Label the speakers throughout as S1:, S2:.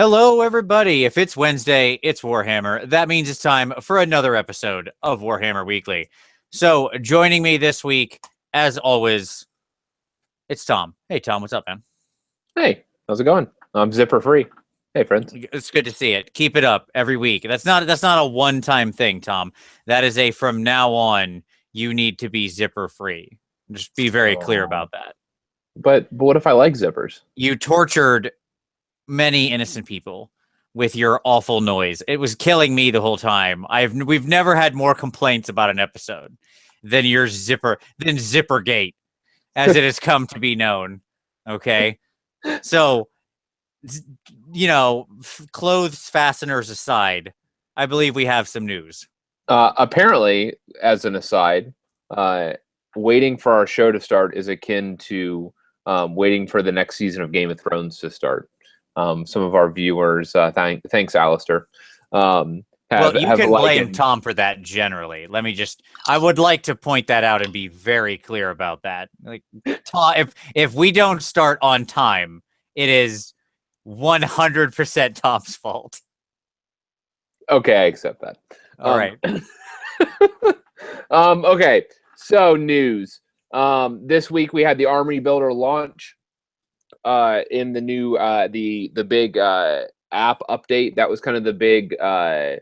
S1: Hello, everybody. If it's Wednesday, it's Warhammer. That means it's time for another episode of Warhammer Weekly. So, joining me this week, as always, it's Tom. Hey, Tom, what's up, man?
S2: Hey, how's it going? I'm zipper free. Hey, friends.
S1: It's good to see it. Keep it up every week. That's not a one-time thing, Tom. That is a from now on, you need to be zipper free. Just be very clear about that.
S2: But what if I like zippers?
S1: You tortured many innocent people with your awful noise. It was killing me the whole time. We've never had more complaints about an episode than Zippergate, as it has come to be known. Okay, so clothes fasteners aside, I believe we have some news.
S2: Apparently, as an aside, waiting for our show to start is akin to waiting for the next season of Game of Thrones to start. Some of our viewers, thanks, Alistair.
S1: You can blame Tom for that generally. I would like to point that out and be very clear about that. Like, Tom, if we don't start on time, it is 100% Tom's fault.
S2: Okay, I accept that.
S1: All right.
S2: Okay, so news. This week we had the Armory Builder launch. In the new the big app update. That was kind of the big kind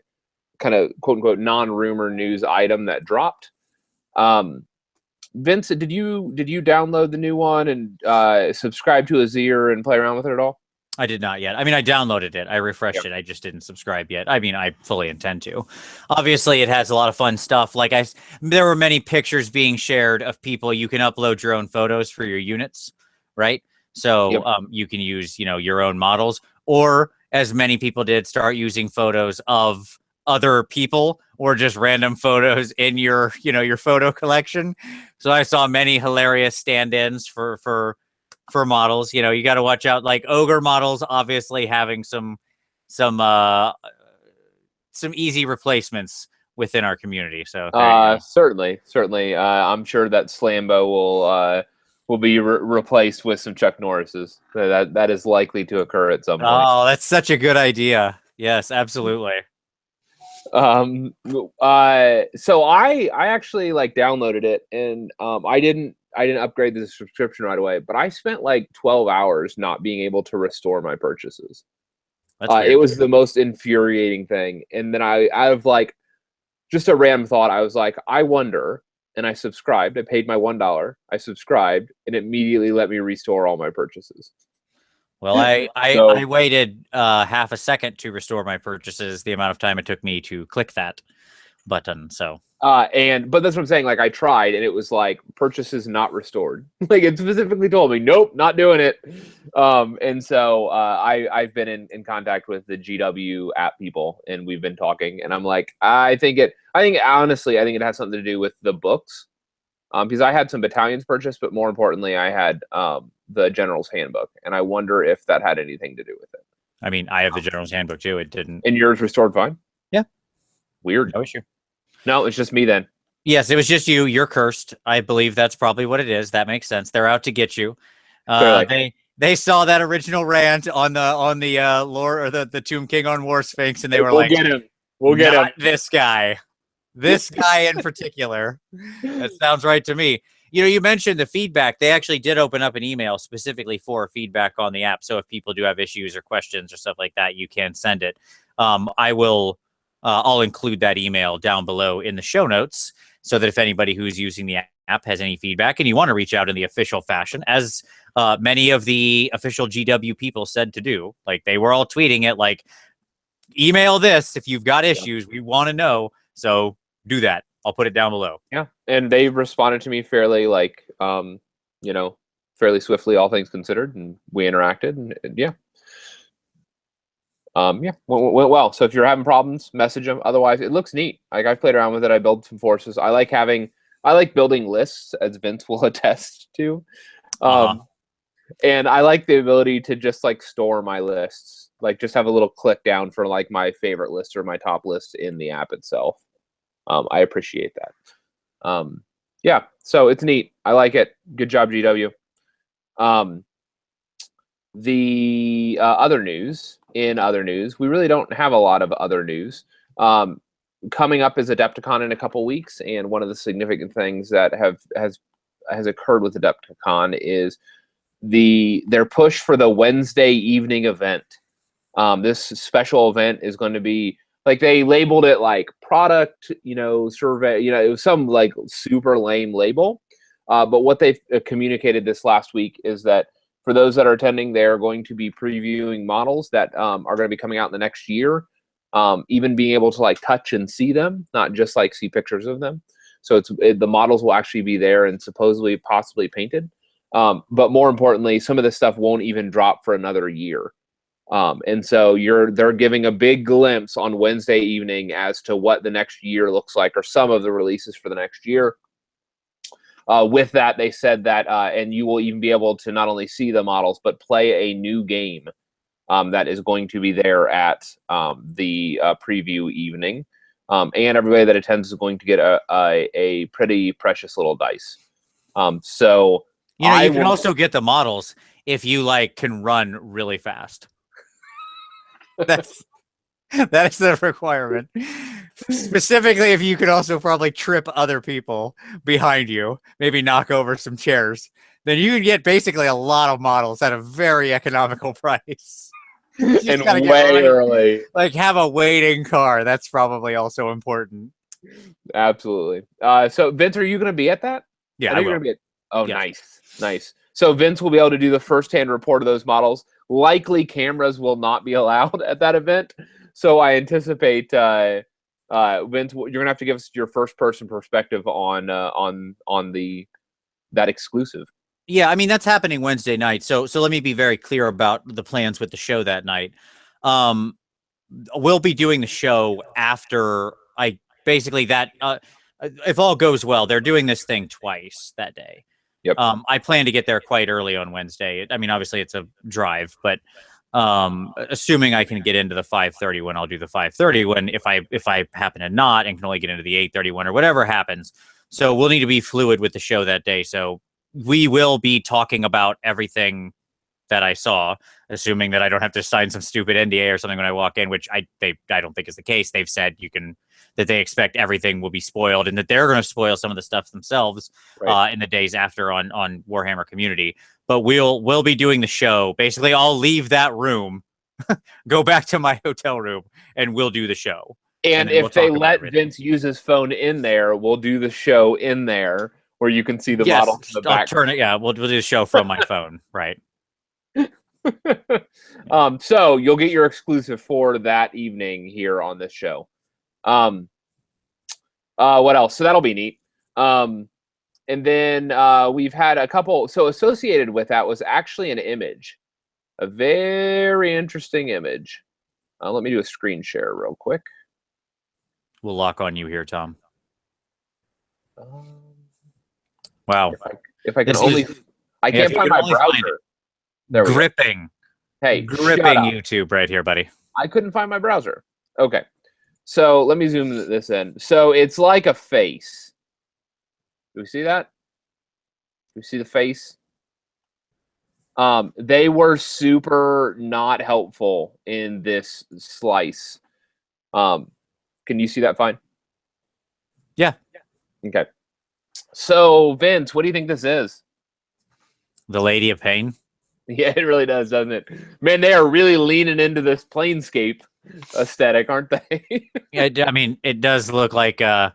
S2: of quote unquote non-rumor news item that dropped. Vince, did you download the new one and subscribe to Azir and play around with it at all?
S1: I did not yet. I mean, I downloaded it. I refreshed it. I just didn't subscribe yet. I mean, I fully intend to. Obviously, it has a lot of fun stuff. There were many pictures being shared of people. You can upload your own photos for your units, right? So you can use, your own models, or as many people did, start using photos of other people or just random photos in your photo collection. So I saw many hilarious stand-ins for models. You got to watch out. Like ogre models, obviously having some easy replacements within our community. So
S2: certainly, I'm sure that Slambo will be replaced with some Chuck Norrises. That is likely to occur at some point.
S1: Oh, that's such a good idea. Yes, absolutely.
S2: So I actually downloaded it, and I didn't upgrade the subscription right away, but I spent 12 hours not being able to restore my purchases. It was the most infuriating thing. And then I have just a random thought. I was like, I wonder. And I subscribed. I paid my $1. I subscribed, and it immediately let me restore all my purchases.
S1: Well, I waited half a second to restore my purchases, the amount of time it took me to click that button. So
S2: but that's what I'm saying. I tried, and it was purchases not restored. It specifically told me, nope, not doing it. And so I've been in contact with the GW app people, and we've been talking. And I'm like, honestly, I think it has something to do with the books. Because I had some battalions purchased, but more importantly, I had the General's Handbook, and I wonder if that had anything to do with it.
S1: I mean, I have the General's Handbook too. It didn't.
S2: And yours restored fine?
S1: Yeah.
S2: Weird.
S1: No issue.
S2: No, it's just me then.
S1: Yes, it was just you. You're cursed. I believe that's probably what it is. That makes sense. They're out to get you. They saw that original rant on the lore or the Tomb King on War Sphinx, and they were like,
S2: get him. We'll get him.
S1: This guy. This guy in particular. That sounds right to me. You mentioned the feedback. They actually did open up an email specifically for feedback on the app. So if people do have issues or questions or stuff like that, you can send it. I'll include that email down below in the show notes so that if anybody who's using the app has any feedback and you want to reach out in the official fashion, as many of the official GW people said to do, they were all tweeting it, email this if you've got issues. We want to know. So do that. I'll put it down below.
S2: Yeah. And they responded to me fairly, fairly swiftly, all things considered. And we interacted. And yeah. Went well. So if you're having problems, message them. Otherwise, it looks neat. I've played around with it. I built some forces. I like building lists, as Vince will attest to. And I like the ability to just store my lists. Just have a little click down for my favorite list or my top list in the app itself. I appreciate that. Yeah, so it's neat. I like it. Good job, GW. The other news in other news, we really don't have a lot of other news. Coming up is Adepticon in a couple weeks, and one of the significant things that has occurred with Adepticon is their push for the Wednesday evening event. This special event is going to be like, they labeled it like product, survey, it was some like super lame label. But what they've communicated this last week is that for those that are attending, they're going to be previewing models that are going to be coming out in the next year. Even being able to like touch and see them, not just like see pictures of them. So the models will actually be there and supposedly possibly painted. But more importantly, some of this stuff won't even drop for another year. And so they're giving a big glimpse on Wednesday evening as to what the next year looks like, or some of the releases for the next year. With that, they said that, and you will even be able to not only see the models, but play a new game that is going to be there at the preview evening. And everybody that attends is going to get a pretty precious little dice. So
S1: you can also get the models if you can run really fast. That is the requirement. Specifically, if you could also probably trip other people behind you, maybe knock over some chairs, then you can get basically a lot of models at a very economical price.
S2: And way early.
S1: Like, have a waiting car. That's probably also important.
S2: Absolutely. So, Vince, are you going to be at that?
S1: Yeah, I will.
S2: You're gonna be Nice. So Vince will be able to do the first-hand report of those models. Likely cameras will not be allowed at that event. So I anticipate, Vince, you're gonna have to give us your first-person perspective on that exclusive.
S1: Yeah, I mean, that's happening Wednesday night. So let me be very clear about the plans with the show that night. We'll be doing the show after if all goes well, they're doing this thing twice that day.
S2: Yep.
S1: I plan to get there quite early on Wednesday. I mean, obviously it's a drive, but assuming I can get into the 5:30 when, I'll do the 5:30 when, if I happen to not and can only get into the 8:30 one, or whatever happens. So we'll need to be fluid with the show that day. So we will be talking about everything that I saw, assuming that I don't have to sign some stupid NDA or something when I walk in, which I don't think is the case. They've said that they expect everything will be spoiled, and that they're going to spoil some of the stuff themselves in the days after on Warhammer Community. But we'll be doing the show. Basically, I'll leave that room, go back to my hotel room, and we'll do the show.
S2: And if they let Vince use his phone in there, we'll do the show in there where you can see the model in the back.
S1: Turn it. Yeah, we'll do the show from my phone. Right.
S2: So you'll get your exclusive for that evening here on this show. What else? So that'll be neat. And then we've had a couple. So associated with that was actually an image, a very interesting image. Let me do a screen share real quick.
S1: We'll lock on you here, Tom. Wow.
S2: If I can I can't find my browser.
S1: There we gripping.
S2: Go. Hey,
S1: gripping YouTube right here, buddy.
S2: I couldn't find my browser. Okay. So let me zoom this in. So it's like a face. Do we see that? Do we see the face? They were super not helpful in this slice. Can you see that fine?
S1: Yeah.
S2: Okay. So, Vince, what do you think this is?
S1: The Lady of Pain?
S2: Yeah, it really does, doesn't it? Man, they are really leaning into this planescape aesthetic, aren't they?
S1: Yeah, I mean, it does look like the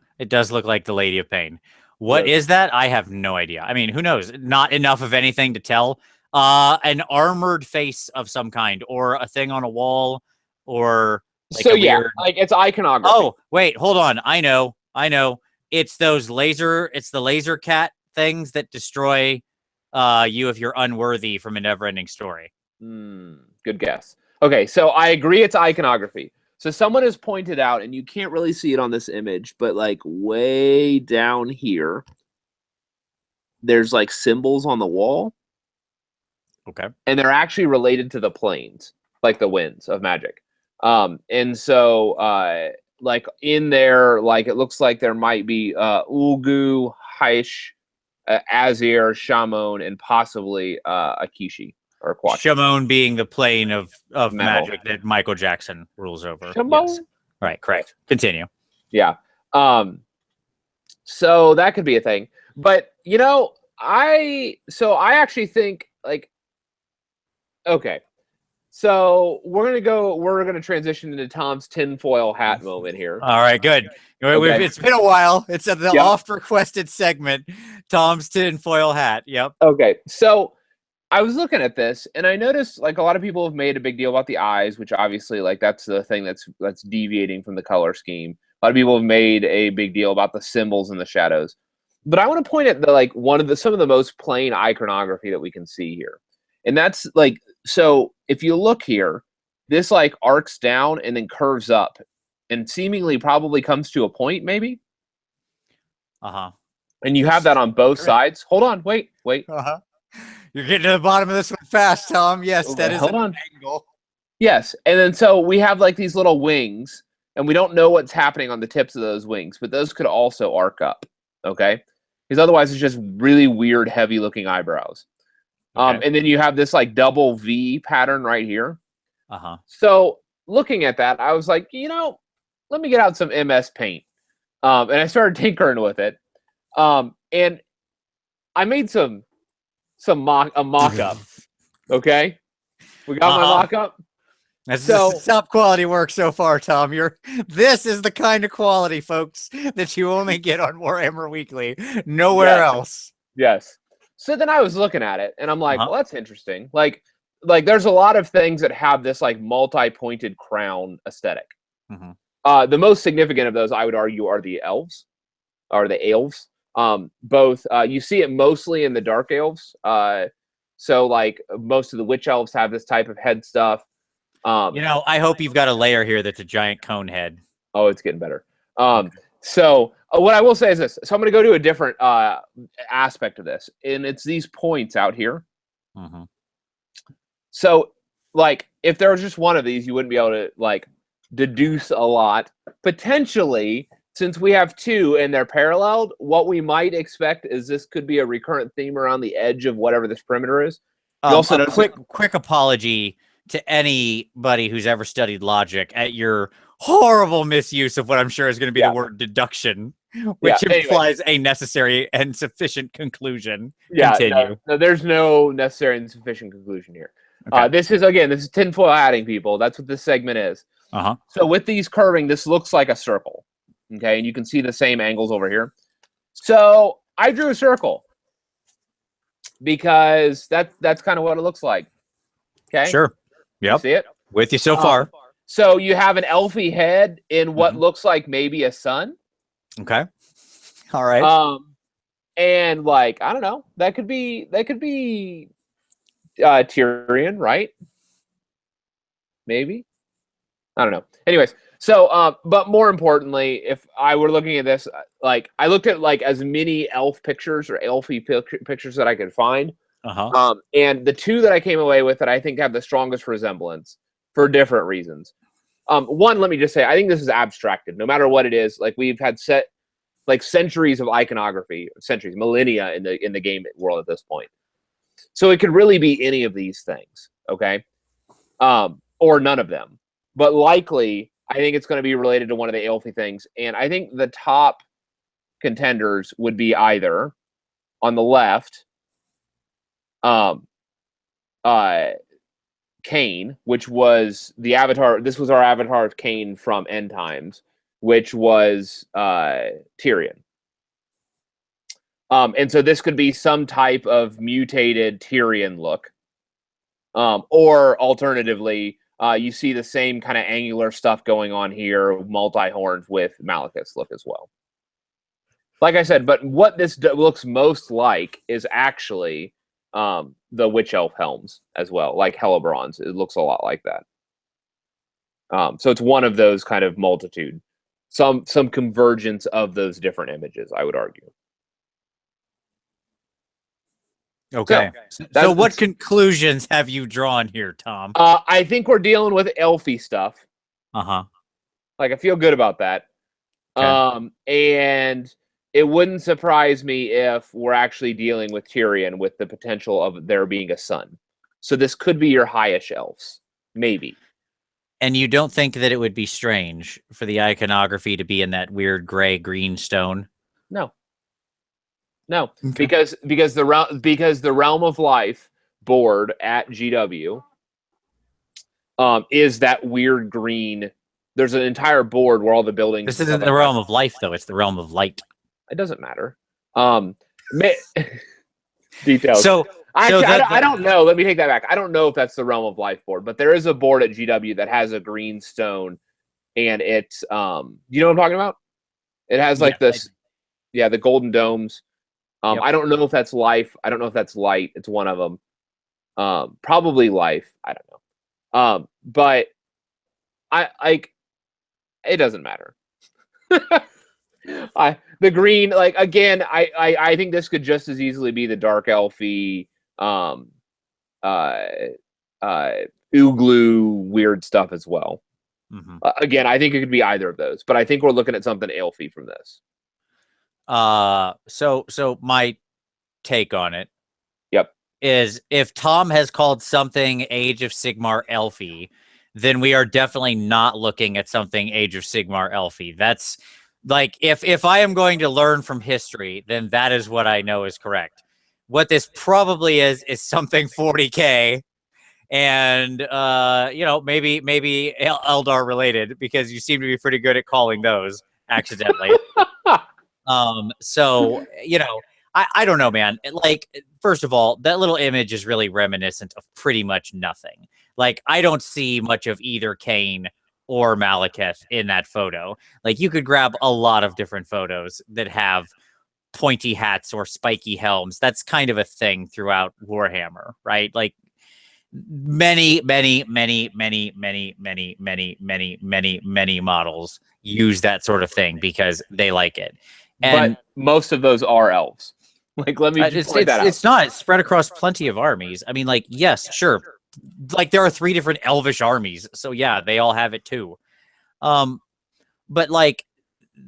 S1: Lady of Pain. What is that? I have no idea. I mean, who knows? Not enough of anything to tell. An armored face of some kind, or a thing on a wall, or weird...
S2: like it's iconography.
S1: Oh, wait, hold on. I know. It's the laser cat things that destroy you if you're unworthy from a never-ending story.
S2: Good guess. Okay, so I agree it's iconography. So someone has pointed out, and you can't really see it on this image, but like way down here, there's like symbols on the wall.
S1: Okay.
S2: And they're actually related to the planes, like the winds of Magic. And so like in there, like it looks like there might be Ulgu, Haish, Azir, Shamon, and possibly Akishi. or Quatrain.
S1: Shimon being the plane of
S2: Metal.
S1: magic that Michael Jackson rules over.
S2: Shimon?
S1: Yes. Right, correct. Continue.
S2: Yeah. So that could be a thing. But you know, I actually think like, okay. So we're gonna transition into Tom's tinfoil hat moment here.
S1: All right, good.
S2: Okay.
S1: It's been a while. It's the
S2: Yep.
S1: oft-requested segment, Tom's tinfoil hat. Yep.
S2: Okay, so I was looking at this and I noticed like a lot of people have made a big deal about the eyes, which obviously like that's the thing that's deviating from the color scheme. A lot of people have made a big deal about the symbols and the shadows. But I want to point at the like some of the most plain iconography that we can see here. And that's like, so if you look here, this like arcs down and then curves up and seemingly probably comes to a point maybe.
S1: Uh-huh.
S2: And you have that on both sides. Hold on, wait.
S1: Uh-huh. You're getting to the bottom of this one fast, Tom. Yes,
S2: Okay,
S1: that is an angle.
S2: Yes, and then so we have like these little wings, and we don't know what's happening on the tips of those wings, but those could also arc up, okay? Because otherwise it's just really weird, heavy-looking eyebrows.
S1: Okay.
S2: And then you have this like double V pattern right here.
S1: Uh-huh.
S2: So looking at that, I was like, you know, let me get out some MS Paint. And I started tinkering with it. And I made a mock-up. Okay? We got my mock-up.
S1: This is top quality work so far, Tom. This is the kind of quality, folks, that you only get on Warhammer Weekly. Nowhere else.
S2: Yes. So then I was looking at it and I'm like, well, that's interesting. Like there's a lot of things that have this like multi-pointed crown aesthetic.
S1: Mm-hmm.
S2: The most significant of those, I would argue, are the elves. Both you see it mostly in the dark elves. So like most of the witch elves have this type of head stuff.
S1: You know, I hope you've got a layer here that's a giant cone head.
S2: Oh, it's getting better. So what I will say is this. So I'm going to go to a different aspect of this, and it's these points out here.
S1: Mm-hmm.
S2: So, like, if there was just one of these, you wouldn't be able to like deduce a lot. Potentially, since we have two and they're paralleled, what we might expect is this could be a recurrent theme around the edge of whatever this perimeter is. You also
S1: a quick apology to anybody who's ever studied logic at your horrible misuse of what I'm sure is going to be the word deduction, which implies a necessary and sufficient conclusion. Continue.
S2: No, there's no necessary and sufficient conclusion here. Okay. This is tinfoil hatting, people. That's what this segment is. So with these curving, this looks like a circle. Okay, and you can see the same angles over here. So I drew a circle because that's kind of what it looks like. Okay.
S1: Sure. Yep.
S2: See it?
S1: With you so far.
S2: So you have an elfy head in what looks like maybe a sun.
S1: Okay. All right.
S2: And like, I don't know, that could be Tyrion, right? Maybe. I don't know. Anyways, so but more importantly, if I were looking at this, like I looked at like as many elf pictures or elfy pictures that I could find. And the two that I came away with that I think have the strongest resemblance for different reasons. One, let me just say, I think this is abstracted. No matter what it is, like we've had centuries of iconography, millennia in the game world at this point. So it could really be any of these things, okay? Or none of them. But likely, I think it's going to be related to one of the elfy things. And I think the top contenders would be either on the left, Cain, which was the avatar. This was our avatar of Cain from End Times, which was Tyrion. And so this could be some type of mutated Tyrion look. Or alternatively, you see the same kind of angular stuff going on here, multi-horns with Malekith's look as well. Like I said, but what this looks most like is actually the Witch Elf helms as well, like Hellebron's. It looks a lot like that. So it's one of those kind of multitude. Some convergence of those different images, I would argue.
S1: Okay. So what conclusions have you drawn here, Tom?
S2: I think we're dealing with elfy stuff. Like, I feel good about that. Okay. And it wouldn't surprise me if we're actually dealing with Tyrion with the potential of there being a sun. So this could be your highish elves, maybe.
S1: And you don't think that it would be strange for the iconography to be in that weird gray-green stone?
S2: No. No,
S1: Okay.
S2: because the Realm of Life board at GW is that weird green. There's an entire board where all the buildings.
S1: This isn't the Realm of Life, though. It's the Realm of Light.
S2: It doesn't matter. Details.
S1: I
S2: don't know. Let me take that back. I don't know if that's the Realm of Life board, but there is a board at GW that has a green stone, and it's you know what I'm talking about? It has like this, the golden domes.
S1: Yep.
S2: I don't know if that's Life. I don't know if that's Light. It's one of them. Probably Life. I don't know. But I like. It doesn't matter. The green, like, again, I think this could just as easily be the dark elfy, Ooglu weird stuff as well.
S1: Mm-hmm.
S2: Again, I think it could be either of those, but I think we're looking at something elfy from this.
S1: So my take on it,
S2: yep,
S1: is if Tom has called something Age of Sigmar elfy, then we are definitely not looking at something Age of Sigmar elfy. That's like, if I am going to learn from history, then that is what I know is correct. What this probably is something 40K, and you know, maybe Eldar related, because you seem to be pretty good at calling those accidentally. So, you know, I don't know, man. Like, first of all, that little image is really reminiscent of pretty much nothing. Like, I don't see much of either Kane or Malekith in that photo. Like, you could grab a lot of different photos that have pointy hats or spiky helms. That's kind of a thing throughout Warhammer, right? Like, many models use that sort of thing because they like it. And
S2: but most of those are elves. Like, let me just point that out.
S1: It's not spread across plenty of armies. I mean, like, yes, sure. Like, there are 3 different elvish armies, so yeah, they all have it too. But like,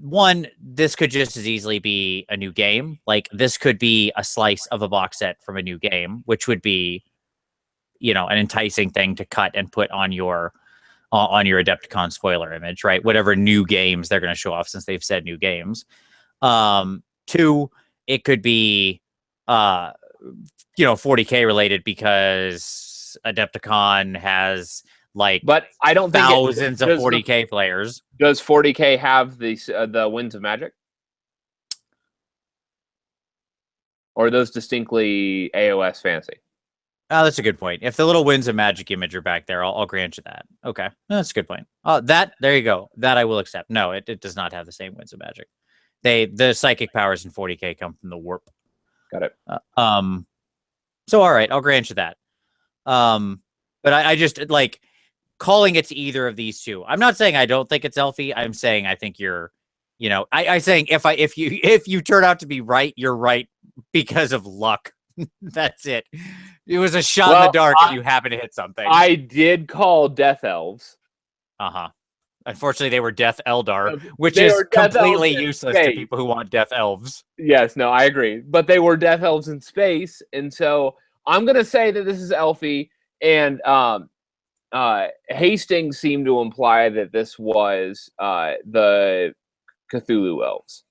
S1: one, this could just as easily be a new game. Like, this could be a slice of a box set from a new game, which would be, you know, an enticing thing to cut and put on your Adepticon spoiler image, right? Whatever new games they're going to show off, since they've said new games. 2, it could be, you know, 40K related, because Adepticon has, like,
S2: but I don't think
S1: thousands of 40K players.
S2: Does 40K have the Winds of Magic? Or are those distinctly AOS fantasy?
S1: Oh, that's a good point. If the little Winds of Magic image are back there, I'll grant you that. Okay, that's a good point. There you go. That I will accept. No, it does not have the same Winds of Magic. The psychic powers in 40K come from the warp.
S2: Got it.
S1: So all right, I'll grant you that. But I just, like, calling it to either of these two. I'm not saying I don't think it's elfy. I'm saying I think you're, you know, I saying if you turn out to be right, you're right because of luck. That's it. It was a shot in the dark, and you happen to hit something.
S2: I did call Death Elves.
S1: Unfortunately, they were Death Eldar, which is completely useless to people who want Death Elves.
S2: Yes, no, I agree. But they were Death Elves in space, and so I'm going to say that this is elfy, and Hastings seemed to imply that this was the Cthulhu Elves,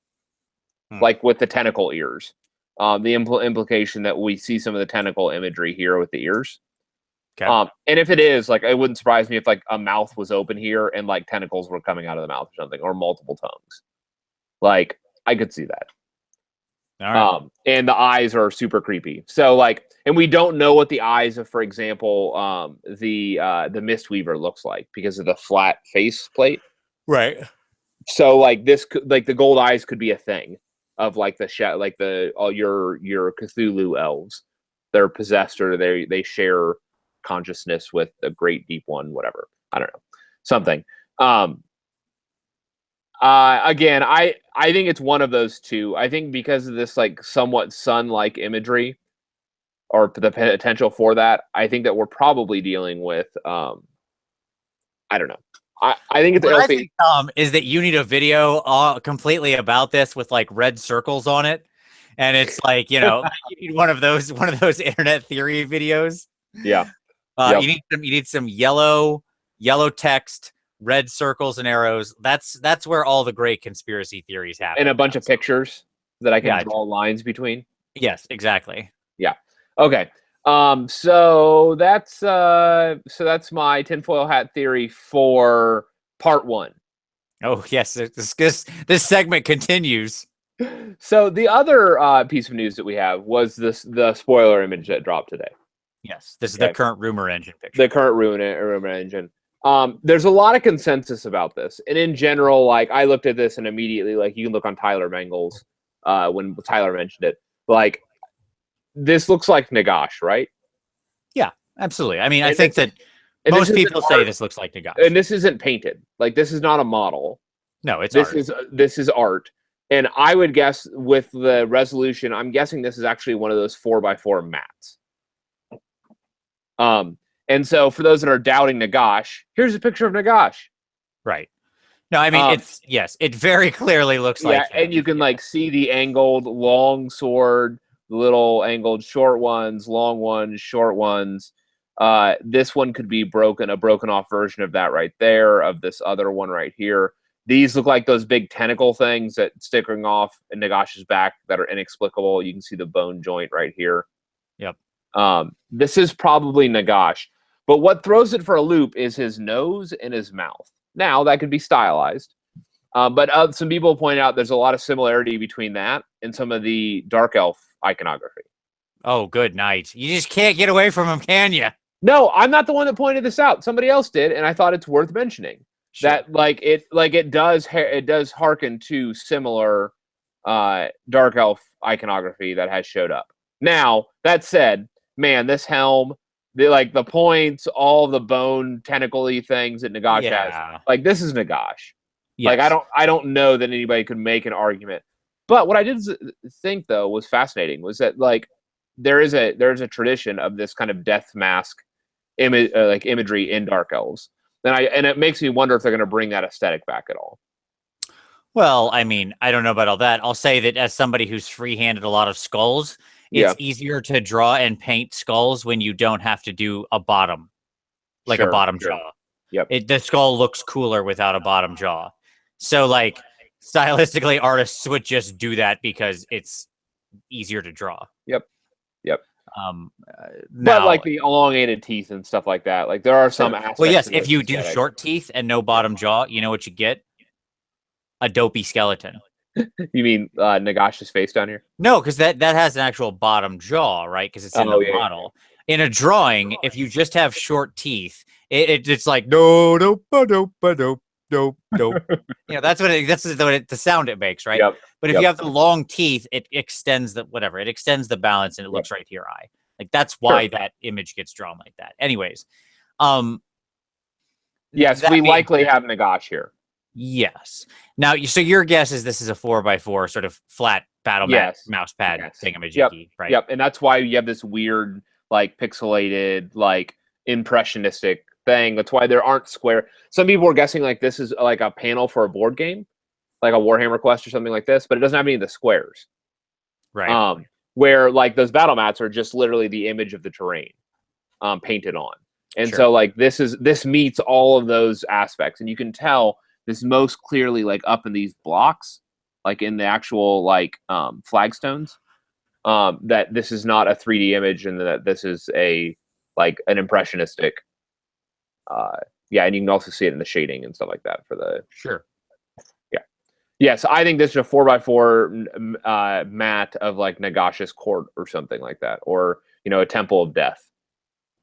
S2: like with the tentacle ears. The implication that we see some of the tentacle imagery here with the ears. Okay. And if it is, like, it wouldn't surprise me if, like, a mouth was open here and, like, tentacles were coming out of the mouth or something, or multiple tongues. Like, I could see that. All right. And the eyes are super creepy. So, like, and we don't know what the eyes of, for example, the Mistweaver looks like because of the flat face plate.
S1: Right.
S2: So, like, this, like, the gold eyes could be a thing of, like, your Cthulhu elves. They're possessed, or they share consciousness with a great deep one, whatever. I don't know. Something. Again, I think it's one of those two. I think because of this, like, somewhat sun-like imagery, or the potential for that, I think that we're probably dealing with I don't know. I think it's
S1: what I think, is that you need a video completely about this with, like, red circles on it, and it's like, you know, you need one of those internet theory videos.
S2: Yeah. Yep.
S1: You need some yellow text, red circles and arrows. That's where all the great conspiracy theories happen.
S2: And a bunch of pictures that I can
S1: Yeah.
S2: draw lines between.
S1: Yes, exactly.
S2: Yeah. Okay. So that's my tinfoil hat theory for part 1.
S1: Oh yes, this segment continues.
S2: So the other piece of news that we have was the spoiler image that dropped today.
S1: Yes, this is the current rumor engine picture.
S2: The current rumor engine. There's a lot of consensus about this, and in general, like I looked at this and immediately, like you can look on Tyler Mangle's when Tyler mentioned it, like this looks like Nagash, right?
S1: Yeah, absolutely. I mean, I think that most people say this looks like Nagash,
S2: and this isn't painted. Like this is not a model.
S1: No, it's
S2: this
S1: art.
S2: This is art. And I would guess with the resolution, I'm guessing this is actually one of those 4x4 mats. And so for those that are doubting Nagash, here's a picture of Nagash.
S1: Right. No, I mean it very clearly looks like him.
S2: And you can like see the angled long sword, little angled short ones, long ones, short ones. This one could be a broken off version of that right there, of this other one right here. These look like those big tentacle things that sticking off in Nagash's back that are inexplicable. You can see the bone joint right here.
S1: Yep.
S2: This is probably Nagash. But what throws it for a loop is his nose and his mouth. Now, that could be stylized. But some people point out there's a lot of similarity between that and some of the Dark Elf iconography.
S1: Oh, good night. You just can't get away from him, can you?
S2: No, I'm not the one that pointed this out. Somebody else did, and I thought it's worth mentioning. Sure. That it does harken to similar Dark Elf iconography that has showed up. Now, that said, man, this helm, the points, all the bone tentacle-y things that Nagash has, like this is Nagash. Yes. Like I don't know that anybody could make an argument. But what I did think though was fascinating was that like there is a tradition of this kind of death mask imagery in Dark Elves. And it makes me wonder if they're going to bring that aesthetic back at all.
S1: Well, I mean, I don't know about all that. I'll say that as somebody who's free-handed a lot of skulls, it's easier to draw and paint skulls when you don't have to do a bottom, like a bottom jaw.
S2: Yep.
S1: The skull looks cooler without a bottom jaw. So, like, stylistically, artists would just do that because it's easier to draw.
S2: Yep.
S1: Now,
S2: but like the elongated teeth and stuff like that, like there are some aspects.
S1: Well, yes, if you do short teeth and no bottom jaw, you know what you get? A dopey skeleton.
S2: You mean Nagash's face down here?
S1: No, because that has an actual bottom jaw, right? Because it's in the model. In a drawing, if you just have short teeth, it's like no, you know, that's the sound it makes, right?
S2: Yep.
S1: But if you have the long teeth, it extends the balance, and it looks right to your eye. Like that's why that image gets drawn like that. Anyways,
S2: yes, we likely have Nagash here.
S1: Yes. Now, so your guess is this is a 4x4 sort of flat battle mat mouse pad thingamajiggy, right?
S2: Yep, and that's why you have this weird, like pixelated, like impressionistic thing. That's why there aren't square. Some people are guessing like this is like a panel for a board game, like a Warhammer Quest or something like this, but it doesn't have any of the squares.
S1: Right.
S2: Where like those battle mats are just literally the image of the terrain painted on. And so like this meets all of those aspects, and you can tell this most clearly like up in these blocks, like in the actual like flagstones, that this is not a 3D image, and that this is an impressionistic. And you can also see it in the shading and stuff like that for the Yes, I think this is a 4x4 mat of like Nagash's court or something like that, or a Temple of Death.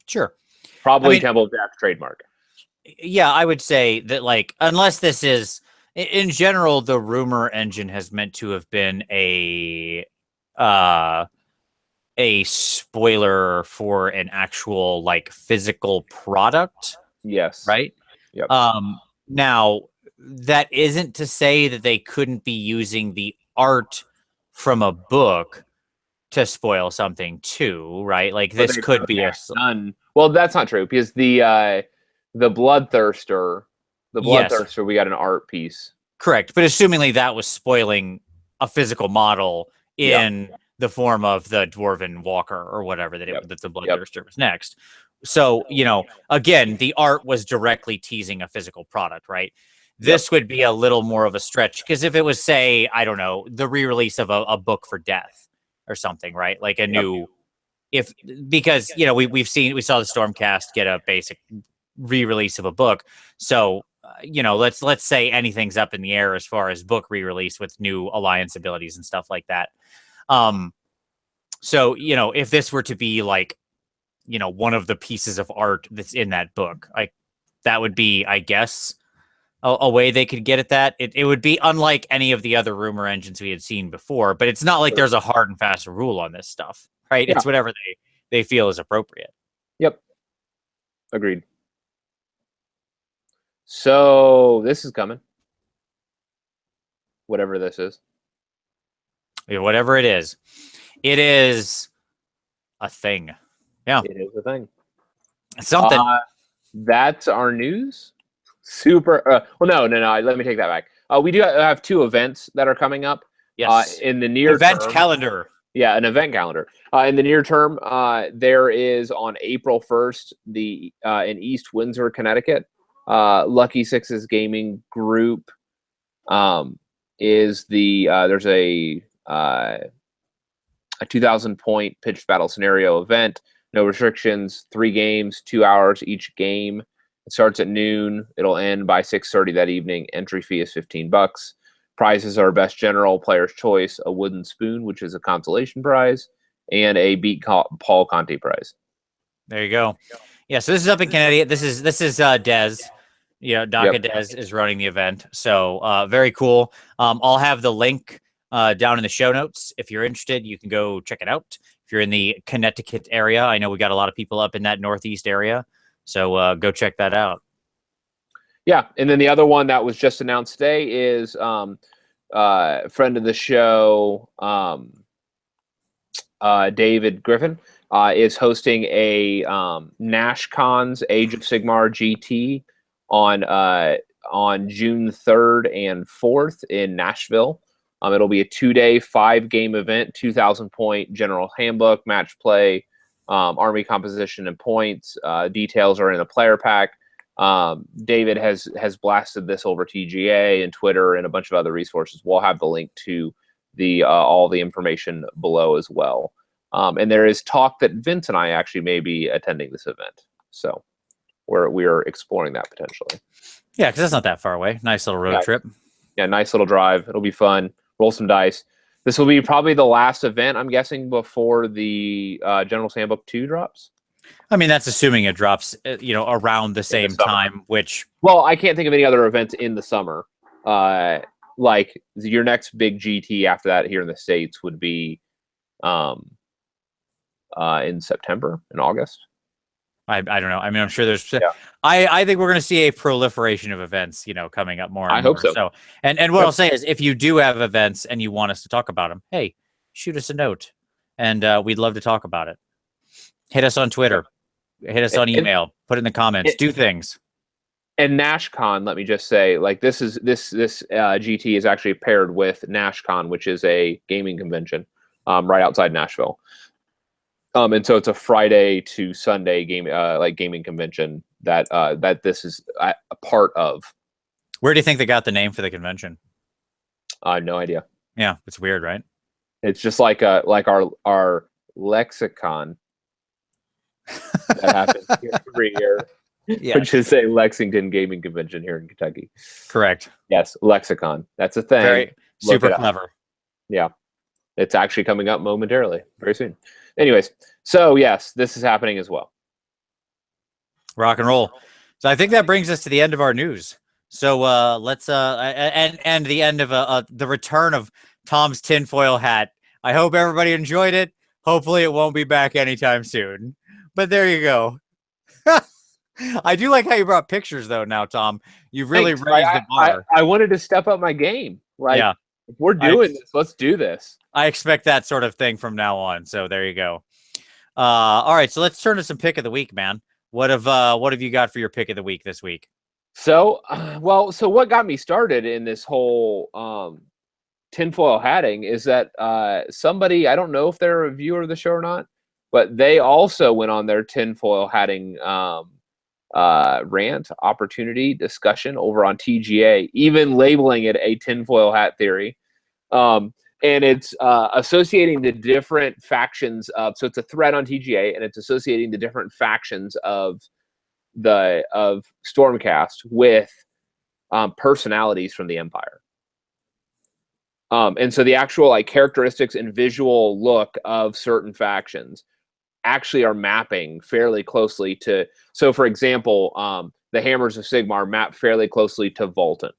S1: Sure,
S2: probably Temple of Death trademark.
S1: Yeah, I would say that, like, unless this is, in general, the rumor engine has meant to have been a spoiler for an actual, like, physical product.
S2: Yes.
S1: Right?
S2: Yep.
S1: Now, that isn't to say that they couldn't be using the art from a book to spoil something, too, right? Like, this could be a...
S2: Well, that's not true, because the Bloodthirster, we got an art piece.
S1: Correct, but assumingly that was spoiling a physical model in the form of the Dwarven Walker or whatever that the Bloodthirster was next. So, again, the art was directly teasing a physical product, right? This would be a little more of a stretch because if it was, say, I don't know, the re-release of a book for Death or something, right? Like a new, because we saw the Stormcast get a basic re-release of a book, so let's say anything's up in the air as far as book re-release with new alliance abilities and stuff like that. So if this were to be like one of the pieces of art that's in that book, like that would be, I guess, a way they could get at that. It would be unlike any of the other rumor engines we had seen before, but it's not like there's a hard and fast rule on this stuff, right? It's whatever they feel is appropriate.
S2: Yep. Agreed. So this is coming. Whatever this is.
S1: Yeah, whatever it is. It is a thing. Yeah.
S2: It is a thing.
S1: Something.
S2: That's our news. Super. Well, no. Let me take that back. We do have 2 events that are coming up.
S1: Yes.
S2: In the near
S1: event
S2: term.
S1: calendar.
S2: Yeah, an event calendar. In the near term, there is on April 1st in East Windsor, Connecticut. Lucky Sixes Gaming Group is there's a 2,000 point pitched battle scenario event. No restrictions. 3 games, 2 hours each game. It starts at noon. It'll end by 6:30 that evening. Entry fee is $15. Prizes are best general, player's choice, a wooden spoon, which is a consolation prize, and a beat Paul Conte prize.
S1: There you go. Yeah, so this is up in Connecticut. This is Des. Daka Des is running the event. So very cool. I'll have the link down in the show notes. If you're interested, you can go check it out. If you're in the Connecticut area, I know we got a lot of people up in that Northeast area. So go check that out.
S2: Yeah, and then the other one that was just announced today is friend of the show, David Griffin, is hosting a NashCon's Age of Sigmar GT on June 3rd and 4th in Nashville. It'll be a 2-day, 5-game event, 2,000 point general handbook, match play, army composition and points. Details are in the player pack. David has blasted this over TGA and Twitter and a bunch of other resources. We'll have the link to all the information below as well. And there is talk that Vince and I actually may be attending this event. So we are exploring that potentially.
S1: Yeah, because that's not that far away. Nice little road trip.
S2: Yeah, nice little drive. It'll be fun. Roll some dice. This will be probably the last event, I'm guessing, before the General's Handbook 2 drops.
S1: I mean, that's assuming it drops, around the same time, which...
S2: Well, I can't think of any other events in the summer. Like, your next big GT after that here in the States would be in September, in August.
S1: I don't know. I mean, I'm sure there's... Yeah. I think we're going to see a proliferation of events, coming up more and more.
S2: I hope so.
S1: And what I'll say is, if you do have events and you want us to talk about them, hey, shoot us a note, and we'd love to talk about it. Hit us on Twitter. Hit us on email. Put it in the comments. Do things.
S2: And NashCon, let me just say, like this GT is actually paired with NashCon, which is a gaming convention right outside Nashville. And so it's a Friday to Sunday gaming convention that this is a part of.
S1: Where do you think they got the name for the convention?
S2: I have no idea.
S1: Yeah, it's weird, right?
S2: It's just like our lexicon that happens here every year, which is a Lexington gaming convention here in Kentucky.
S1: Correct.
S2: Yes, lexicon. That's a thing.
S1: Very super clever.
S2: Yeah, it's actually coming up momentarily, very soon. Anyways, so yes, this is happening as well.
S1: Rock and roll. So I think that brings us to the end of our news. So let's and the end of the return of Tom's tinfoil hat. I hope everybody enjoyed it. Hopefully it won't be back anytime soon. But there you go. I do like how you brought pictures though now, Tom. You've really raised the bar.
S2: I wanted to step up my game. Like, if we're doing this, let's do this.
S1: I expect that sort of thing from now on. So there you go. All right, so let's turn to some pick of the week, man. What have you got for your pick of the week this week?
S2: So what got me started in this whole tinfoil hatting is that somebody, I don't know if they're a viewer of the show or not, but they also went on their tinfoil hatting rant, opportunity, discussion over on TGA, even labeling it a tinfoil hat theory. And it's associating the different factions of, so it's a thread on TGA, and it's associating the different factions of Stormcast with personalities from the Empire. And so the actual like characteristics and visual look of certain factions actually are mapping fairly closely to, so for example, the Hammers of Sigmar map fairly closely to Volton.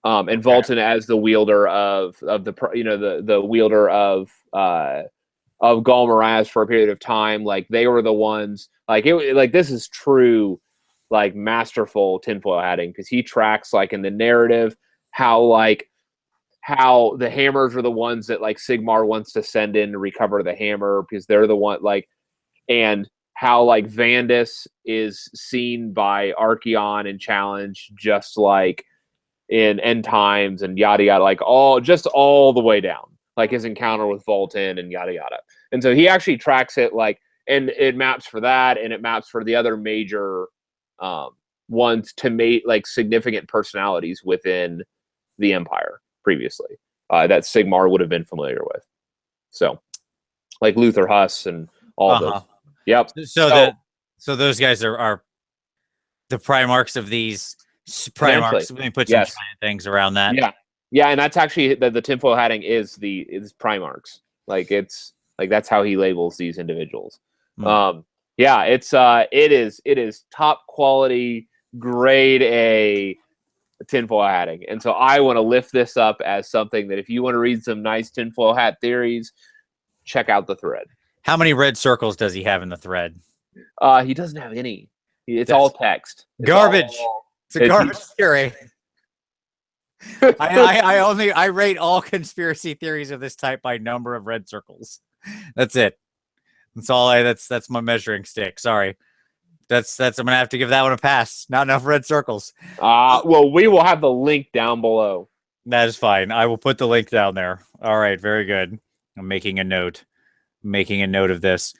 S2: And Volton as the wielder of the wielder of Galmaraz for a period of time, like they were the ones, like this is true, like masterful tinfoil hatting, because he tracks like in the narrative how the Hammers are the ones that like Sigmar wants to send in to recover the hammer because they're the one, like, and how like Vandus is seen by Archeon and Challenge just like in End Times and yada yada, like all the way down, like his encounter with Volton and yada yada. And so he actually tracks it, like, and it maps for that, and it maps for the other major ones to make like significant personalities within the Empire previously that Sigmar would have been familiar with. So like Luther Huss and all those. Yep.
S1: So those guys are the Primarchs of these Primarchs. Let me put some giant things around that.
S2: Yeah, and that's actually the tinfoil hatting is Primarchs. Like it's like that's how he labels these individuals. Yeah, it is top quality, grade A tinfoil hatting, and so I want to lift this up as something that if you want to read some nice tinfoil hat theories, check out the thread.
S1: How many red circles does he have in the thread?
S2: He doesn't have any. It's all text.
S1: Garbage. It's a garbage theory. I rate all conspiracy theories of this type by number of red circles. That's it. That's all that's my measuring stick. Sorry. I'm gonna have to give that one a pass. Not enough red circles.
S2: Well, we will have the link down below.
S1: That is fine. I will put the link down there. All right, very good. I'm making a note. Of this.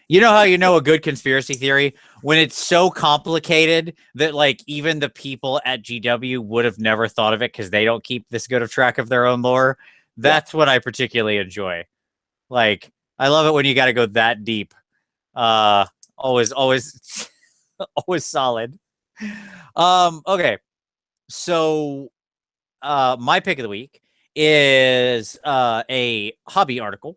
S1: You know how you know a good conspiracy theory? When it's so complicated that like even the people at GW would have never thought of it because they don't keep this good of track of their own lore. That's what I particularly enjoy. Like, I love it when you got to go that deep. Always solid. Okay. So my pick of the week is a hobby article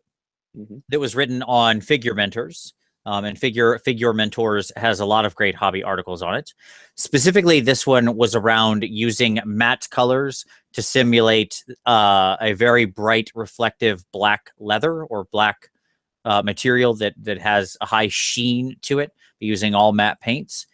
S1: that was written on Figure Mentors. And Figure Mentors has a lot of great hobby articles on it. Specifically, this one was around using matte colors to simulate a very bright, reflective black leather or black material that has a high sheen to it, using all matte paints.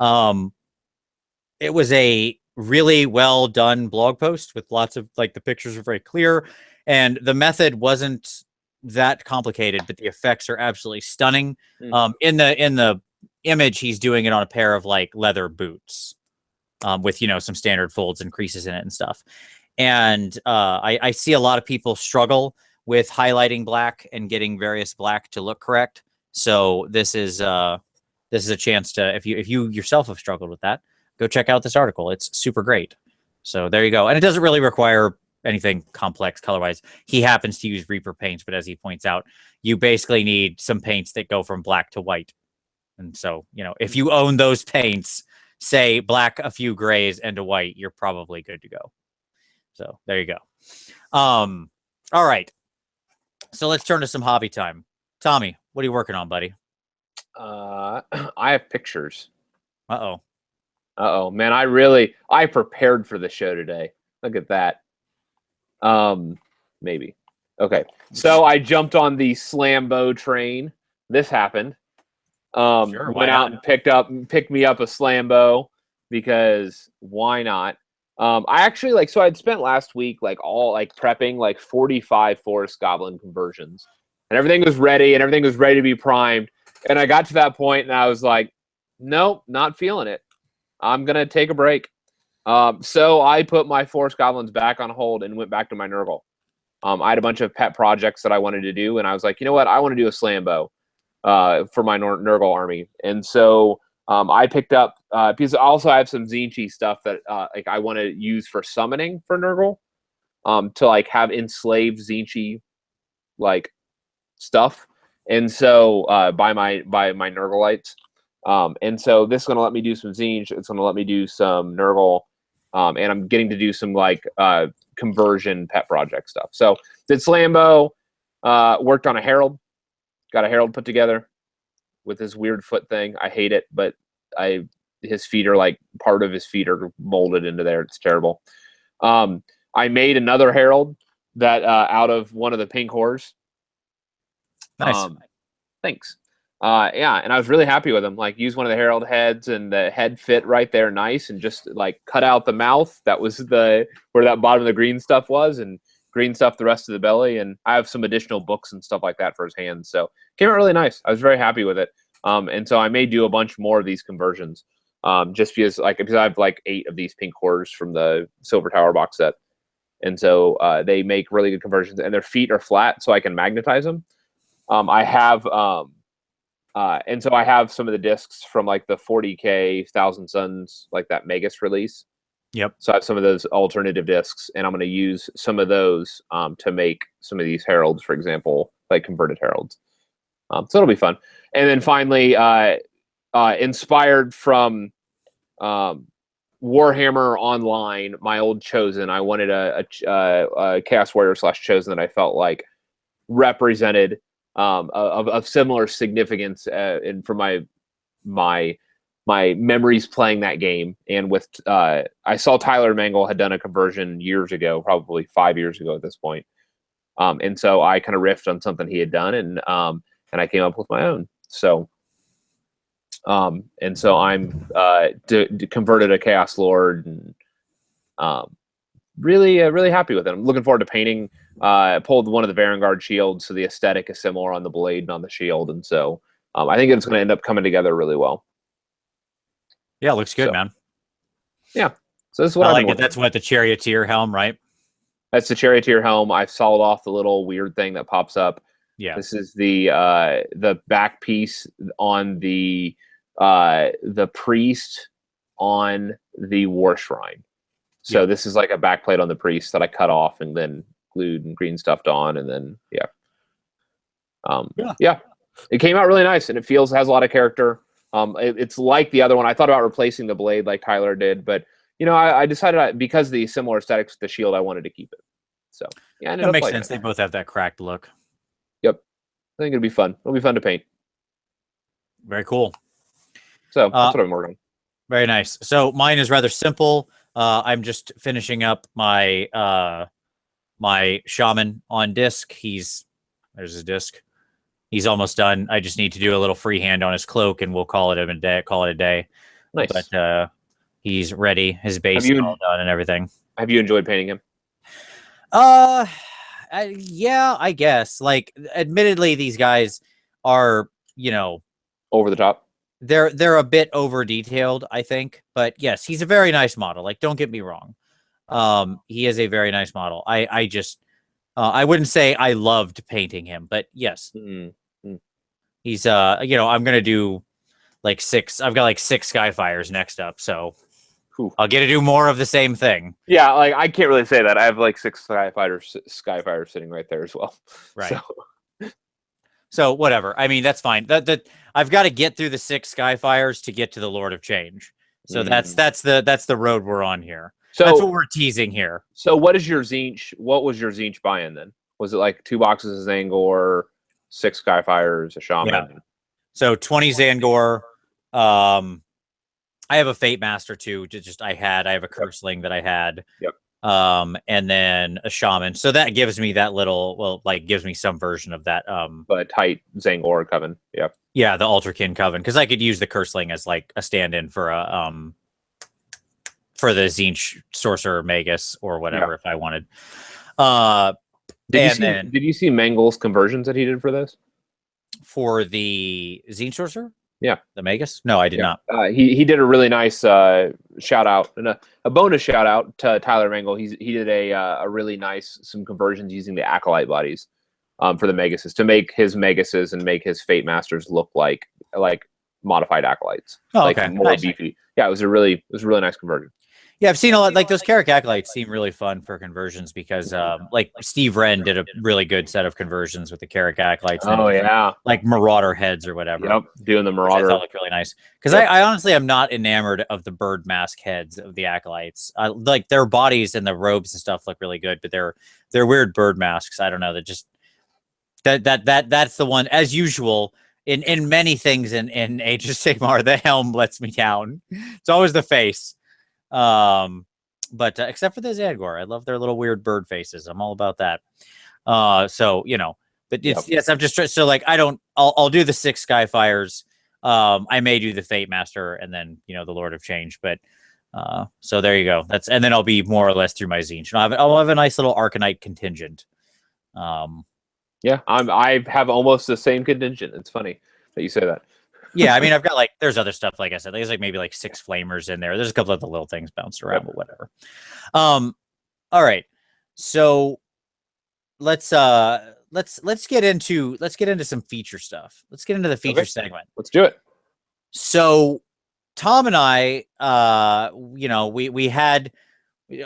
S1: It was a really well done blog post with lots of, like, the pictures are very clear, and the method wasn't that complicated, but the effects are absolutely stunning. In the image, he's doing it on a pair of like leather boots with, some standard folds and creases in it and stuff. And I see a lot of people struggle with highlighting black and getting various black to look correct. So this is a chance to, if you yourself have struggled with that, go check out this article. It's super great. So there you go. And it doesn't really require anything complex color-wise. He happens to use Reaper paints, but as he points out, you basically need some paints that go from black to white. And so, if you own those paints, say black, a few grays, and a white, you're probably good to go. So there you go. All right. So let's turn to some hobby time. Tommy, what are you working on, buddy?
S2: I have pictures.
S1: Uh-oh.
S2: Man, I prepared for the show today. Look at that. Maybe. Okay. So I jumped on the Slambo train. This happened.
S1: Sure,
S2: went out and picked me up a Slambo because why not? I actually so I'd spent last week prepping 45 Forest Goblin conversions, and everything was ready to be primed. And I got to that point and I was like, nope, not feeling it. I'm gonna take a break. So I put my Forest Goblins back on hold and went back to my Nurgle. I had a bunch of pet projects that I wanted to do, and I was like, you know what? I want to do a Slambo for my Nurgle army. And so I picked up, because I also have some Zinchi stuff that like I want to use for summoning for Nurgle, to like have enslaved Zinchi like stuff. And so by my Nurgleites. And so this is going to let me do some Zinch. It's going to let me do some Nurgle. And I'm getting to do some like conversion pet project stuff. So did Slambo, worked on a Herald, got a Herald put together with this weird foot thing. I hate it, but his feet are like part of his feet are molded into there. It's terrible. I made another Herald that out of one of the pink horrors.
S1: Nice.
S2: Thanks. Yeah, and I was really happy with them. Like, use one of the Herald heads, and the head fit right there, nice, and just like cut out the mouth. That was where that bottom of the green stuff was, and green stuff the rest of the belly. And I have some additional books and stuff like that for his hands. So came out really nice. I was very happy with it. And so I may do a bunch more of these conversions. Just because I have like 8 of these pink horrors from the Silver Tower box set, and so they make really good conversions, and their feet are flat, so I can magnetize them. I have. And so I have some of the discs from like the 40K Thousand Suns, like that Magus release.
S1: Yep.
S2: So I have some of those alternative discs, and I'm going to use some of those to make some of these heralds, for example, like converted heralds. So it'll be fun. And then finally, inspired from Warhammer Online, my old Chosen, I wanted a Chaos Warrior / Chosen that I felt like represented of similar significance and for my memories playing that game. And with I saw Tyler Mangle had done a conversion years ago, probably 5 years ago at this point, and so I kind of riffed on something he had done, and I came up with my own. So and so I'm converted a Chaos Lord, and really happy with it. I'm looking forward to painting. I pulled one of the Varangard shields, so the aesthetic is similar on the blade and on the shield, and so I think it's going to end up coming together really well.
S1: Yeah, it looks good, man.
S2: Yeah, so this is what
S1: I like it. That's what the Charioteer helm, right?
S2: That's the Charioteer helm. I've sawed off the little weird thing that pops up.
S1: Yeah,
S2: this is the back piece on the priest on the War Shrine. So this is like a backplate on the priest that I cut off and then glued and green stuffed on, and then it came out really nice, and it has a lot of character. It's like the other one. I thought about replacing the blade like Tyler did, but I decided because of the similar aesthetics with the shield, I wanted to keep it. So yeah,
S1: that makes sense. They both have that cracked look.
S2: Yep, I think it'll be fun. It'll be fun to paint.
S1: Very cool.
S2: So that's what I'm working on.
S1: Very nice. So mine is rather simple. I'm just finishing up my my shaman on disc. There's his disc. He's almost done. I just need to do a little freehand on his cloak, and we'll call it a day.
S2: Nice.
S1: But he's ready. His base is all done and everything.
S2: Have you enjoyed painting him?
S1: Yeah, I guess. Like, admittedly, these guys are,
S2: over the top.
S1: They're a bit over detailed, I think, but yes, he's a very nice model. Like, don't get me wrong. He is a very nice model. I just I wouldn't say I loved painting him, but yes. He's I'm going to do like 6. I've got like 6 Skyfires next up, so I'll get to do more of the same thing.
S2: Yeah, like I can't really say that. I have like 6 Skyfires sitting right there as well.
S1: Right. So whatever. I mean, that's fine. That I've got to get through the 6 Skyfires to get to the Lord of Change. So that's the road we're on here. So that's what we're teasing here.
S2: So what was your Zinch buy-in then? Was it like 2 boxes of Zangor, 6 Skyfires, a Shaman?
S1: Yeah. So 20 Zangor. I have a Fate Master too. I have a Curseling that I had.
S2: Yep.
S1: And then a Shaman. So that gives me that little, gives me some version of that.
S2: But tight Zangor Coven. Yeah.
S1: Yeah, the Alterkin Coven, because I could use the Curseling as like a stand-in for the Zinch Sorcerer Magus or whatever if I wanted.
S2: Did you see Mangle's conversions that he did for this?
S1: For the Zinch Sorcerer?
S2: Yeah.
S1: The Magus? No, I did not.
S2: He did a really nice shout out and a bonus shout out to Tyler Mangle. He did a really nice some conversions using the acolyte bodies for the Megases to make his Megases and make his Fate Masters look like modified acolytes.
S1: Oh,
S2: like
S1: okay.
S2: more
S1: Nice.
S2: beefy. Yeah, it was a really nice conversion.
S1: Yeah, I've seen a lot. Like those Carrick acolytes seem really fun for conversions because, like Steve Wren did a really good set of conversions with the Carrick acolytes.
S2: Oh yeah,
S1: like Marauder heads or whatever.
S2: Yep, doing the Marauder.
S1: I thought looked really nice because I honestly am not enamored of the bird mask heads of the acolytes. Like their bodies and the robes and stuff look really good, but they're weird bird masks. I don't know. That just that's the one as usual. In many things in Age of Sigmar, the helm lets me down. It's always the face. But except for the Zangor, I love their little weird bird faces. I'm all about that. So but it's yes, I'm just so like I'll do the 6 Skyfires. I may do the Fate Master and then the Lord of Change, but so there you go. And then I'll be more or less through my zine. I'll have a nice little Arcanite contingent.
S2: Yeah, I have almost the same contingent. It's funny that you say that.
S1: Yeah, I mean, I've got there's other stuff, like I said, there's maybe 6 flamers in there. There's a couple of the little things bounced around, but whatever. All right. So let's get into some feature stuff. Let's get into the feature segment.
S2: Let's do it.
S1: So Tom and I, we had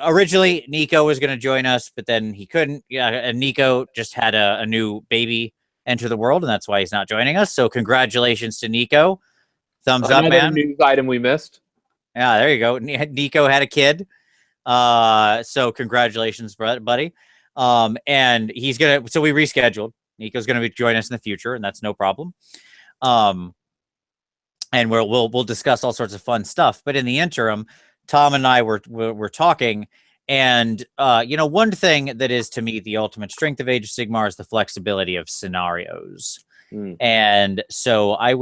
S1: originally Nico was going to join us, but then he couldn't. Yeah, and Nico just had a new baby enter the world, and that's why he's not joining us. So congratulations to Nico. Thumbs up, man.
S2: News item we missed.
S1: Yeah, there you go. Nico had a kid. So congratulations, buddy. And he's so we rescheduled. Nico's gonna be joining us in the future, and that's no problem. And we'll discuss all sorts of fun stuff. But in the interim, Tom and I were talking. And, one thing that is to me the ultimate strength of Age of Sigmar is the flexibility of scenarios. And so I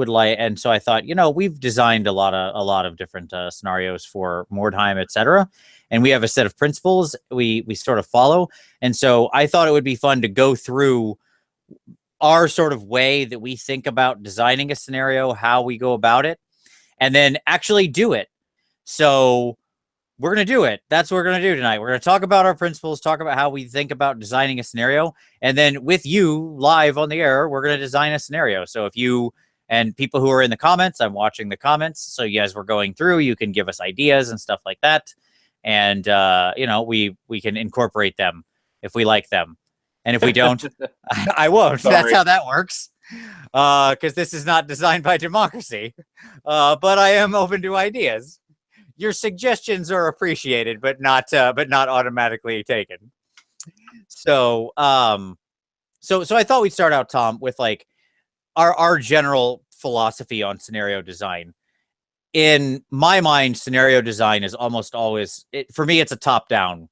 S1: thought, we've designed a lot of different scenarios for Mordheim, etc. And we have a set of principles we sort of follow. And so I thought it would be fun to go through our sort of way that we think about designing a scenario, how we go about it, and then actually do it. So we're going to do it. That's what we're going to do tonight. We're going to talk about our principles, talk about how we think about designing a scenario. And then with you live on the air, we're going to design a scenario. So if you and people who are in the comments, I'm watching the comments. So you guys, we're going through, you can give us ideas and stuff like that. And, we can incorporate them if we like them. And if we don't, I won't. Sorry. That's how that works. Because this is not designed by democracy. But I am open to ideas. Your suggestions are appreciated, but not automatically taken. So, so I thought we'd start out, Tom, with our general philosophy on scenario design. In my mind, scenario design is almost always for me. It's a top-down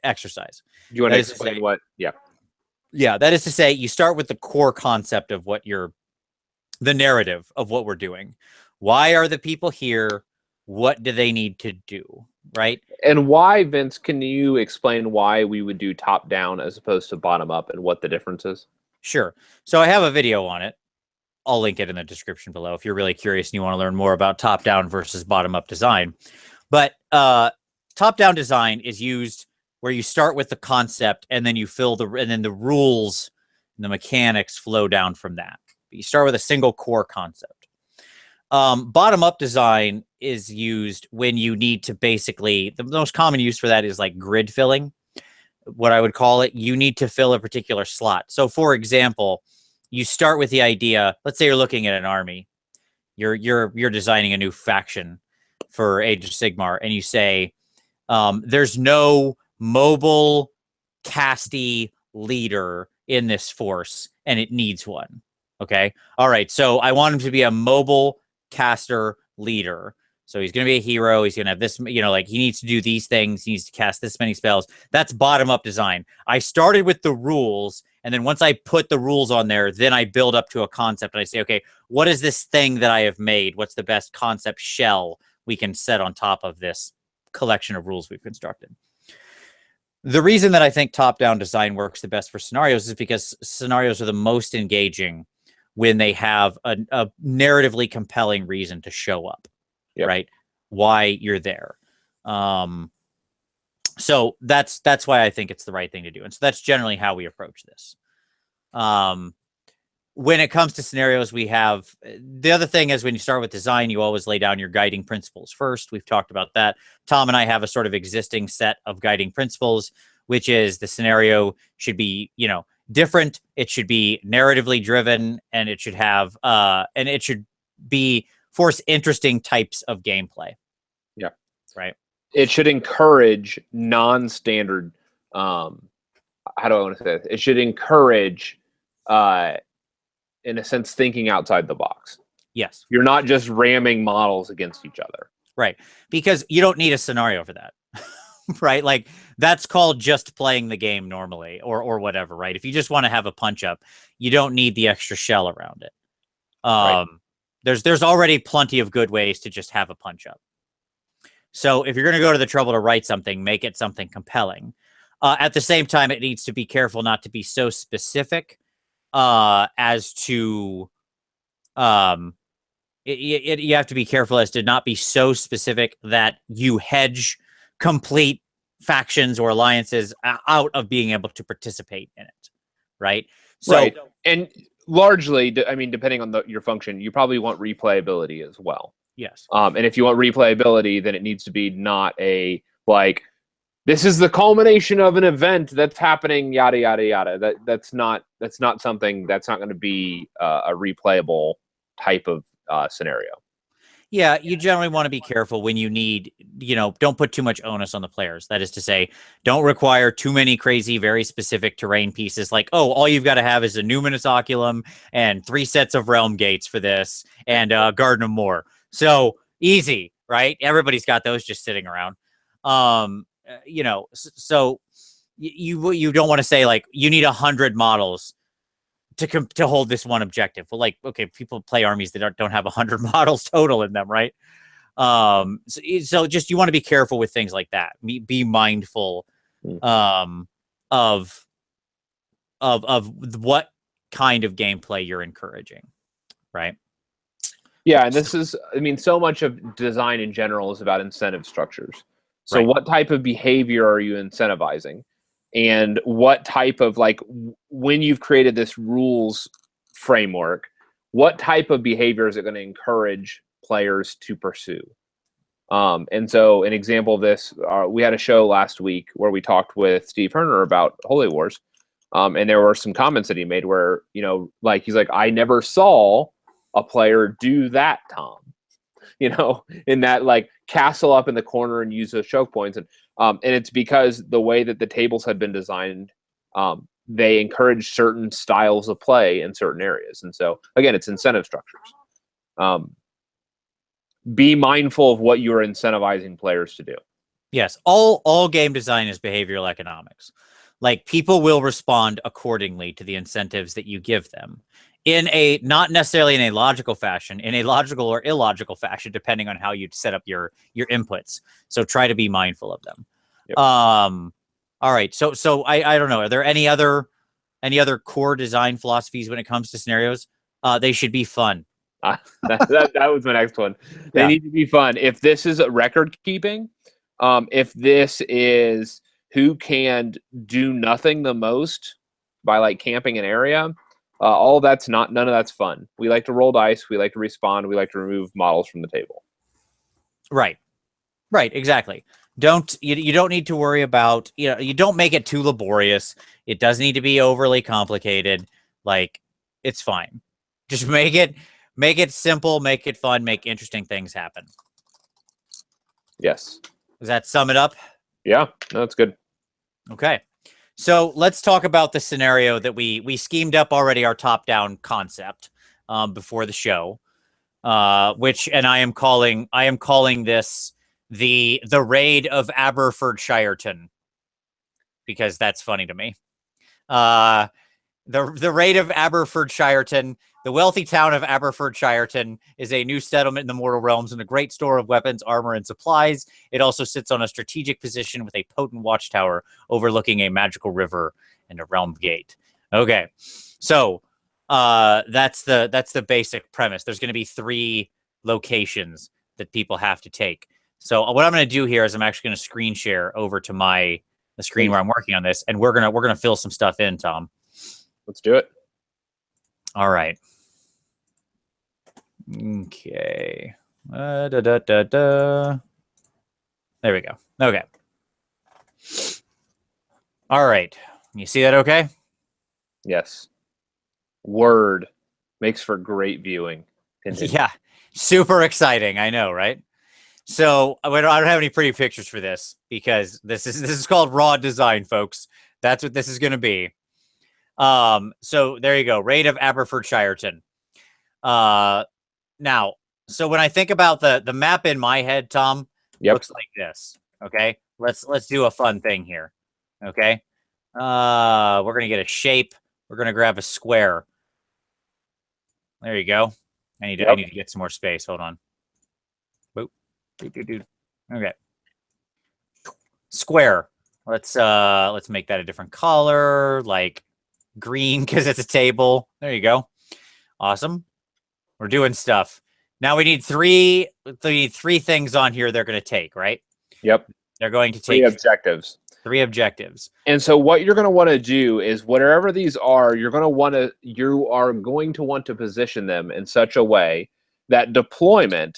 S1: exercise.
S2: Do you want to explain what?
S1: Yeah. That is to say, you start with the core concept of the narrative of what we're doing. Why are the people here? What do they need to do? Right.
S2: And why, Vince, can you explain why we would do top down as opposed to bottom up and what the difference is?
S1: Sure. So I have a video on it. I'll link it in the description below if you're really curious and you want to learn more about top down versus bottom up design. But top down design is used where you start with the concept and then you and then the rules and the mechanics flow down from that. But you start with a single core concept. Bottom-up design is used when you need to basically, the most common use for that is grid filling, what I would call it. You need to fill a particular slot. So for example, you start with the idea, let's say you're looking at an army, you're designing a new faction for Age of Sigmar, and you say, there's no mobile casty leader in this force, and it needs one. Okay. All right. So I want him to be a mobile caster leader. So he's going to be a hero. He's going to have this, he needs to do these things. He needs to cast this many spells. That's bottom up design. I started with the rules. And then once I put the rules on there, then I build up to a concept and I say, okay, what is this thing that I have made? What's the best concept shell we can set on top of this collection of rules we've constructed? The reason that I think top-down design works the best for scenarios is because scenarios are the most engaging when they have a narratively compelling reason to show up. right? Why you're there. So that's why I think it's the right thing to do. And so that's generally how we approach this. When it comes to scenarios, we have the other thing is when you start with design, you always lay down your guiding principles first. We've talked about that. Tom and I have a sort of existing set of guiding principles, which is the scenario should be, different. It should be narratively driven, and it should have, and it should be force interesting types of gameplay.
S2: Yeah.
S1: Right.
S2: It should encourage non-standard. How do I want to say this? It should encourage, in a sense, thinking outside the box.
S1: Yes.
S2: You're not just ramming models against each other.
S1: Right. Because you don't need a scenario for that. Right? Like that's called just playing the game normally or whatever, right? If you just want to have a punch up, you don't need the extra shell around it. Right. There's already plenty of good ways to just have a punch up. So if you're going to go to the trouble to write something, make it something compelling. At the same time, it needs to be careful not to be so specific as to you have to be careful as to not be so specific that you hedge complete factions or alliances out of being able to participate in it, right? So,
S2: right. And largely, I mean, depending on your function, you probably want replayability as well.
S1: Yes.
S2: And if you want replayability, then it needs to be not a like, this is the culmination of an event that's happening, yada yada yada. That's not something that's not going to be a replayable type of scenario.
S1: Yeah, you generally want to be careful when you need, don't put too much onus on the players. That is to say, don't require too many crazy, very specific terrain pieces like, oh, all you've got to have is a numinous oculum and 3 sets of realm gates for this and Garden of Moor. So easy, right? Everybody's got those just sitting around. So you don't want to say like you need 100 models to hold this one objective. Well, like, okay, people play armies that don't have 100 models total in them, right? So just you want to be careful with things like that. Be mindful of what kind of gameplay you're encouraging, right?
S2: Yeah, and this is, I mean, so much of design in general is about incentive structures. So what type of behavior are you incentivizing? And what type of, like, when you've created this rules framework, what type of behavior is it going to encourage players to pursue? And so an example of this, we had a show last week where we talked with Steve Herner about Holy Wars. And there were some comments that he made where, like, he's like, I never saw a player do that, Tom, in that like castle up in the corner and use those choke points. And it's because the way that the tables had been designed, they encourage certain styles of play in certain areas. And so again, it's incentive structures. Be mindful of what you're incentivizing players to do.
S1: Yes. All game design is behavioral economics. Like people will respond accordingly to the incentives that you give them in a, not necessarily in a logical fashion, in a logical or illogical fashion, depending on how you set up your inputs. So try to be mindful of them.
S2: Yep.
S1: All right. So I don't know. Are there any other core design philosophies when it comes to scenarios? They should be fun.
S2: That was my next one. They need to be fun. If this is record keeping, if this is who can do nothing the most by like camping an area, all that's none of that's fun. We like to roll dice. We like to respawn. We like to remove models from the table.
S1: Right. Exactly. You don't need to worry about, you don't make it too laborious. It doesn't need to be overly complicated. Like it's fine. Just make it simple, make it fun, make interesting things happen.
S2: Yes.
S1: Does that sum it up?
S2: Yeah, no, that's good.
S1: Okay. So let's talk about the scenario that we schemed up already, our top-down concept before the show, which, and I am calling this the raid of Aberfordshireton, because that's funny to me. The raid of Aberfordshireton, the wealthy town of Aberfordshireton, is a new settlement in the mortal realms and a great store of weapons, armor, and supplies. It also sits on a strategic position with a potent watchtower overlooking a magical river and a realm gate. Okay, so that's the basic premise. There's going to be 3 locations that people have to take. So what I'm going to do here is I'm actually going to screen share over to the screen where I'm working on this, and we're gonna fill some stuff in, Tom.
S2: Let's do it.
S1: All right. Okay. There we go. Okay. All right. You see that okay?
S2: Yes. Word makes for great viewing. Continue.
S1: Yeah. Super exciting. I know, right? So I don't have any pretty pictures for this because this is called raw design, folks. That's what this is going to be. So there you go. Raid of Aberfordshireton. Now, so when I think about the map in my head, Tom, looks like this. Okay, let's do a fun thing here. Okay, we're gonna get a shape. We're gonna grab a square. There you go. I need to get some more space. Hold on. Boop. Okay. Square. Let's make that a different color, like green, because it's a table. There you go. Awesome. We're doing stuff. Now we need three things on here they're going to take, right?
S2: Yep.
S1: They're going to take
S2: 3 objectives.
S1: 3 objectives.
S2: And so what you're going to want to do is whatever these are, you are going to want to position them in such a way that deployment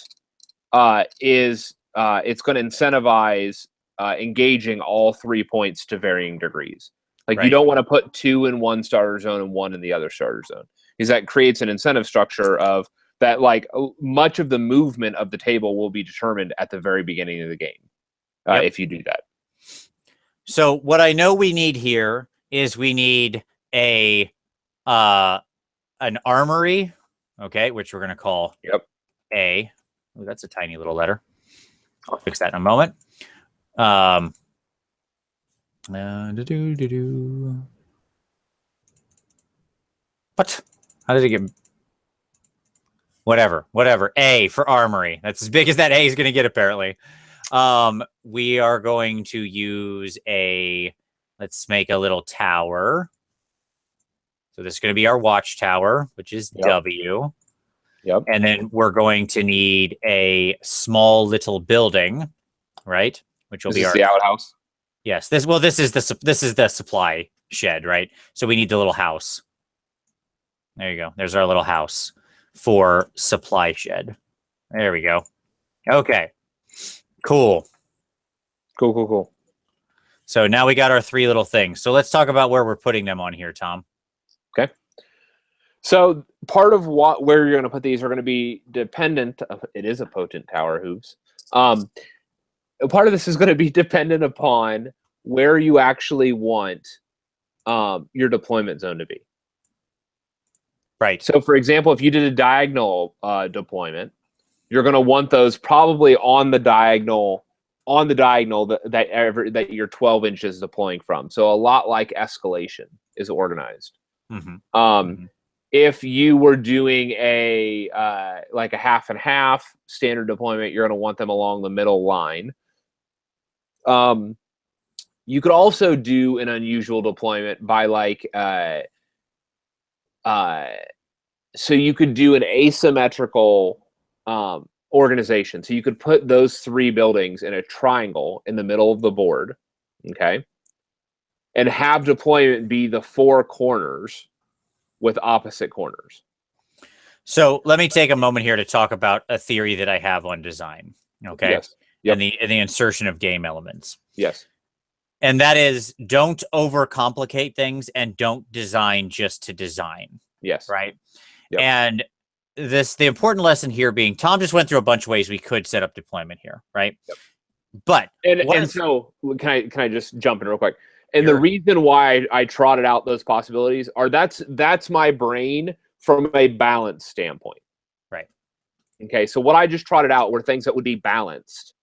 S2: it's going to incentivize engaging all 3 points to varying degrees. Like you don't want to put 2 in one starter zone and 1 in the other starter zone, because that creates an incentive structure of that, like much of the movement of the table will be determined at the very beginning of the game if you do that.
S1: So what I know we need here is we need an armory, okay, which we're going to call A. Ooh, that's a tiny little letter. I'll fix that in a moment. What? How did it get? Whatever. A for armory. That's as big as that A is going to get, apparently. We are going to use let's make a little tower. So this is going to be our watchtower, which is W.
S2: Yep.
S1: And then we're going to need a small little building, right? Which will be our
S2: outhouse.
S1: Yes. This is the supply shed, right? So we need the little house. There you go. There's our little house for supply shed. There we go. Okay. Cool. So now we got our 3 little things. So let's talk about where we're putting them on here, Tom.
S2: Okay. So part of where you're going to put these are going to be dependent. It is a potent tower, hooves. Part of this is going to be dependent upon where you actually want your deployment zone to be.
S1: Right.
S2: So, for example, if you did a diagonal deployment, you're going to want those probably on the diagonal that you're 12 inches deploying from. So a lot like escalation is organized. If you were doing like a half and half standard deployment, you're going to want them along the middle line. You could also do an unusual deployment by so you could do an asymmetrical organization. So you could put those 3 buildings in a triangle in the middle of the board, okay, and have deployment be the 4 corners with opposite corners.
S1: So let me take a moment here to talk about a theory that I have on design, okay?
S2: Yes. Yep.
S1: And the insertion of game elements.
S2: Yes.
S1: And that is, don't overcomplicate things and don't design just to design.
S2: Yes.
S1: Right?
S2: Yep.
S1: And the important lesson here being, Tom just went through a bunch of ways we could set up deployment here, right?
S2: Yep.
S1: But
S2: so can I just jump in real quick? And the reason why I trotted out those possibilities are that's my brain from a balance standpoint.
S1: Right.
S2: Okay, so what I just trotted out were things that would be balanced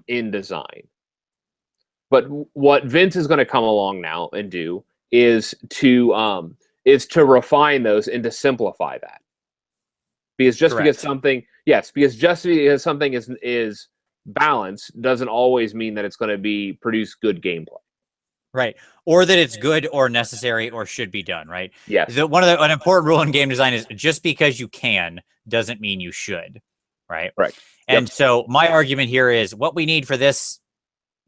S2: in design. But what Vince is going to come along now and do is to refine those and to simplify that. Because because something is balanced doesn't always mean that it's going to produce good gameplay.
S1: Right. Or that it's good or necessary or should be done, right?
S2: Yes.
S1: An important rule in game design is just because you can doesn't mean you should, right?
S2: Right.
S1: And so my argument here is what we need for this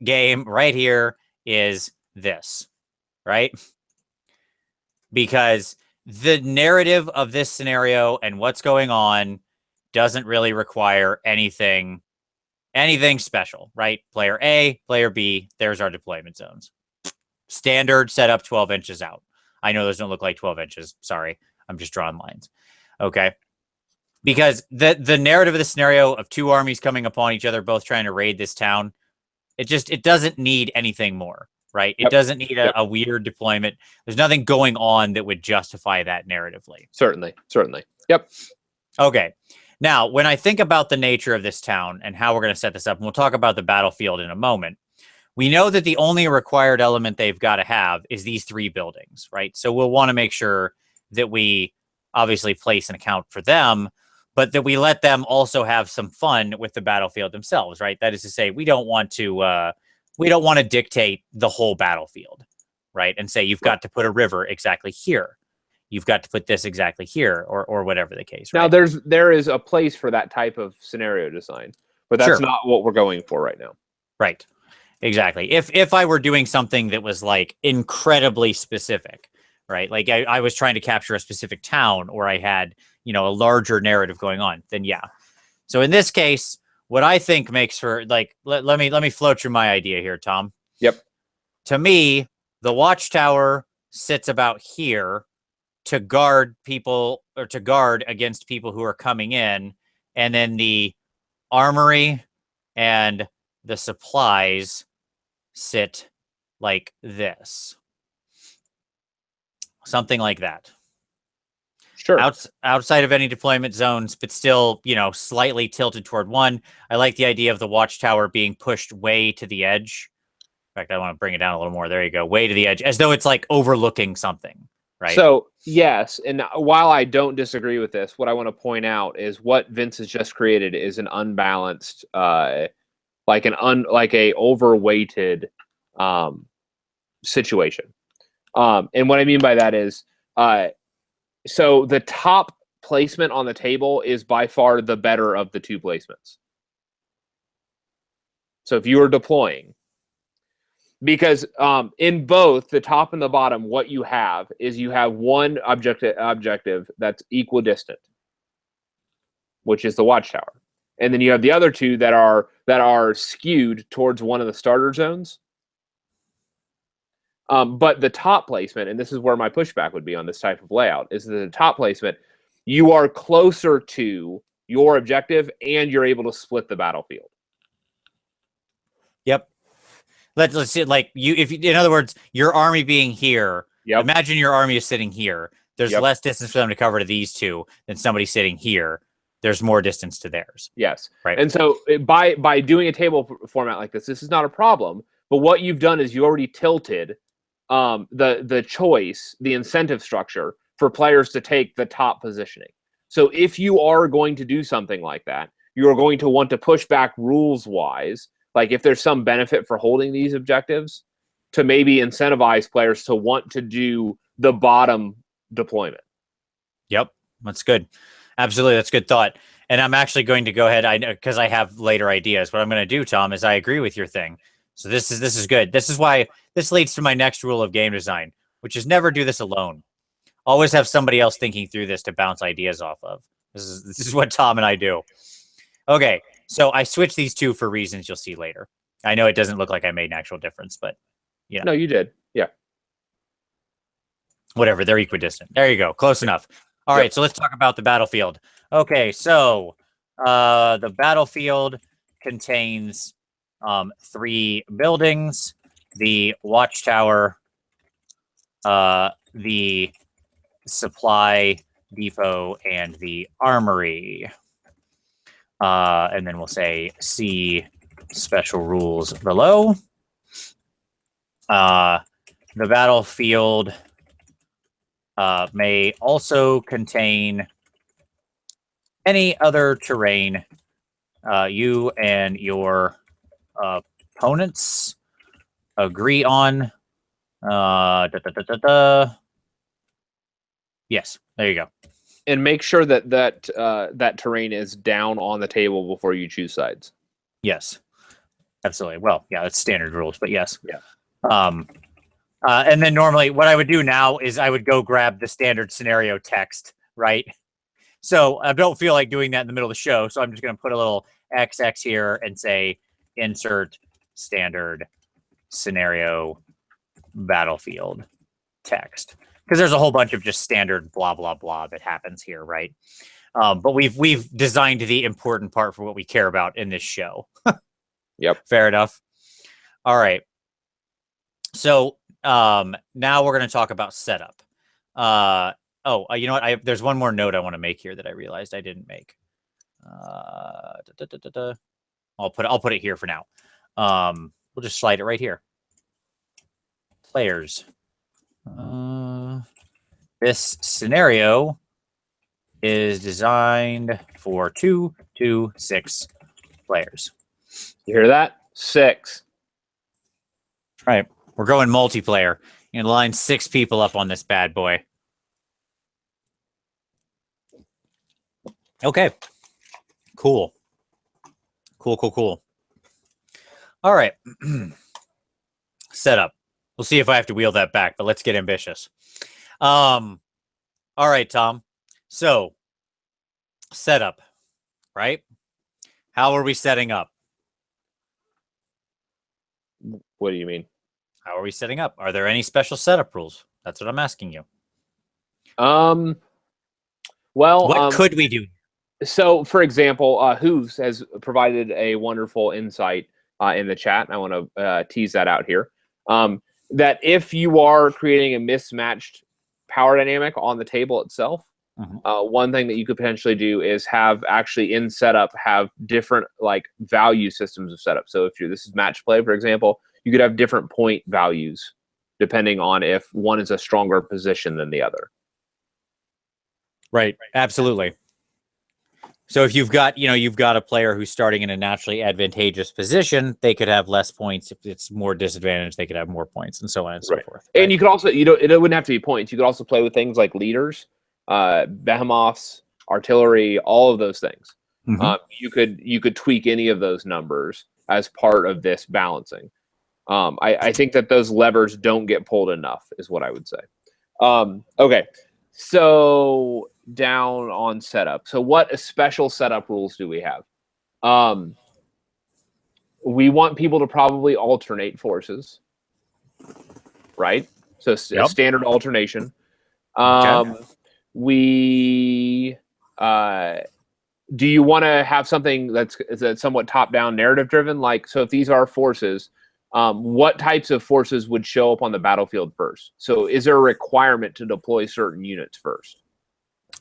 S1: game right here is this, right? Because the narrative of this scenario and what's going on doesn't really require anything special, right? Player A, player B, there's our deployment zones. Standard setup 12 inches out. I know those don't look like 12 inches. Sorry. I'm just drawing lines. Okay. Because the narrative of the scenario of two armies coming upon each other, both trying to raid this town, it doesn't need anything more, right? It doesn't need a weird deployment. There's nothing going on that would justify that narratively.
S2: Certainly. Yep.
S1: Okay. Now, when I think about the nature of this town and how we're going to set this up, and we'll talk about the battlefield in a moment, we know that the only required element they've got to have is these 3 buildings, right? So we'll want to make sure that we obviously place an account for them, but that we let them also have some fun with the battlefield themselves, right? That is to say, we don't want to dictate the whole battlefield, right? And say you've got to put a river exactly here. You've got to put this exactly here, or whatever the case. Right?
S2: Now, there is a place for that type of scenario design, but that's not what we're going for right now.
S1: Right. Exactly. If I were doing something that was like incredibly specific, right? Like I was trying to capture a specific town, or I had, a larger narrative going on, then yeah. So in this case, what I think makes for like, let me float through my idea here, Tom.
S2: Yep.
S1: To me, the watchtower sits about here to guard people, or to guard against people who are coming in, and then the armory and the supplies sit like this. Something like that.
S2: Sure.
S1: Outside of any deployment zones, but still, slightly tilted toward one. I like the idea of the watchtower being pushed way to the edge. In fact, I want to bring it down a little more. There you go. Way to the edge, as though it's like overlooking something, right?
S2: So, yes, and while I don't disagree with this, what I want to point out is what Vince has just created is an unbalanced, like a overweighted situation. And what I mean by that is, so the top placement on the table is by far the better of the 2 placements. So if you are deploying, because in both the top and the bottom, what you have is you have one objective that's equidistant, which is the watchtower, and then you have the other 2 that are skewed towards one of the starter zones. But the top placement, and this is where my pushback would be on this type of layout, is that the top placement, you are closer to your objective and you're able to split the battlefield.
S1: Yep. Let's see, like in other words, your army being here. Yep. Imagine your army is sitting here. There's less distance for them to cover to these 2 than somebody sitting here. There's more distance to theirs.
S2: Yes.
S1: Right.
S2: And so by doing a table format like this is not a problem. But what you've done is you already tilted the choice, the incentive structure for players to take the top positioning. So if you are going to do something like that, you are going to want to push back rules-wise, like if there's some benefit for holding these objectives, to maybe incentivize players to want to do the bottom deployment.
S1: Yep, that's good. Absolutely, that's good thought. And I'm actually going to go ahead, because I have later ideas. What I'm going to do, Tom, is I agree with your thing. So this is good. This is why this leads to my next rule of game design, which is never do this alone. Always have somebody else thinking through this to bounce ideas off of. This is what Tom and I do. Okay, so I switched these 2 for reasons you'll see later. I know it doesn't look like I made an actual difference, but
S2: No, you did. Yeah.
S1: Whatever, they're equidistant. There you go. Close enough. All right, so let's talk about the battlefield. Okay, so the battlefield contains 3 buildings: the watchtower, the supply depot, and the armory. And then we'll say see special rules below. The battlefield may also contain any other terrain you and your opponents agree on. Yes, there you go.
S2: And make sure that terrain is down on the table before you choose sides.
S1: Yes, absolutely. Well, yeah, that's standard rules, but yes.
S2: Yeah.
S1: And then normally what I would do now is I would go grab the standard scenario text, right? So I don't feel like doing that in the middle of the show. So I'm just going to put a little XX here and say insert standard scenario battlefield text. Because there's a whole bunch of just standard blah, blah, blah that happens here, right? But we've designed the important part for what we care about in this show.
S2: Yep.
S1: Fair enough. All right. So now we're going to talk about setup. You know what? There's one more note I want to make here that I realized I didn't make. I'll put it here for now. We'll just slide it right here. Players. This scenario is designed for 2 to 6 players.
S2: You hear that? 6.
S1: All right. We're going multiplayer. You can line 6 people up on this bad boy. Okay. Cool. Cool. All right. Setup. We'll see if I have to wheel that back, but let's get ambitious. All right, Tom. So, setup, right? How are we setting up?
S2: What do you mean?
S1: How are we setting up? Are there any special setup rules? That's what I'm asking you.
S2: Well,
S1: what could we do?
S2: So, for example, Hooves has provided a wonderful insight in the chat. I want to tease that out here. That if you are creating a mismatched power dynamic on the table itself, one thing that you could potentially do is have actually in setup have different like value systems of setup. So if this is match play, for example, you could have different point values depending on if one is a stronger position than the other.
S1: Right. Absolutely. So if you've got a player who's starting in a naturally advantageous position, they could have less points. If it's more disadvantaged, they could have more points, and so on and so forth.
S2: Right? And you could also, it wouldn't have to be points. You could also play with things like leaders, behemoths, artillery, all of those things. You could tweak any of those numbers as part of this balancing. I think that those levers don't get pulled enough, is what I would say. Okay, so down on setup. So what special setup rules do we have? We want people to probably alternate forces, right? So standard alternation. Do you want to have something that's somewhat top-down narrative driven? Like, so if these are forces, what types of forces would show up on the battlefield first? So is there a requirement to deploy certain units first?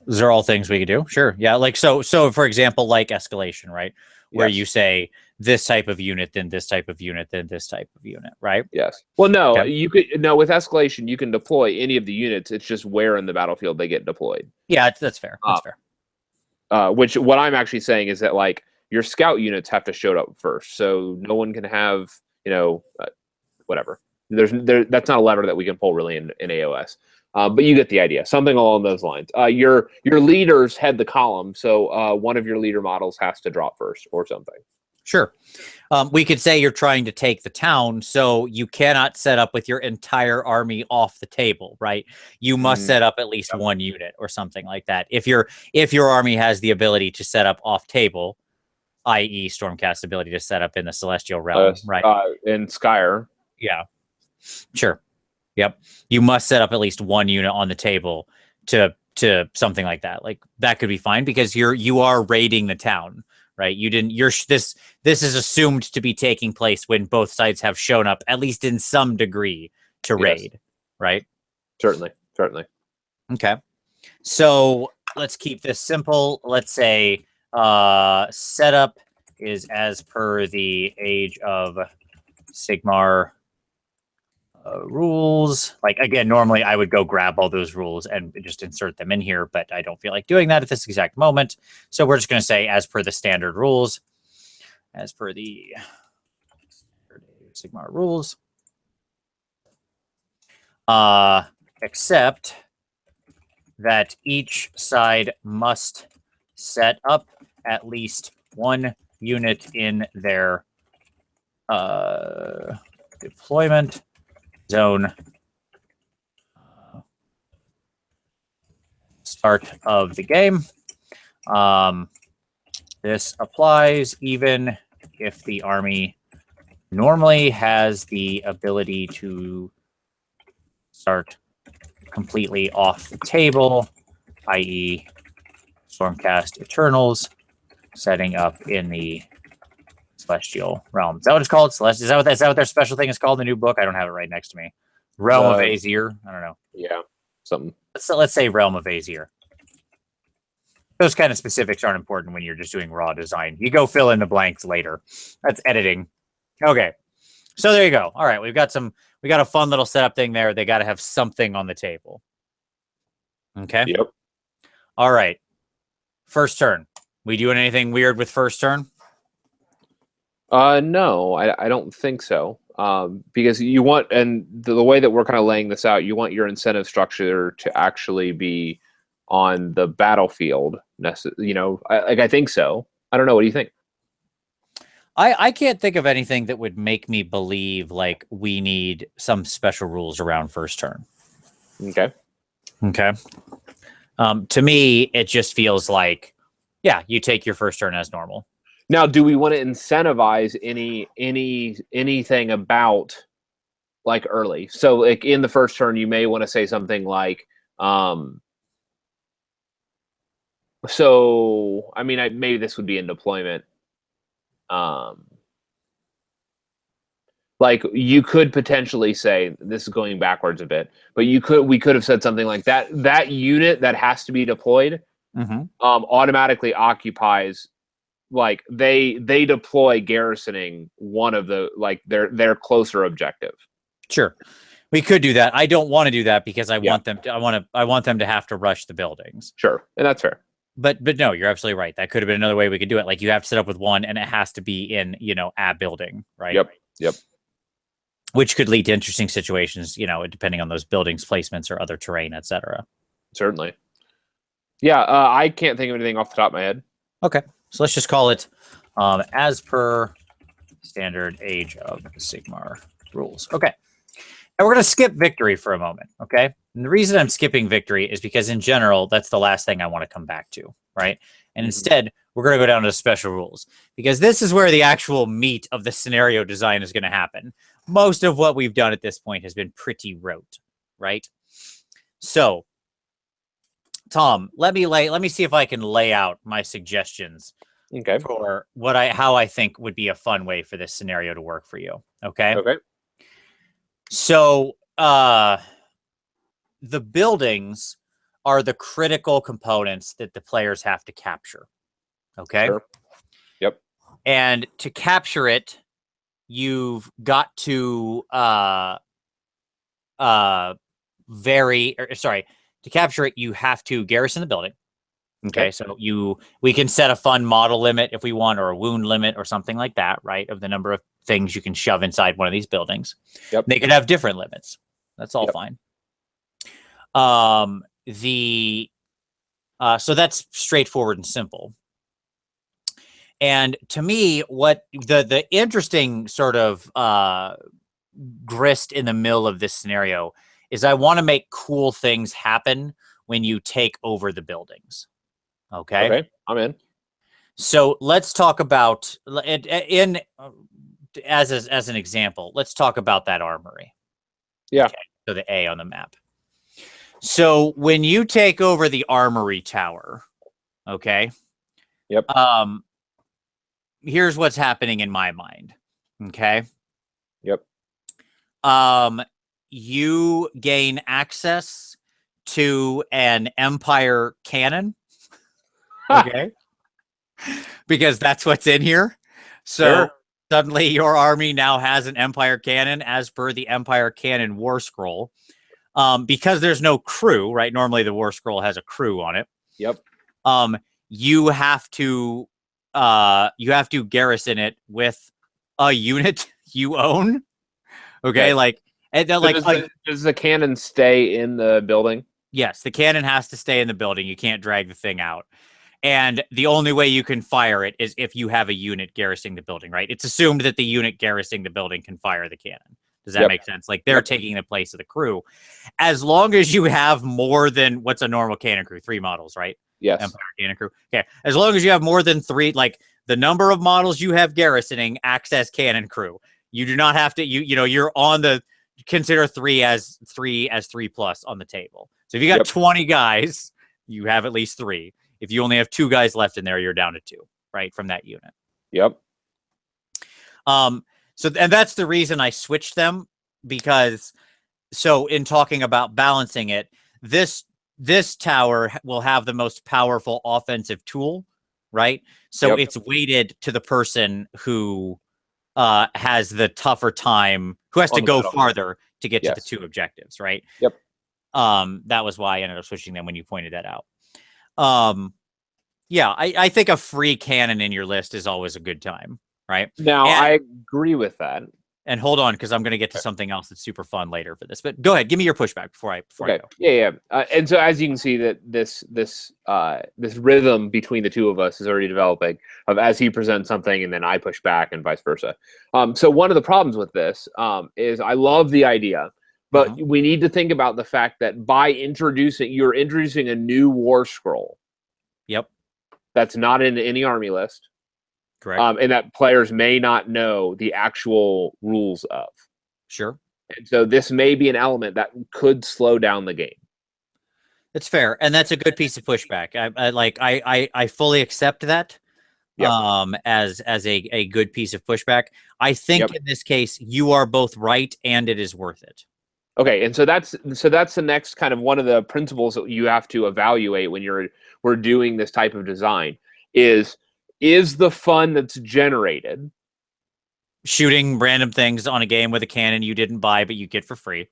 S1: Those are all things we could do. Sure. Yeah. Like, so for example, like escalation, right? Where you say this type of unit, then this type of unit, then this type of unit, right?
S2: Yes. Well, no, you could, with escalation, you can deploy any of the units. It's just where in the battlefield they get deployed.
S1: Yeah, that's fair. That's
S2: fair. Which what I'm actually saying is that like your scout units have to show up first. So no one can have, whatever. That's not a lever that we can pull really in AOS. But you get the idea. Something along those lines. Your leaders head the column, so one of your leader models has to drop first or something.
S1: Sure. We could say you're trying to take the town, so you cannot set up with your entire army off the table, right? You must set up at least one unit or something like that. If your army has the ability to set up off table, i.e. Stormcast's ability to set up in the Celestial Realm, right?
S2: In Skyr.
S1: Yeah. Sure. Yep. You must set up at least one unit on the table to something like that. Like that could be fine because you are raiding the town, right? This is assumed to be taking place when both sides have shown up at least in some degree to raid, right?
S2: Certainly.
S1: Okay. So let's keep this simple. Let's say setup is as per the Age of Sigmar rules. Like again, normally I would go grab all those rules and just insert them in here, but I don't feel like doing that at this exact moment. So we're just going to say as per the standard rules, as per the Sigmar rules, except that each side must set up at least one unit in their deployment zone start of the game. This applies even if the army normally has the ability to start completely off the table, i.e. Stormcast Eternals setting up in the Celestial Realm. Is that what it's called? Is that what their special thing is called in the new book? I don't have it right next to me. Realm of Azir? I don't know.
S2: Yeah, something.
S1: Let's say Realm of Azir. Those kind of specifics aren't important when you're just doing raw design. You go fill in the blanks later. That's editing. Okay. So there you go. All right, we got a fun little setup thing there. They got to have something on the table. Okay?
S2: Yep.
S1: All right. First turn. We doing anything weird with first turn?
S2: No, I don't think so. Because you want, and the way that we're kind of laying this out, you want your incentive structure to actually be on the battlefield. I think so. I don't know. What do you think?
S1: I can't think of anything that would make me believe like we need some special rules around first turn.
S2: Okay.
S1: To me, it just feels like, yeah, you take your first turn as normal.
S2: Now, do we want to incentivize anything about like early? So, like in the first turn, you may want to say something like, so I mean, maybe this would be in deployment. Like you could potentially say, this is going backwards a bit, but we could have said something like that unit that has to be deployed automatically occupies, like they deploy garrisoning one of the, like their closer objective.
S1: Sure, we could do that. I don't want to do that because I want them to have to rush the buildings.
S2: Sure, and that's fair.
S1: But no, you're absolutely right. That could have been another way we could do it. Like you have to set up with one, and it has to be in a building, right?
S2: Yep.
S1: Which could lead to interesting situations, depending on those buildings' placements or other terrain, etc.
S2: Certainly. Yeah, I can't think of anything off the top of my head.
S1: Okay, so let's just call it as per standard Age of Sigmar rules. Okay, and we're going to skip victory for a moment, okay? And the reason I'm skipping victory is because in general, that's the last thing I want to come back to, right? And instead, we're going to go down to special rules because this is where the actual meat of the scenario design is going to happen. Most of what we've done at this point has been pretty rote, right? So, Tom, let me see if I can lay out my suggestions for how I think would be a fun way for this scenario to work for you. Okay. So, the buildings are the critical components that the players have to capture. Okay.
S2: Sure. Yep.
S1: And to capture it, you've got to to capture it, you have to garrison the building. Okay, so we can set a fun model limit if we want, or a wound limit or something like that, right? Of the number of things you can shove inside one of these buildings.
S2: Yep.
S1: They could have different limits. That's all fine. So that's straightforward and simple. And to me, what the interesting sort of grist in the mill of this scenario is I want to make cool things happen when you take over the buildings. Okay,
S2: I'm in.
S1: So let's talk about as an example. Let's talk about that armory.
S2: Yeah.
S1: Okay, so the A on the map. So when you take over the armory tower, okay.
S2: Yep.
S1: Here's what's happening in my mind. Okay.
S2: Yep.
S1: You gain access to an Empire cannon. Okay. Because that's what's in here. So suddenly your army now has an Empire cannon as per the Empire cannon war scroll. Because there's no crew, right? Normally the war scroll has a crew on it.
S2: Yep.
S1: You have to garrison it with a unit you own. Okay, does
S2: the cannon stay in the building?
S1: Yes, the cannon has to stay in the building. You can't drag the thing out. And the only way you can fire it is if you have a unit garrisoning the building, right? It's assumed that the unit garrisoning the building can fire the cannon. Does that make sense? Like they're taking the place of the crew. As long as you have more than what's a normal cannon crew, 3 models, right?
S2: Yes.
S1: Empire cannon crew. Okay. As long as you have more than 3, like the number of models you have garrisoning acts as cannon crew. You do not have to, you're on the, consider 3 as 3 plus on the table. So if you got 20 guys, you have at least 3. If you only have 2 guys left in there, you're down to 2, right? From that unit.
S2: Yep.
S1: And that's the reason I switched them, because so in talking about balancing it, this tower will have the most powerful offensive tool, right? So it's weighted to the person who has the tougher time, who has to go farther to get to the 2 objectives, right?
S2: Yep.
S1: That was why I ended up switching them when you pointed that out. Yeah, I think a free cannon in your list is always a good time, right?
S2: Now, I agree with that.
S1: And hold on, because I'm going to get to something else that's super fun later for this. But go ahead, give me your pushback before I go.
S2: Yeah. And so, as you can see, that this rhythm between the 2 of us is already developing. Of as he presents something, and then I push back, and vice versa. So one of the problems with this is I love the idea, but we need to think about the fact that by you're introducing a new war scroll.
S1: Yep.
S2: That's not in any army list.
S1: Correct.
S2: And that players may not know the actual rules of.
S1: Sure.
S2: And so this may be an element that could slow down the game.
S1: That's fair, and that's a good piece of pushback. I fully accept that. As a good piece of pushback. I think in this case you are both right, and it is worth it.
S2: Okay, and so that's the next kind of one of the principles that you have to evaluate when we're doing this type of design is the fun that's generated
S1: shooting random things on a game with a cannon you didn't buy but you get for free.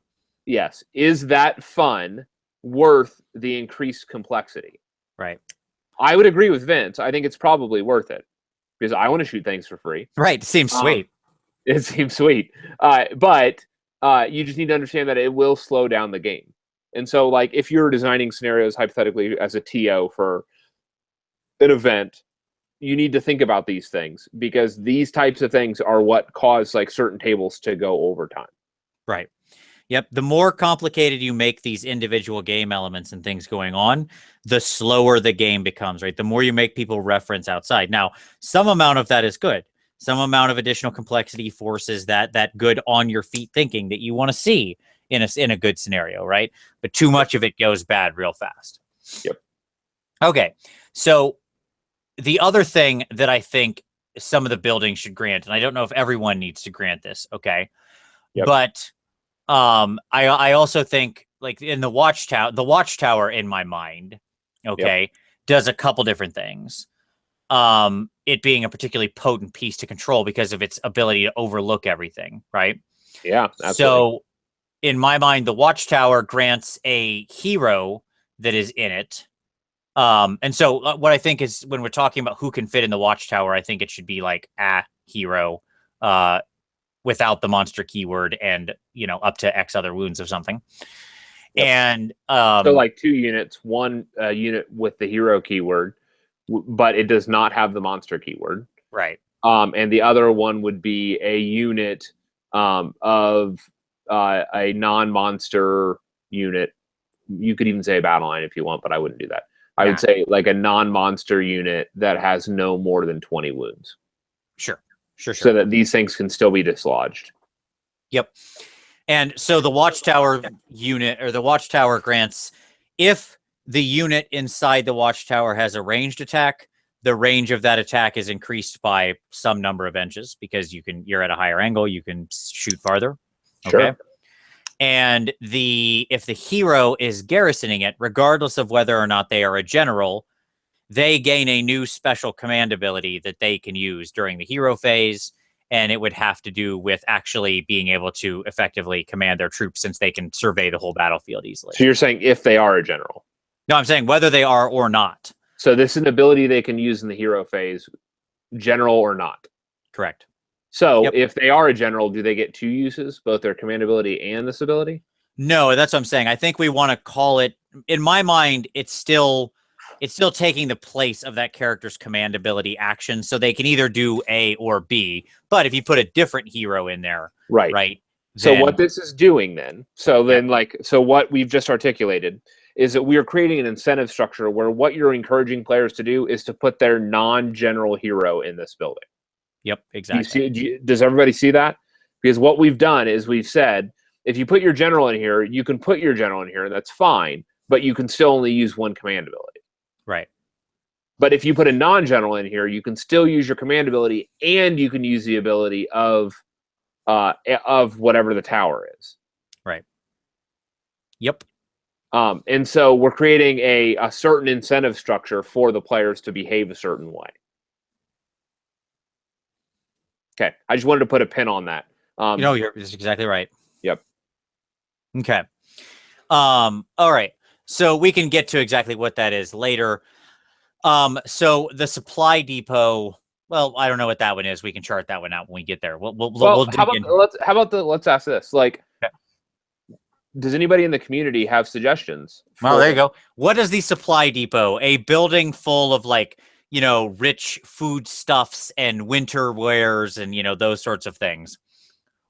S2: Yes, is that fun worth the increased complexity?
S1: Right.
S2: I would agree with Vince. I think it's probably worth it because I want to shoot things for free.
S1: Right. It seems sweet.
S2: It seems sweet. But you just need to understand that it will slow down the game. And so, like, if you're designing scenarios hypothetically as a TO for an event, you need to think about these things because these types of things are what cause like certain tables to go over time.
S1: Right. Yep. The more complicated you make these individual game elements and things going on, the slower the game becomes, right? The more you make people reference outside. Now, some amount of that is good. Some amount of additional complexity forces that good on your feet thinking that you want to see in a good scenario, right? But too much of it goes bad real fast.
S2: Yep.
S1: Okay. So the other thing that I think some of the buildings should grant, and I don't know if everyone needs to grant this, okay?
S2: Yep.
S1: But I also think like in the watchtower in my mind, okay, does a couple different things. It being a particularly potent piece to control because of its ability to overlook everything, right?
S2: Yeah, absolutely.
S1: So in my mind, the watchtower grants a hero that is in it. And so what I think is when we're talking about who can fit in the watchtower, I think it should be like a hero, without the monster keyword and, up to X other wounds of something.
S2: Yep.
S1: And,
S2: so like 2 units, one unit with the hero keyword, but it does not have the monster keyword.
S1: Right.
S2: And the other one would be a unit, of a non-monster unit. You could even say a battle line if you want, but I wouldn't do that. I would say like a non-monster unit that has no more than 20 wounds.
S1: Sure.
S2: So that these things can still be dislodged.
S1: Yep. And so the watchtower unit or the watchtower grants, if the unit inside the watchtower has a ranged attack, the range of that attack is increased by some number of inches because you're at a higher angle, you can shoot farther.
S2: Sure.
S1: Okay. And if the hero is garrisoning it, regardless of whether or not they are a general, they gain a new special command ability that they can use during the hero phase. And it would have to do with actually being able to effectively command their troops since they can survey the whole battlefield easily.
S2: So you're saying if they are a general?
S1: No, I'm saying whether they are or not.
S2: So this is an ability they can use in the hero phase, general or not.
S1: Correct.
S2: So if they are a general, do they get 2 uses, both their command ability and this ability?
S1: No, that's what I'm saying. I think we want to call it in my mind, it's still taking the place of that character's command ability action, so they can either do A or B. But if you put a different hero in there, right?
S2: So what this is doing then, so what we've just articulated is that we are creating an incentive structure where what you're encouraging players to do is to put their non-general hero in this building.
S1: Yep, exactly.
S2: Does everybody see that? Because what we've done is we've said, if you put your general in here, you can put your general in here, that's fine, but you can still only use one command ability.
S1: Right.
S2: But if you put a non-general in here, you can still use your command ability, and you can use the ability of whatever the tower is.
S1: Right. Yep.
S2: And so we're creating a certain incentive structure for the players to behave a certain way. Okay, I just wanted to put a pin on that.
S1: You're exactly right.
S2: Yep.
S1: Okay. All right. So we can get to exactly what that is later. So the supply depot. Well, I don't know what that one is. We can chart that one out when we get there.
S2: Let's ask this. Like, does anybody in the community have suggestions?
S1: Well, there you go. What is the supply depot? A building full of rich foodstuffs and winter wares and those sorts of things.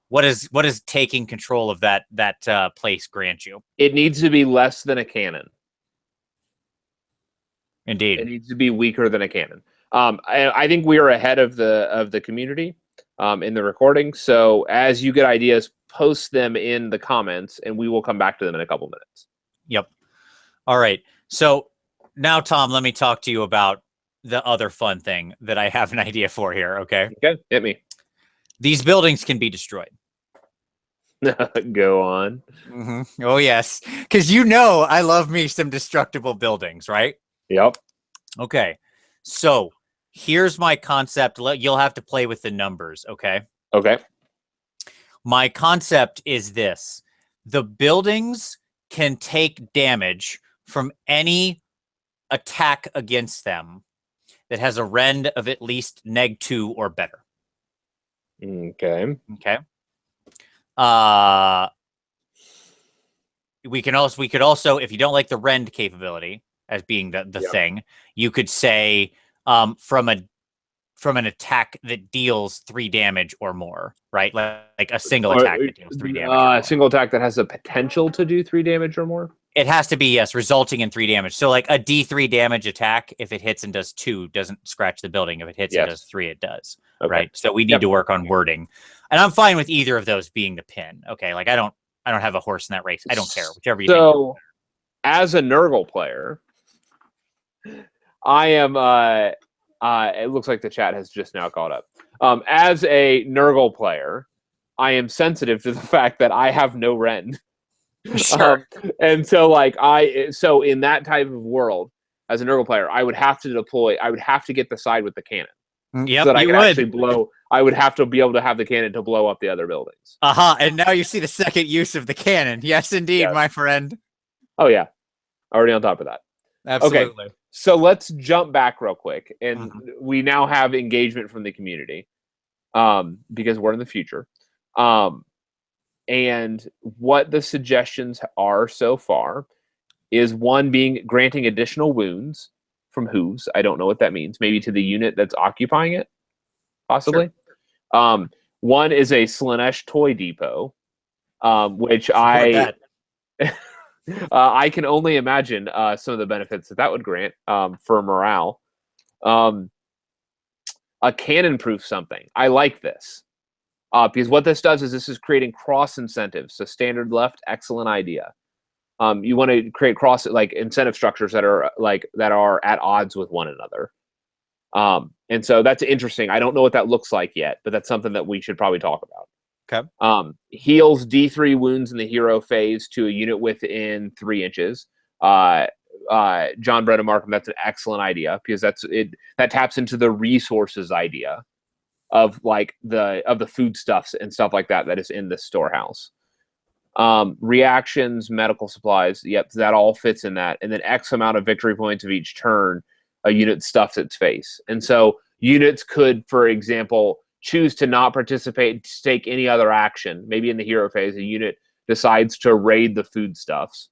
S1: What is taking control of that place grant you?
S2: It needs to be less than a cannon.
S1: Indeed,
S2: it needs to be weaker than a cannon. I think we are ahead of the community in the recording. So as you get ideas, post them in the comments, and we will come back to them in a couple minutes.
S1: Yep. All right. So now, Tom, let me talk to you about the other fun thing that I have an idea for here. Okay.
S2: Okay. Hit me.
S1: These buildings can be destroyed.
S2: Go on.
S1: Mm-hmm. Oh, yes. Because I love me some destructible buildings, right?
S2: Yep.
S1: Okay. So here's my concept. You'll have to play with the numbers, okay?
S2: Okay.
S1: My concept is this. The buildings can take damage from any attack against them that has a rend of at least -2 or better.
S2: Okay.
S1: Okay. We could also, if you don't like the rend capability as being the thing, you could say from an attack that deals 3 damage or more, right? Like a single attack that deals 3 damage.
S2: A single attack that has the potential to do 3 damage or more?
S1: It has to be, yes, resulting in 3 damage. So like a D3 damage attack, if it hits and does 2, doesn't scratch the building. If it hits and does 3, it does. Okay. Right? So we need to work on wording. And I'm fine with either of those being the pin. Okay. Like I don't have a horse in that race. I don't care. Whichever you think.
S2: So as a Nurgle player, I am it looks like the chat has just now caught up. As a Nurgle player, I am sensitive to the fact that I have no rend.
S1: Sure.
S2: And so in that type of world, as a Nurgle player, I would have to get the side with the cannon.
S1: Yep,
S2: so that I could actually blow. I would have to be able to have the cannon to blow up the other buildings.
S1: And now you see the second use of the cannon. Yes, indeed, my friend.
S2: Oh yeah, already on top of that.
S1: Absolutely.
S2: Okay, so let's jump back real quick, and we now have engagement from the community, because we're in the future. And what the suggestions are so far is one being granting additional wounds from hooves. I don't know what that means. Maybe to the unit that's occupying it, possibly. Sure. One is a Slaanesh toy depot, which I can only imagine some of the benefits that would grant for morale. A cannon-proof something. I like this. Because what this does is this is creating cross incentives. So standard left, excellent idea. You want to create cross incentive structures that are at odds with one another. And so that's interesting. I don't know what that looks like yet, but that's something that we should probably talk about.
S1: Okay.
S2: Heals D3 wounds in the hero phase to a unit within 3 inches. John Brennan Markham, that's an excellent idea because that taps into the resources idea of the foodstuffs and stuff like that is in this storehouse. Reactions, medical supplies, yep, that all fits in that. And then X amount of victory points of each turn, a unit stuffs its face. And so units could, for example, choose to not participate, to take any other action. Maybe in the hero phase, a unit decides to raid the foodstuffs.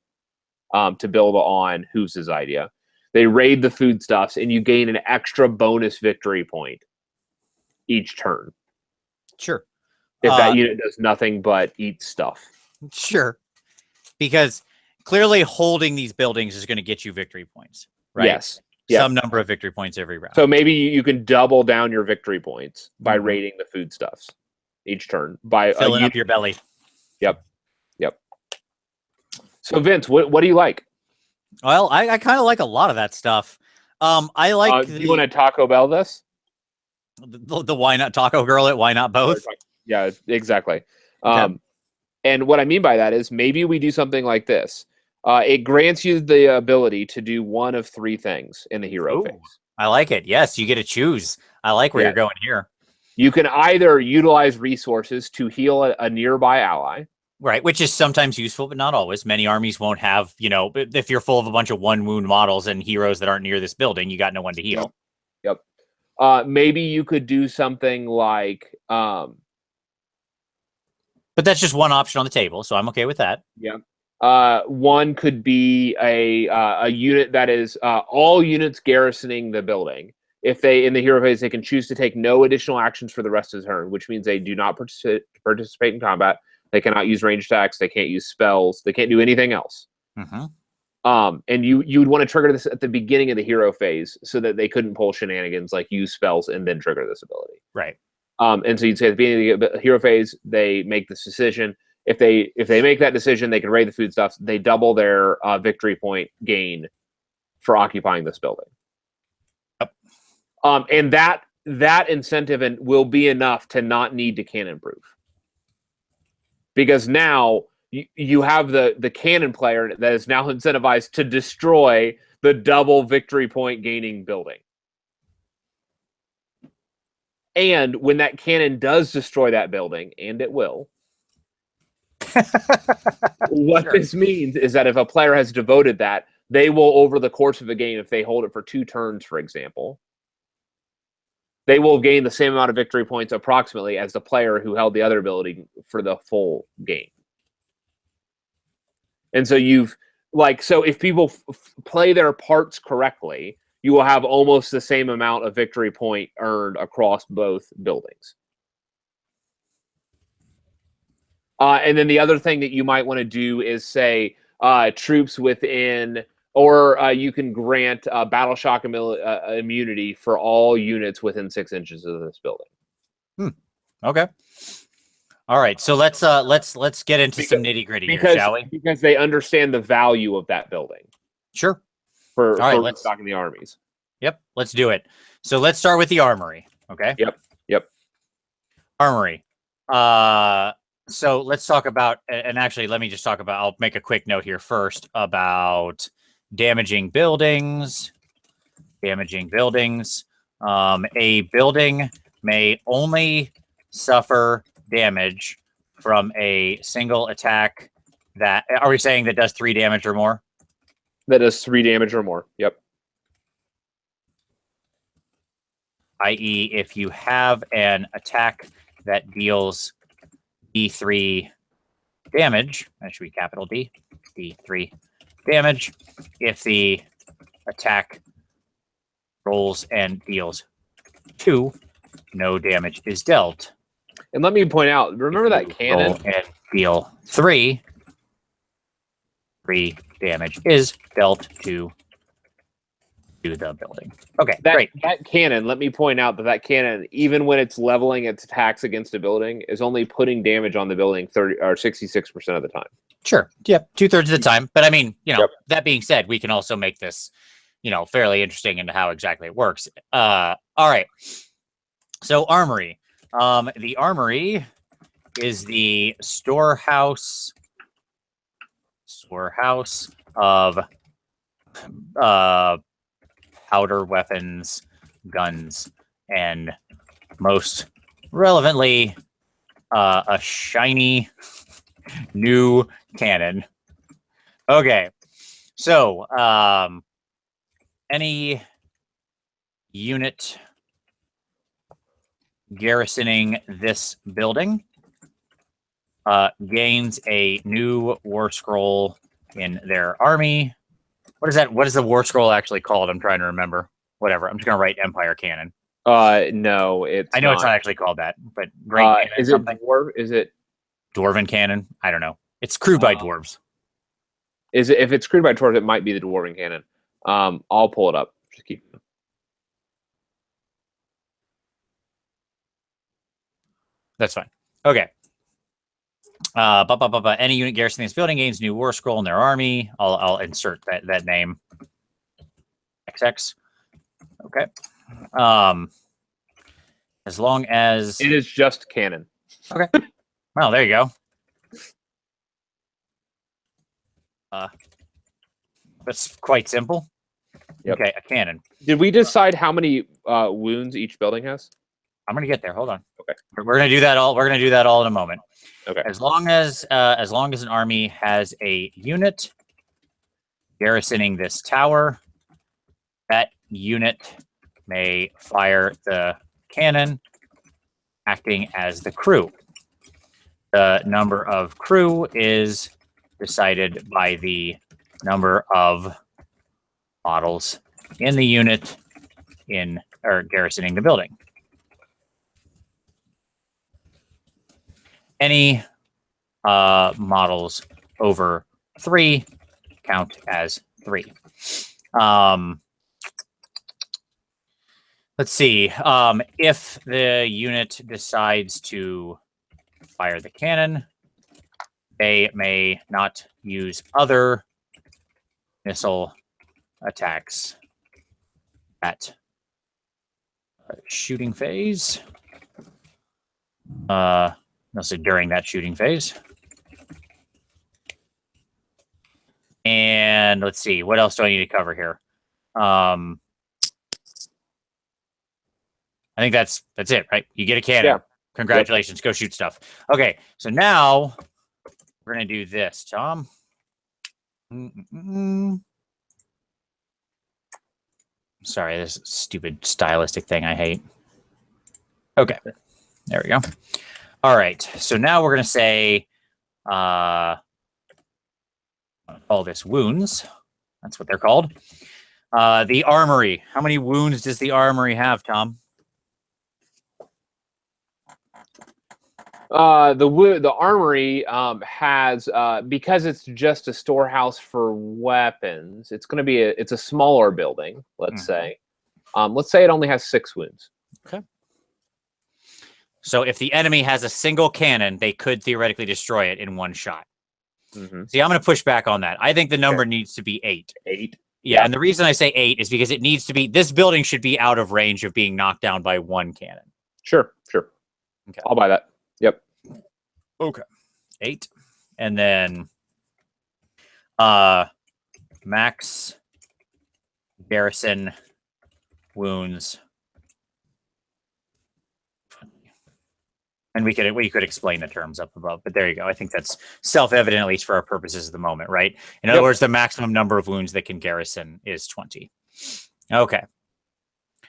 S2: to build on Who's idea. They raid the foodstuffs, and you gain an extra bonus victory point each turn.
S1: Sure.
S2: If that unit does nothing but eat stuff.
S1: Sure. Because clearly holding these buildings is going to get you victory points, right?
S2: Yes.
S1: Some number of victory points every round.
S2: So maybe you can double down your victory points by raiding the foodstuffs each turn. By
S1: filling up your belly.
S2: Yep. So Vince, what do you like?
S1: Well, I kind of like a lot of that stuff. I like.
S2: Do you want to Taco Bell this?
S1: The why not Taco Girl it? Why not both?
S2: Yeah, exactly.
S1: Okay.
S2: And what I mean by that is maybe we do something like this. It grants you the ability to do one of three things in the hero phase.
S1: I like it. Yes, you get to choose. I like where you're going here.
S2: You can either utilize resources to heal a nearby ally.
S1: Right, which is sometimes useful, but not always. Many armies won't have, if you're full of a bunch of 1-wound models and heroes that aren't near this building, you got no one to heal.
S2: Yep. Maybe you could do something like...
S1: but that's just one option on the table, so I'm okay with that.
S2: Yeah. One could be a unit that is all units garrisoning the building. If they, in the hero phase, they can choose to take no additional actions for the rest of the turn, which means they do not participate in combat. They cannot use ranged attacks. They can't use spells. They can't do anything else. And you would want to trigger this at the beginning of the hero phase so that they couldn't pull shenanigans like use spells and then trigger this ability.
S1: Right.
S2: And so you'd say at the beginning of the hero phase, they make this decision. If they make that decision, they can raid the foodstuffs. They double their victory point gain for occupying this building.
S1: Yep.
S2: And that incentive will be enough to not need to cannon proof. Because now you have the cannon player that is now incentivized to destroy the double victory point gaining building. And when that cannon does destroy that building, and it will, what this means is that if a player has devoted that, they will, over the course of a game, if they hold it for 2 turns, for example, they will gain the same amount of victory points approximately as the player who held the other ability for the full game. And so so if people play their parts correctly, you will have almost the same amount of victory point earned across both buildings. And then the other thing that you might want to do is say troops within, or you can grant battle shock immunity for all units within 6 inches of this building.
S1: Okay. All right. So let's get into some nitty gritty here, shall we?
S2: Because they understand the value of that building.
S1: Sure.
S2: For restocking the armies.
S1: Yep. Let's do it. So let's start with the armory. Okay.
S2: Yep.
S1: Armory. So let's talk about, and actually, let me just talk about, I'll make a quick note here first about damaging buildings. A building may only suffer damage from a single attack that, are we saying that does 3 damage or more?
S2: That does 3 damage or more. Yep.
S1: I.e., if you have an attack that deals D3 damage, that should be capital D, D3 damage. If the attack rolls and deals 2, no damage is dealt.
S2: And let me point out, remember that cannon?
S1: Roll and deal 3 damage is dealt to the building. Okay, great.
S2: That cannon, let me point out that cannon, even when it's leveling its attacks against a building, is only putting damage on the building 66% of the time.
S1: Sure. Yep. 2/3 of the time. But I mean, that being said, we can also make this, fairly interesting into how exactly it works. All right. So armory. The armory is the storehouse of powder, weapons, guns, and most relevantly, a shiny new cannon. Okay, so any unit garrisoning this building gains a new war scroll in their army. What is that? What is the war scroll actually called? I'm trying to remember. Whatever. I'm just gonna write Empire Cannon.
S2: No, it's.
S1: I know it's not actually called that, but Great Cannon.
S2: Is it dwarf? Is it
S1: Dwarven Cannon? I don't know. It's crewed by dwarves.
S2: Is it? If it's crewed by dwarves, it might be the Dwarven Cannon. I'll pull it up. Just keep.
S1: That's fine. Okay. Any unit garrisoning this building gains new war scroll in their army. I'll insert that name. XX. Okay. As long as
S2: it is just cannon.
S1: Okay. Well, there you go. That's quite simple. Yep. Okay, a cannon.
S2: Did we decide how many wounds each building has?
S1: I'm gonna get there. Hold on.
S2: Okay.
S1: We're gonna do that all. We're gonna do that all in a moment.
S2: Okay.
S1: As long as an army has a unit garrisoning this tower, that unit may fire the cannon, acting as the crew. The number of crew is decided by the number of models in the unit garrisoning the building. Any models over 3 count as 3. Let's see. If the unit decides to fire the cannon, they may not use other missile attacks at shooting phase. Also during that shooting phase. And let's see, what else do I need to cover here? I think that's it, right? You get a cannon. Yeah. Congratulations. Yep. Go shoot stuff. Okay, so now we're going to do this, Tom. Sorry, this stupid stylistic thing I hate. Okay, there we go. All right, so now we're going to say, call this wounds. That's what they're called. The armory. How many wounds does the armory have, Tom?
S2: The armory has because it's just a storehouse for weapons. It's going to be it's a smaller building. Let's say it only has 6 wounds.
S1: Okay. So if the enemy has a single cannon, they could theoretically destroy it in 1 shot. Mm-hmm. See, I'm going to push back on that. I think the number needs to be 8.
S2: 8.
S1: Yeah, and the reason I say 8 is because it needs to be. This building should be out of range of being knocked down by 1 cannon.
S2: Sure. Okay. I'll buy that. Yep.
S1: Okay. 8. And then max garrison wounds. And we could explain the terms up above, but there you go. I think that's self-evident, at least for our purposes at the moment, right? In other words, the maximum number of wounds that can garrison is 20. Okay.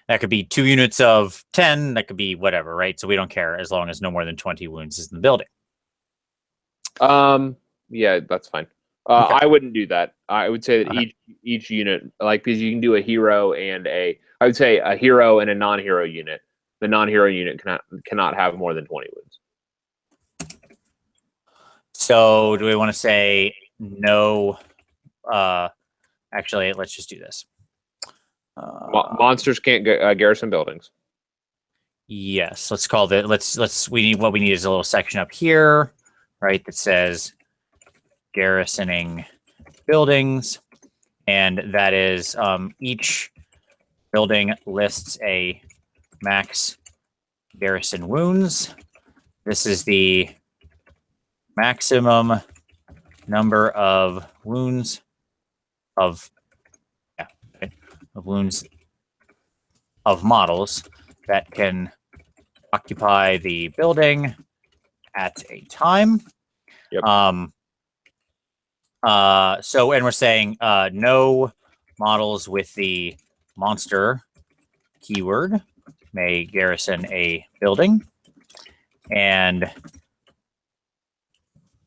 S1: That could be 2 units of 10. That could be whatever, right? So we don't care as long as no more than 20 wounds is in the building.
S2: Yeah, that's fine. Okay. I wouldn't do that. I would say that each unit, like, because you can do a hero and I would say a hero and a non-hero unit. The non-hero unit cannot have more than 20 wounds.
S1: So do we want to say no? Actually, let's just do this.
S2: Monsters can't garrison buildings.
S1: Yes, let's call it. What we need is a little section up here, right? That says garrisoning buildings, and that is each building lists a max garrison wounds. This is the maximum number of wounds of wounds of models that can occupy the building at a time.
S2: Yep.
S1: So, and we're saying no models with the monster keyword may garrison a building, and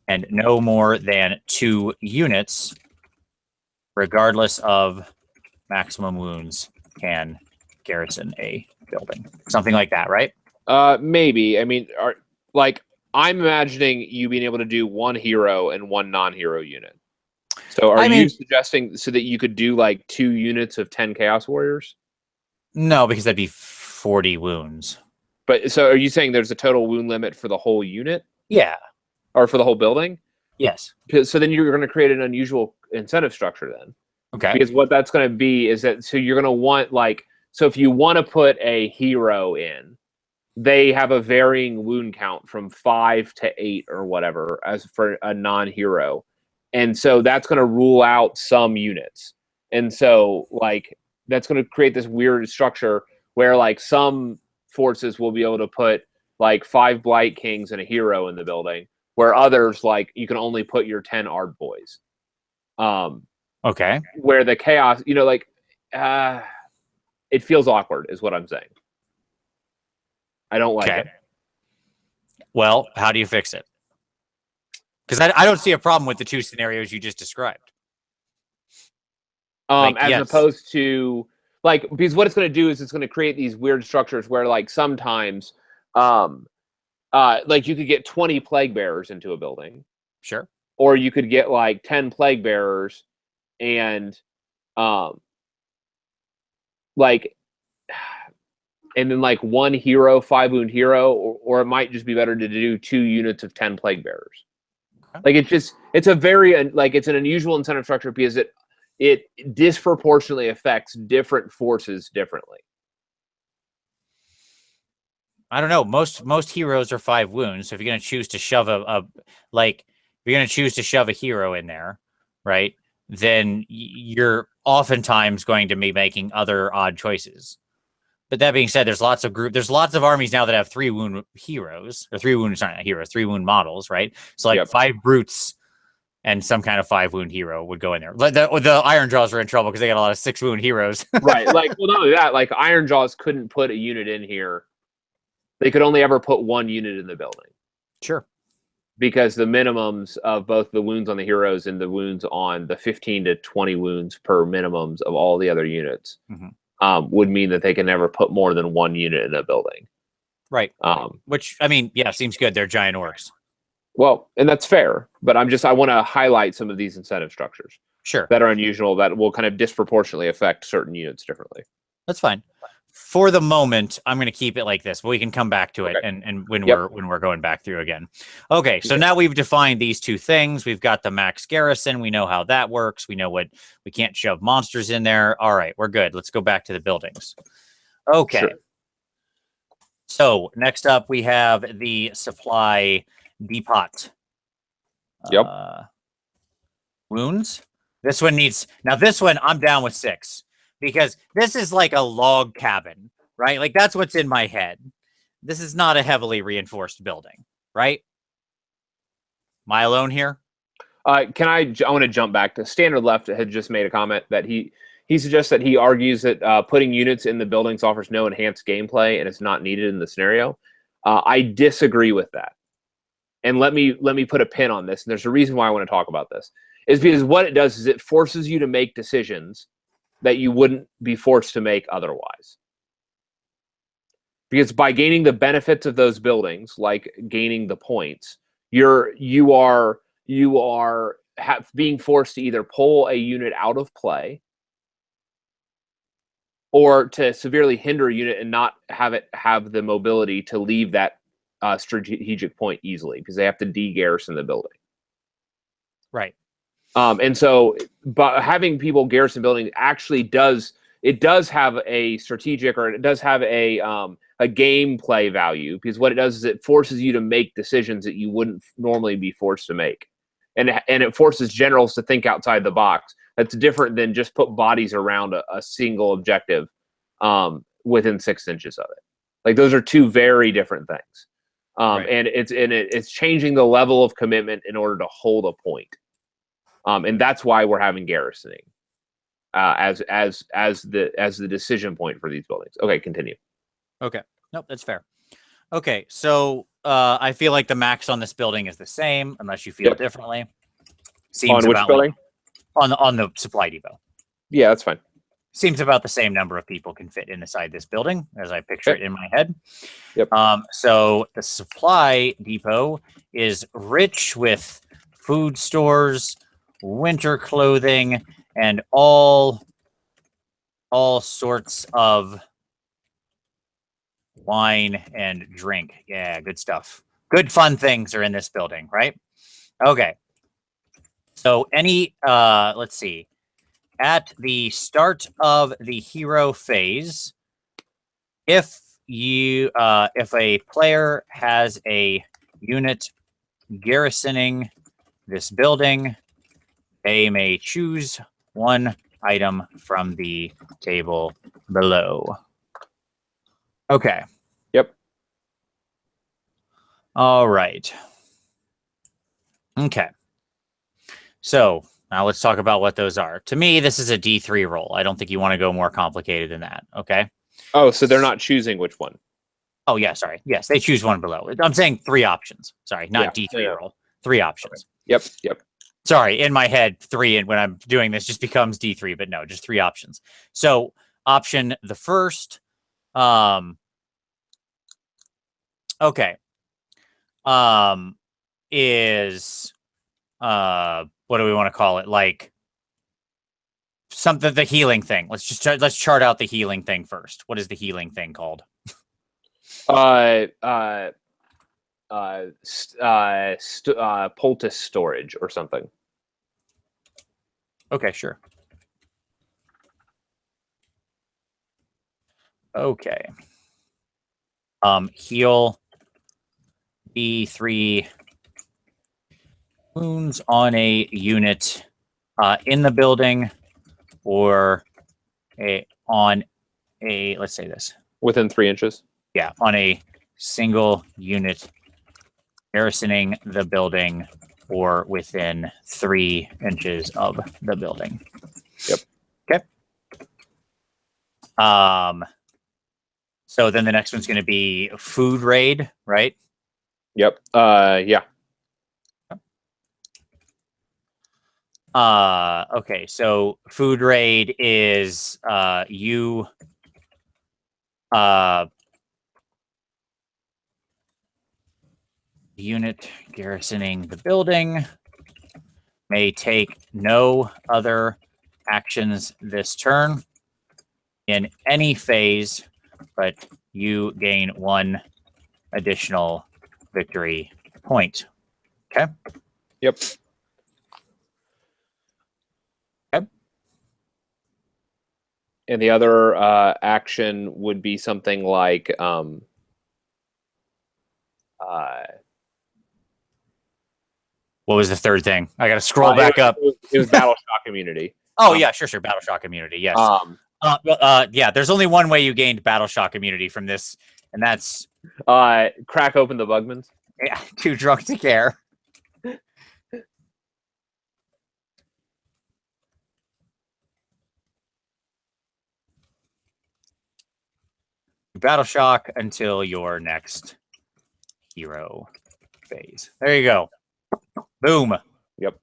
S1: and no more than 2 units, regardless of maximum wounds, can garrison a building. Something like that, right?
S2: Maybe. I mean, I'm imagining you being able to do 1 hero and 1 non-hero unit. So are you suggesting so that you could do like 2 units of 10 Chaos Warriors?
S1: No, because that'd be 40 wounds.
S2: But so are you saying there's a total wound limit for the whole unit?
S1: Yeah.
S2: Or for the whole building?
S1: Yes.
S2: So then you're going to create an unusual incentive structure then.
S1: Okay.
S2: Because what that's going to be is that so you're going to want so if you want to put a hero in, they have a varying wound count from 5 to 8 or whatever as for a non-hero. And so that's going to rule out some units. And so that's going to create this weird structure where some forces will be able to put 5 Blight Kings and a hero in the building, where others you can only put your 10 Ard Boys.
S1: Okay.
S2: Where the chaos, it feels awkward is what I'm saying. I don't like it.
S1: Well, how do you fix it? Because I don't see a problem with the 2 scenarios you just described.
S2: Opposed to because what it's going to do is it's going to create these weird structures where sometimes you could get 20 plague bearers into a building.
S1: Sure.
S2: Or you could get 10 plague bearers and and then 1 hero, 5 wound hero, or it might just be better to do 2 units of 10 plague bearers. Okay. It's a very it's an unusual incentive structure because it disproportionately affects different forces differently.
S1: I don't know. Most heroes are 5 wounds, so if you're going to choose to shove a hero in there, right? Then you're oftentimes going to be making other odd choices. But that being said, there's lots of armies now that have 3 wound heroes, or 3 wound, sorry, not heroes, 3 wound models, right? So 5 brutes and some kind of 5 wound hero would go in there. The Iron Jaws are in trouble because they got a lot of 6 wound heroes.
S2: Right. Well, not only that, Iron Jaws couldn't put a unit in here. They could only ever put 1 unit in the building.
S1: Sure.
S2: Because the minimums of both the wounds on the heroes and the wounds on the 15 to 20 wounds per minimums of all the other units would mean that they can never put more than 1 unit in a building.
S1: Right. Which, I mean, yeah, seems good. They're giant orcs.
S2: Well, and that's fair, but I want to highlight some of these incentive structures.
S1: Sure.
S2: That are unusual, that will kind of disproportionately affect certain units differently.
S1: That's fine. For the moment, I'm going to keep it like this, but we can come back to it and when we're going back through again. Okay, so now we've defined these 2 things. We've got the max garrison. We know how that works. We know we can't shove monsters in there. All right, we're good. Let's go back to the buildings. Okay. Sure. So next up, we have the supply depot.
S2: Yep.
S1: Wounds. This one I'm down with 6. Because this is like a log cabin, right? That's what's in my head. This is not a heavily reinforced building, right? Am I alone here?
S2: I want to jump back to Standard Left had just made a comment that he suggests that he argues that putting units in the buildings offers no enhanced gameplay and it's not needed in the scenario. I disagree with that. And let me put a pin on this. And there's a reason why I want to talk about this. Is because what it does is it forces you to make decisions that you wouldn't be forced to make otherwise. Because by gaining the benefits of those buildings, like gaining the points, you are being forced to either pull a unit out of play or to severely hinder a unit and not have the mobility to leave that strategic point easily because they have to de-garrison the building.
S1: Right.
S2: And so, but having people garrison building actually does have a strategic, or it does have a gameplay value, because what it does is it forces you to make decisions that you wouldn't normally be forced to make, and it forces generals to think outside the box. That's different than just put bodies around a single objective within 6 inches of it. Those are 2 very different things, right. And it's changing the level of commitment in order to hold a point. And that's why we're having garrisoning as the decision point for these buildings. Okay, continue.
S1: Okay, nope, that's fair. Okay, so I feel like the max on this building is the same, unless you feel differently. Seems
S2: On which
S1: about
S2: building?
S1: On the supply depot.
S2: Yeah, that's fine.
S1: Seems about the same number of people can fit inside this building as I picture it in my head.
S2: Yep.
S1: So the supply depot is rich with food stores, winter clothing, and all sorts of wine and drink. Yeah, good stuff. Good fun things are in this building, right? Okay. So let's see. At the start of the hero phase, if a player has a unit garrisoning this building, they may choose one item from the table below. Okay.
S2: Yep.
S1: All right. Okay. So now let's talk about what those are. To me, this is a D3 roll. I don't think you want to go more complicated than that. Okay.
S2: Oh, so they're not choosing which one.
S1: Oh, yeah. Sorry. Yes, they choose one below. I'm saying 3 options. Sorry, not D3 roll. 3 options.
S2: Okay. Yep.
S1: Sorry, in my head, 3, and when I'm doing this, just becomes D3, but no, just 3 options. So option the first, okay, is what do we want to call it? Like something, the healing thing. Let's chart out the healing thing first. What is the healing thing called?
S2: Poultice storage or something.
S1: Okay, sure. Okay. Heal D3 wounds on a unit in the building, or on a, let's say this.
S2: Within 3 inches?
S1: Yeah, on a single unit garrisoning the building or within 3 inches of the building.
S2: Yep.
S1: Okay. So then the next one's going to be food raid, right?
S2: Yep. Yeah.
S1: Okay, so food raid is you unit garrisoning the building may take no other actions this turn in any phase, but you gain 1 additional victory point. Okay?
S2: Yep.
S1: Okay.
S2: And the other action would be something like
S1: what was the third thing? I got to scroll back up.
S2: It was battle shock immunity.
S1: Oh, yeah, sure. Battle shock immunity, yes. Yeah, there's only one way you gained battle shock immunity from this, and that's...
S2: crack open the Bugmans.
S1: Yeah, too drunk to care. Battle shock until your next hero phase. There you go. Boom.
S2: Yep.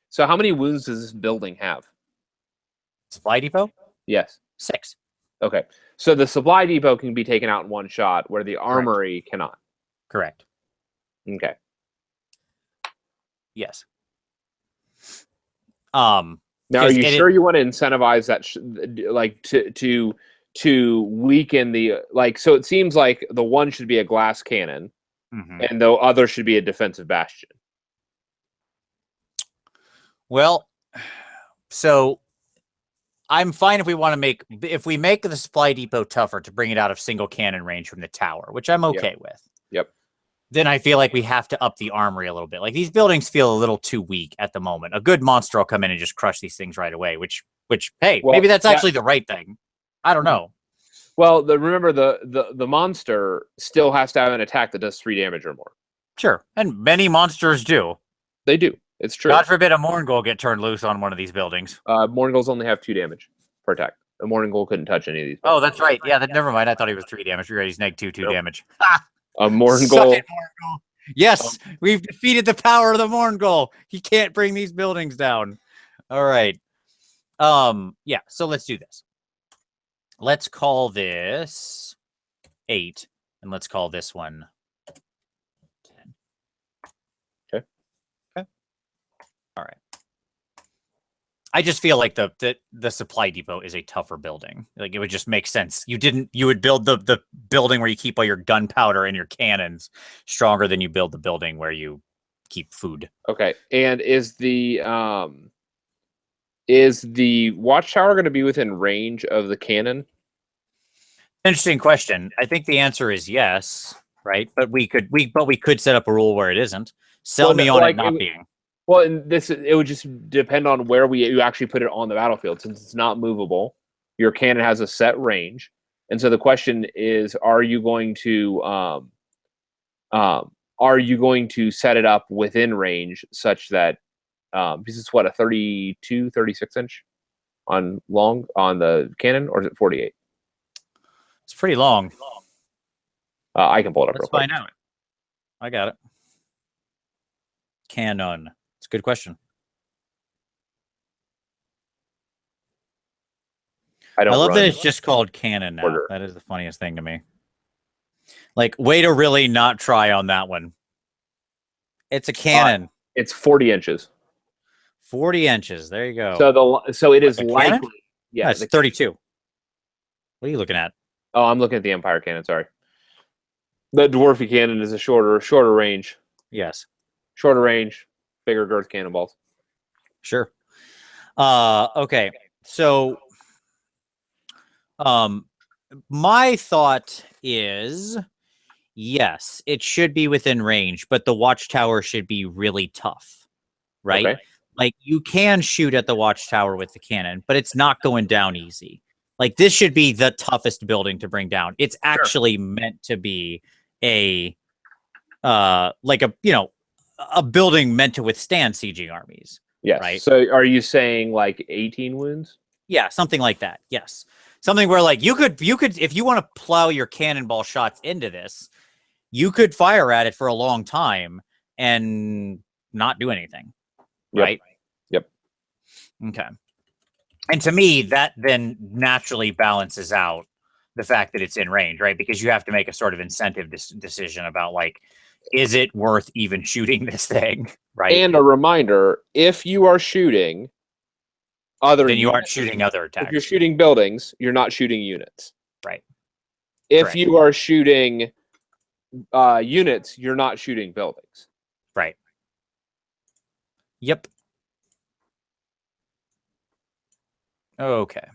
S2: So how many wounds does this building have?
S1: Supply depot?
S2: Yes.
S1: 6.
S2: Okay. So the supply depot can be taken out in 1 shot, where the armory cannot.
S1: Correct.
S2: Okay.
S1: Yes.
S2: Now, are you sure you want to incentivize that, like to weaken the So it seems like the one should be a glass cannon, and the other should be a defensive bastion.
S1: Well, so I'm fine if we want to if we make the supply depot tougher to bring it out of single cannon range from the tower, which I'm okay with.
S2: Yep.
S1: Then I feel like we have to up the armory a little bit. Like, these buildings feel a little too weak at the moment. A good monster will come in and just crush these things right away, which hey, maybe that's actually the right thing. I don't know.
S2: Well, remember the monster still has to have an attack that does 3 damage or more.
S1: Sure, and many monsters do.
S2: They do. It's true.
S1: God forbid a Morngol get turned loose on one of these buildings.
S2: Morngul's only have 2 damage per attack. A Morngul couldn't touch any of these buildings.
S1: Oh, that's right. Yeah, never mind. I thought he was 3 damage. You're right. He's -2 damage. Ha!
S2: A
S1: Suck
S2: Morngol.
S1: it, Morgul. Yes, we've defeated the power of the Morgul. He can't bring these buildings down. All right. Yeah, so let's do this. Let's call this 8, and let's call this one 10.
S2: Okay.
S1: Okay. All right. I just feel like the supply depot is a tougher building. Like it would just make sense. You would build the building where you keep all your gunpowder and your cannons stronger than you build the building where you keep food.
S2: Okay. And is the watchtower going to be within range of the cannon?
S1: Interesting question. I think the answer is yes, right? But we could set up a rule where it isn't. Sell me on it not being.
S2: Well, and it would just depend on where you actually put it on the battlefield. Since it's not movable, your cannon has a set range, and so the question is: are you going to set it up within range such that because it's what, a 32, 36 inch on the cannon, or is it 48?
S1: It's pretty long.
S2: I can pull it up.
S1: Let's find out. I got it. Cannon. It's a good question. I love that it's just called cannon now. Order. That is the funniest thing to me. Like, way to really not try on that one. It's a cannon.
S2: It's 40 inches.
S1: 40 inches. There you go.
S2: So it is likely.
S1: Cannon? Yeah, it's 32. What are you looking at?
S2: Oh, I'm looking at the Empire cannon. Sorry. The dwarfy cannon is a shorter range.
S1: Yes.
S2: Shorter range, bigger girth cannonballs.
S1: Sure. Okay. So, my thought is, yes, it should be within range, but the watchtower should be really tough, right?
S2: Okay.
S1: Like, you can shoot at the watchtower with the cannon, but it's not going down easy. Like, this should be the toughest building to bring down. It's actually meant to be a building meant to withstand sieging armies.
S2: Yes.
S1: Right?
S2: So are you saying like 18 wounds?
S1: Yeah, something like that. Yes. Something where, like, you could, if you want to plow your cannonball shots into this, you could fire at it for a long time and not do anything. Right?
S2: Yep.
S1: Okay. And to me, that then naturally balances out the fact that it's in range, right? Because you have to make a sort of incentive decision about, like, is it worth even shooting this thing, right?
S2: And a reminder, if you are shooting other
S1: then you aren't shooting other attacks.
S2: If you're shooting buildings, you're not shooting units.
S1: Right.
S2: If
S1: Correct.
S2: you are shooting units, you're not shooting buildings.
S1: Right. Yep. Okay.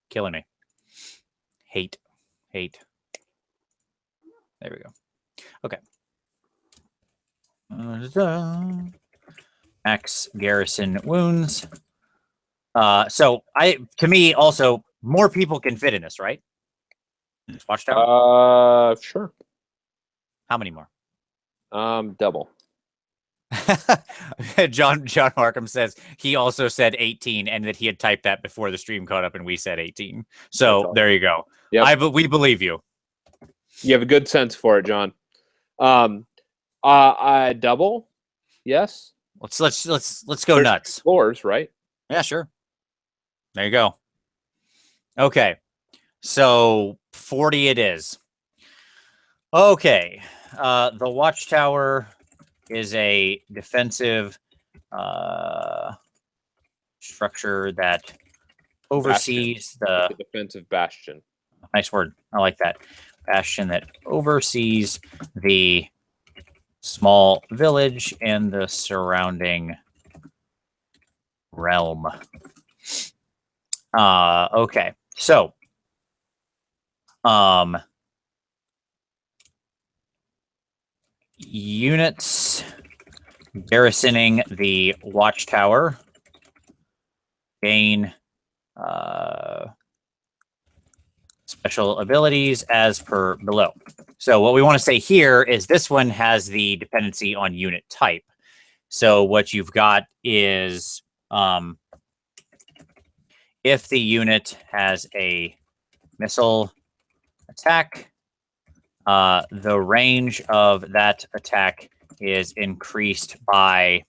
S1: Killing me. Hate. There we go. Okay. Max garrison wounds. So to me also, more people can fit in this, right? Watchtower.
S2: Sure.
S1: How many more?
S2: Double.
S1: John Markham says he also said 18 and that he had typed that before the stream caught up and we said 18. So awesome. There you go. Yep. We believe you.
S2: You have a good sense for it, John. Double. Yes.
S1: Let's go nuts.
S2: Floors, right?
S1: Yeah, sure. There you go. Okay. So 40 it is. Okay. The watchtower is a defensive structure that oversees the
S2: defensive bastion.
S1: Nice word. I like that. Bastion that oversees the small village and the surrounding realm. Okay. So, units garrisoning the watchtower gain special abilities as per below. So what we want to say here is this one has the dependency on unit type. So what you've got is if the unit has a missile attack, the range of that attack is increased by.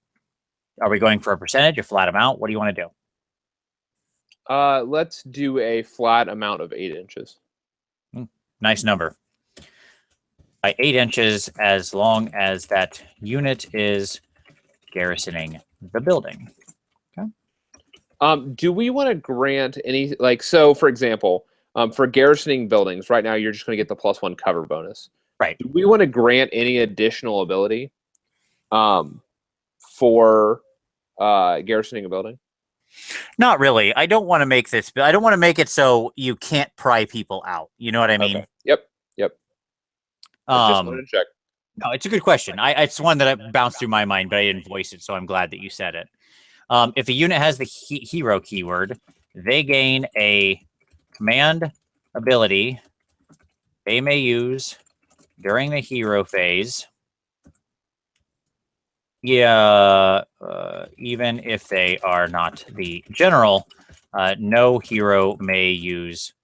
S1: Are we going for a percentage, a flat amount? What do you want to do?
S2: Let's do a flat amount of 8 inches.
S1: Nice number. By 8 inches, as long as that unit is garrisoning the building. Okay.
S2: Do we want to grant any, like, so for example, for garrisoning buildings, right now you're just going to get the +1 cover bonus.
S1: Right.
S2: Do we want to grant any additional ability for garrisoning a building?
S1: Not really. I don't want to make this. I don't want to make it so you can't pry people out. You know what I mean?
S2: Okay. Yep. I just wanted to check.
S1: No, it's a good question. It's one that bounced through my mind, but I didn't voice it, so I'm glad that you said it. If a unit has the hero keyword, they gain a command ability they may use during the hero phase. Yeah, even if they are not the general, no hero may use.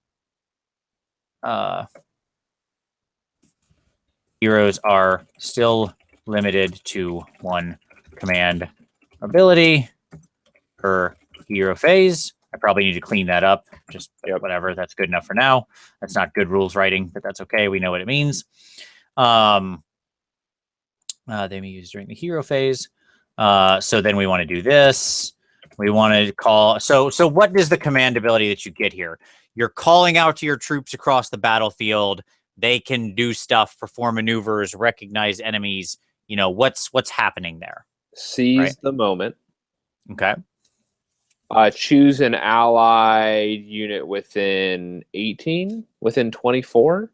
S1: Heroes are still limited to 1 command ability per hero phase. I probably need to clean that up. Just whatever. That's good enough for now. That's not good rules writing, but that's okay. We know what it means. They may use during the hero phase. So then we want to do this. We want to call. So what is the command ability that you get here? You're calling out to your troops across the battlefield. They can do stuff, perform maneuvers, recognize enemies. You know, what's happening there?
S2: Seize the moment.
S1: Okay.
S2: Choose an allied unit within 18, within 24.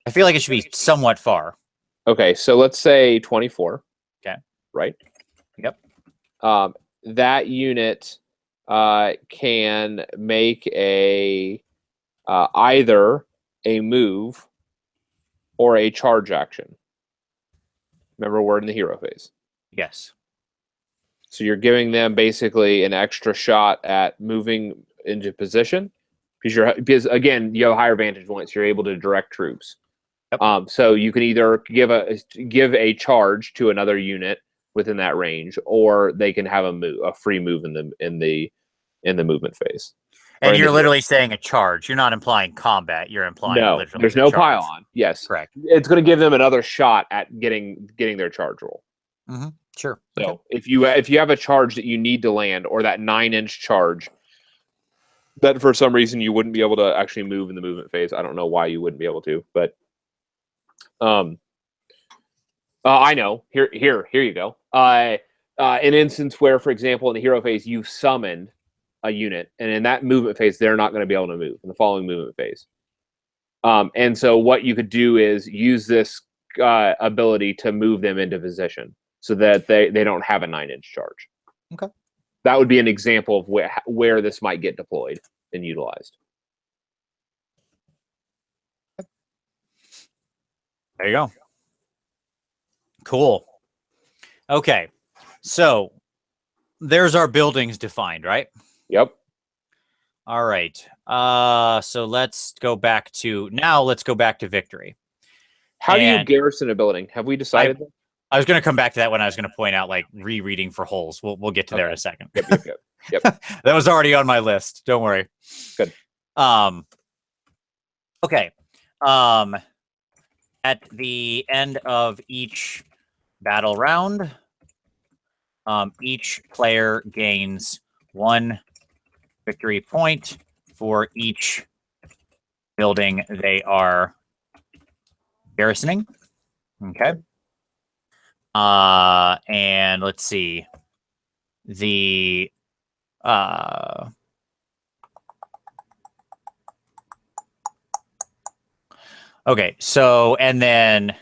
S1: I feel like it should be somewhat far.
S2: Okay, so let's say 24.
S1: Okay.
S2: Right?
S1: Yep.
S2: That unit can make a either a move or a charge action. Remember, we're in the hero phase.
S1: Yes.
S2: So you're giving them basically an extra shot at moving into position because again, you have higher vantage points. You're able to direct troops.
S1: Yep.
S2: So you can either give a charge to another unit within that range, or they can have a free move in the movement phase.
S1: And you're literally saying a charge. You're not implying combat. You're implying literally.
S2: There's no pile-on. Yes,
S1: correct.
S2: It's going to give them another shot at getting their charge roll.
S1: Mm-hmm. Sure.
S2: So
S1: okay.
S2: if you have a charge that you need to land, or that 9-inch charge that for some reason you wouldn't be able to actually move in the movement phase. I don't know why you wouldn't be able to, but I know. Here you go. An instance where, for example, in the hero phase, you've summoned a unit, and in that movement phase, they're not going to be able to move in the following movement phase. And so what you could do is use this ability to move them into position so that they don't have a 9-inch charge.
S1: Okay.
S2: That would be an example of where this might get deployed and utilized.
S1: There you go. Cool. Okay. So there's our buildings defined, right?
S2: Yep.
S1: All right. So let's go back to victory.
S2: How do you garrison a building? Have we decided that?
S1: I was going to come back to that when I was going to point out like rereading for holes. We'll get to there in a second.
S2: Yep.
S1: That was already on my list. Don't worry.
S2: Good.
S1: Okay. At the end of each battle round, each player gains 1 victory point for each building they are garrisoning. Okay. And let's see. Okay, so, and then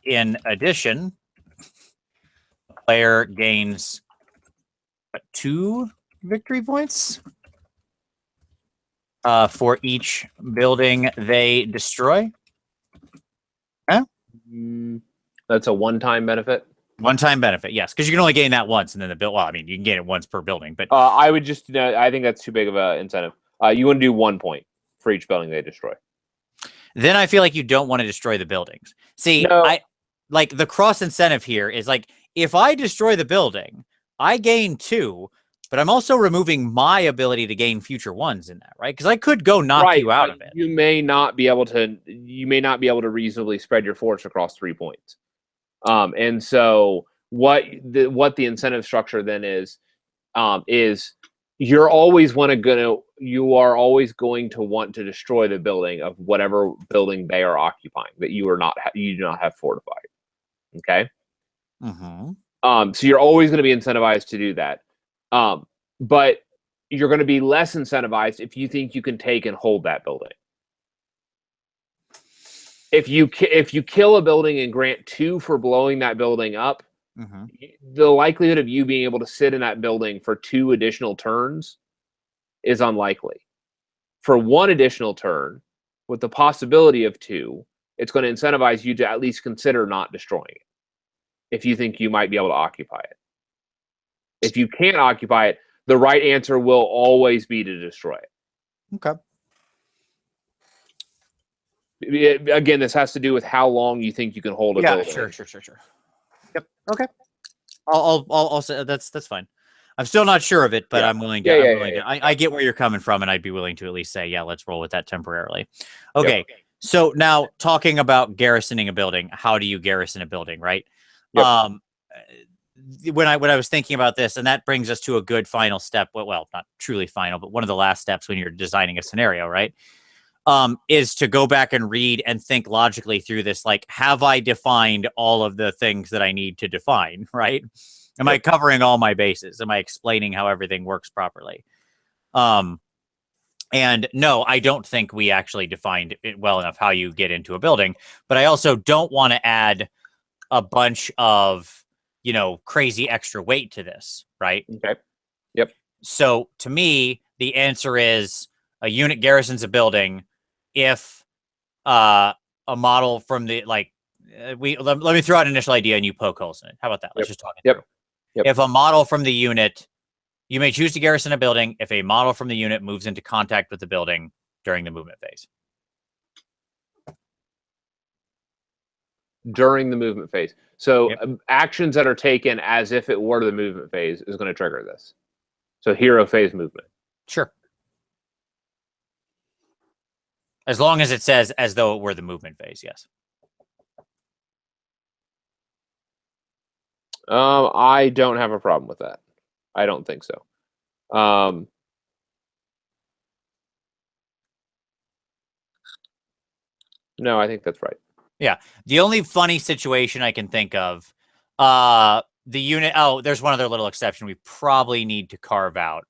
S1: in addition, the player gains 2 victory points for each building they destroy. Huh?
S2: That's a one-time benefit.
S1: One-time benefit, yes, because you can only gain that once, and then the build. Well, I mean, you can gain it once per building, but
S2: I would just. I think that's too big of an incentive. You want to do 1 point for each building they destroy.
S1: then I feel like you don't want to destroy the buildings. See,
S2: No.
S1: I like the cross incentive here is like, if I destroy the building, I gain 2, but I'm also removing my ability to gain future 1s in that, right? Because I could go knock you out of it.
S2: You may not be able to reasonably spread your force across 3 points. And so what the incentive structure then is you are always going to want to destroy the building of whatever building they are occupying that you do not have fortified. Okay. So you're always going to be incentivized to do that. But you're going to be less incentivized if you think you can take and hold that building. If you kill a building and grant 2 for blowing that building up, the likelihood of you being able to sit in that building for 2 additional turns is unlikely. For 1 additional turn, with the possibility of 2, it's going to incentivize you to at least consider not destroying it if you think you might be able to occupy it. If you can't occupy it, the right answer will always be to destroy it.
S1: Okay.
S2: Again, this has to do with how long you think you can hold a building.
S1: Sure. Yep. Okay. I'll say that's fine. I'm still not sure of it, but I'm willing to. I get where you're coming from, and I'd be willing to at least say, yeah, let's roll with that temporarily. Okay. Yep. So now talking about garrisoning a building, how do you garrison a building, right? Yep. When I was thinking about this, and that brings us to a good final step. Well, not truly final, but one of the last steps when you're designing a scenario, right? Is to go back and read and think logically through this. Like, have I defined all of the things that I need to define, right? Am I covering all my bases? Am I explaining how everything works properly? And no, I don't think we actually defined it well enough how you get into a building, but I also don't want to add a bunch of, crazy extra weight to this, right?
S2: Okay. Yep.
S1: So to me, the answer is a unit garrisons a building if a model from the let me throw out an initial idea and you poke holes in it. How about that? Let's just talk it through.
S2: Yep.
S1: If a model from the unit, you may choose to garrison a building if a model from the unit moves into contact with the building during the movement phase.
S2: During the movement phase. So actions that are taken as if it were the movement phase is going to trigger this. So hero phase movement.
S1: Sure. As long as it says as though it were the movement phase, yes.
S2: I don't have a problem with that. I don't think so. No, I think that's right.
S1: Yeah. The only funny situation I can think of, the unit. Oh, there's one other little exception we probably need to carve out.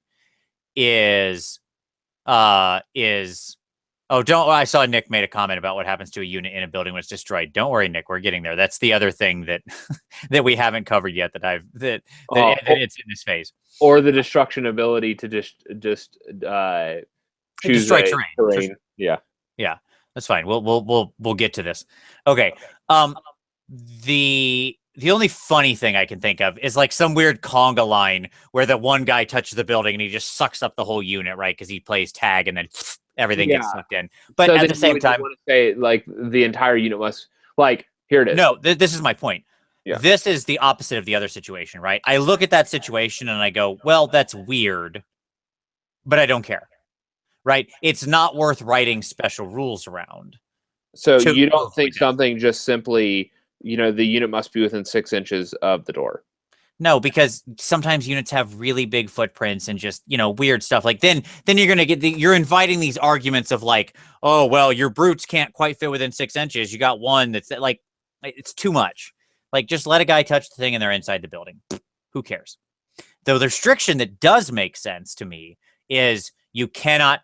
S1: I saw Nick made a comment about what happens to a unit in a building when it's destroyed. Don't worry, Nick, we're getting there. That's the other thing that that we haven't covered yet that it's in this phase.
S2: Or the destruction ability to just choose
S1: destroy terrain.
S2: Yeah.
S1: That's fine. We'll get to this. Okay. The only funny thing I can think of is like some weird conga line where the one guy touches the building and he just sucks up the whole unit, right? Because he plays tag and then everything gets sucked in. But so at the same time,
S2: want to say like the entire unit must here it is.
S1: No, this is my point. Yeah. This is the opposite of the other situation, right? I look at that situation and I go, well, that's weird, but I don't care. Right? It's not worth writing special rules around.
S2: So you don't think something just simply, the unit must be within 6 inches of the door?
S1: No, because sometimes units have really big footprints and just, weird stuff. Like then you're going to get you're inviting these arguments of like, oh, well, your brutes can't quite fit within 6 inches. You got one that's like, it's too much. Like, just let a guy touch the thing and they're inside the building. Who cares? The restriction that does make sense to me is you cannot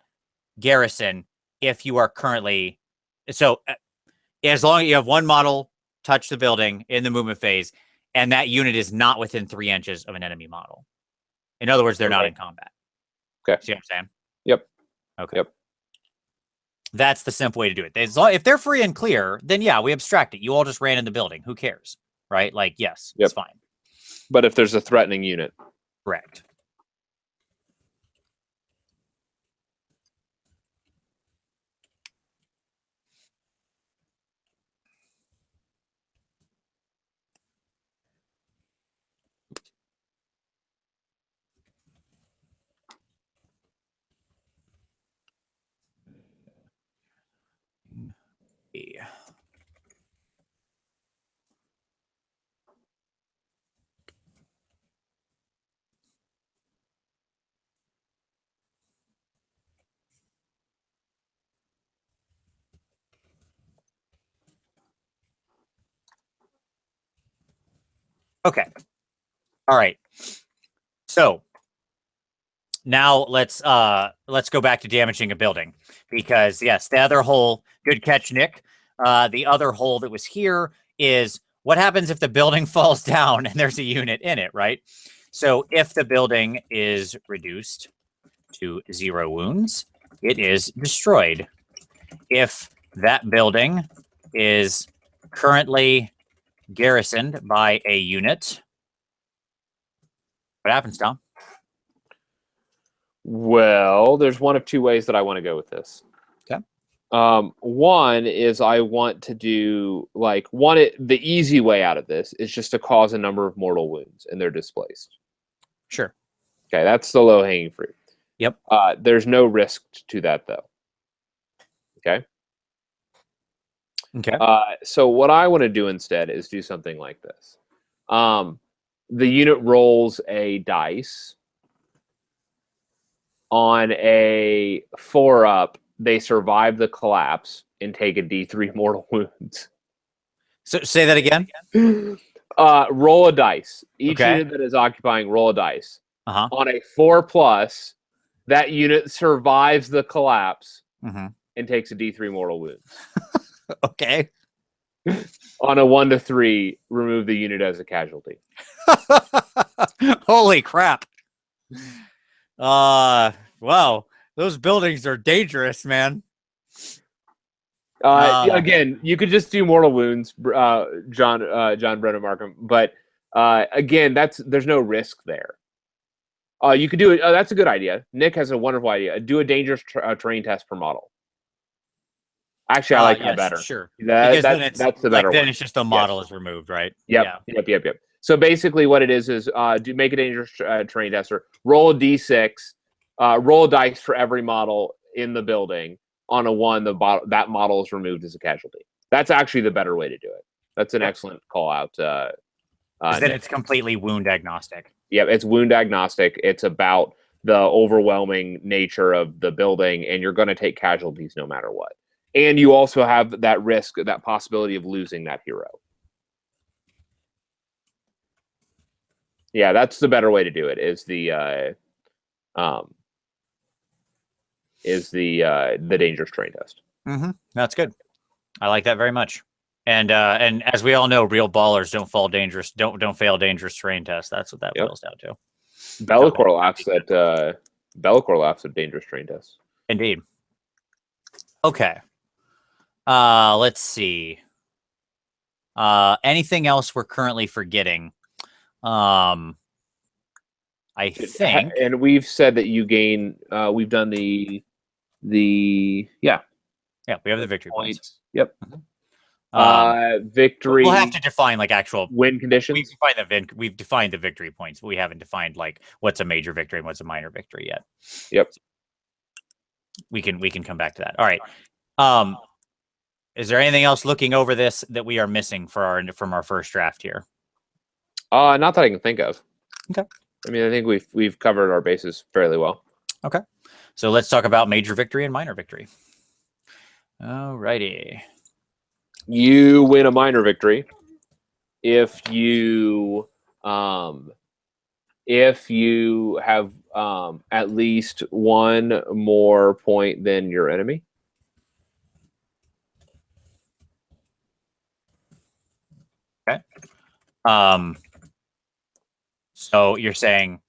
S1: garrison if you are currently as long as you have one model touch the building in the movement phase and that unit is not within 3 inches of an enemy model. In other words, they're not in combat.
S2: Okay.
S1: See what I'm saying?
S2: Yep.
S1: Okay. Yep. That's the simple way to do it. If they're free and clear, then yeah, we abstract it. You all just ran in the building. Who cares? Right? Like, yes, it's fine.
S2: But if there's a threatening unit.
S1: Correct. Okay. All right. So now let's go back to damaging a building, because yes, the other hole, good catch, Nick. The other hole that was here is what happens if the building falls down and there's a unit in it, right? So if the building is reduced to 0 wounds, it is destroyed. If that building is currently garrisoned by a unit, what happens, Tom?
S2: Well, there's one of two ways that I want to go with this.
S1: Okay.
S2: One is I want to do the easy way out of this is just to cause a number of mortal wounds and they're displaced.
S1: Sure.
S2: Okay, that's the low hanging fruit.
S1: Yep.
S2: There's no risk to that though. Okay.
S1: Okay.
S2: So what I want to do instead is do something like this. The unit rolls a dice. On a 4-up, they survive the collapse and take a D3 mortal wounds.
S1: So say that again.
S2: Roll a dice. Each
S1: Okay.
S2: unit that is occupying, roll a dice.
S1: Uh-huh.
S2: On a 4+, that unit survives the collapse and takes a D3 mortal wounds.
S1: Okay.
S2: On a 1 to 3, remove the unit as a casualty.
S1: Holy crap. Wow. Those buildings are dangerous, man.
S2: Again, you could just do mortal wounds, John Brennan Markham, but again, there's no risk there. You could do it. That's a good idea. Nick has a wonderful idea. Do a dangerous terrain test per model. Actually, I like that better.
S1: Sure.
S2: That's the better one.
S1: Then it's just the model is removed, right?
S2: Yep. So basically, what it is make a dangerous terrain tester. Roll a d6. Roll a dice for every model in the building. On a 1, that model is removed as a casualty. That's actually the better way to do it. That's an excellent call out.
S1: Then it's completely wound agnostic.
S2: Yeah, it's wound agnostic. It's about the overwhelming nature of the building, and you're going to take casualties no matter what. And you also have that risk, that possibility of losing that hero. Yeah, that's the better way to do it. Is the dangerous terrain test.
S1: That's good. I like that very much. And as we all know, real ballers don't fail dangerous terrain tests. That's what that boils down to.
S2: Be'lakor laughs at dangerous terrain tests.
S1: Indeed. Okay. Let's see. Anything else we're currently forgetting? I think.
S2: And we've said that you gain. We've done the we have
S1: the victory points.
S2: Yep. Victory.
S1: We'll have to define actual
S2: win conditions.
S1: We've defined the victory points, but we haven't defined what's a major victory and what's a minor victory yet.
S2: Yep.
S1: We can come back to that. All right. Is there anything else looking over this that we are missing from our first draft here?
S2: Not that I can think of.
S1: Okay.
S2: I mean, I think we've covered our bases fairly well.
S1: Okay. So let's talk about major victory and minor victory. All righty.
S2: You win a minor victory if you have at least 1 more point than your enemy.
S1: Okay. So you're saying,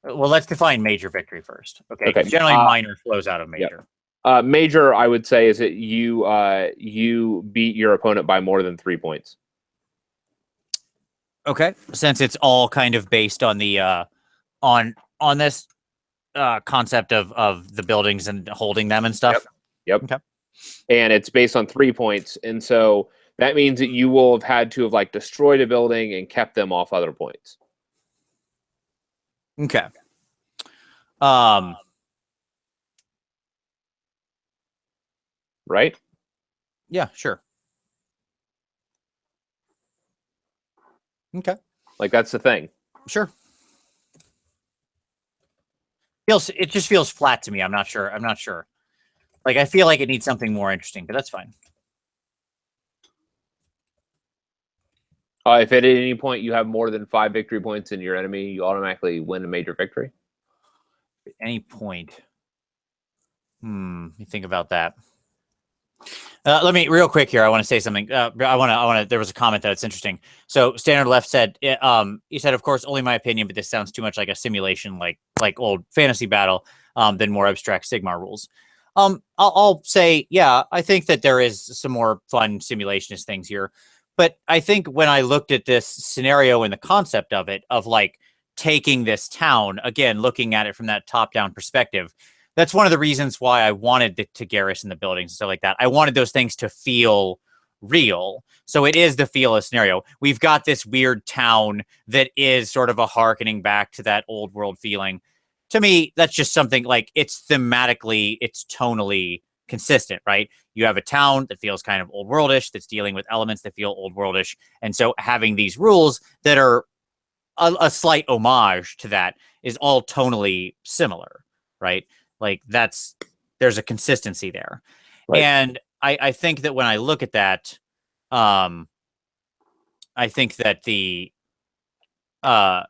S1: well, let's define major victory first. Okay. Generally, minor flows out of major.
S2: Yeah. Major, I would say, is that you beat your opponent by more than 3 points.
S1: Okay. Since it's all kind of based on the on this concept of the buildings and holding them and stuff.
S2: Yep.
S1: Okay.
S2: And it's based on 3 points, and so that means that you will have had to have destroyed a building and kept them off other points.
S1: Okay.
S2: Right?
S1: Yeah, sure. Okay.
S2: That's the thing.
S1: Sure. It just feels flat to me. I'm not sure. I feel like it needs something more interesting, but that's fine.
S2: If at any point you have more than 5 victory points in your enemy, you automatically win a major victory.
S1: At any point. You think about that. Let me real quick here. I want to say something. I want to. There was a comment that's interesting. So Standard Left said, he said, of course, only my opinion, but this sounds too much like a simulation, like old fantasy battle, than more abstract Sigmar rules. I'll say, yeah, I think that there is some more fun simulationist things here, but I think when I looked at this scenario and the concept of it, of like taking this town again, looking at it from that top-down perspective. That's one of the reasons why I wanted to garrison the buildings and stuff like that. I wanted those things to feel real. So it is the feel of scenario. We've got this weird town that is sort of a harkening back to that old world feeling. To me, that's just something like it's thematically, it's tonally consistent, right? You have a town that feels kind of old worldish, that's dealing with elements that feel old worldish. And so having these rules that are a slight homage to that is all tonally similar, right? Like there's a consistency there. Right. And I think that when I look at that, I think that I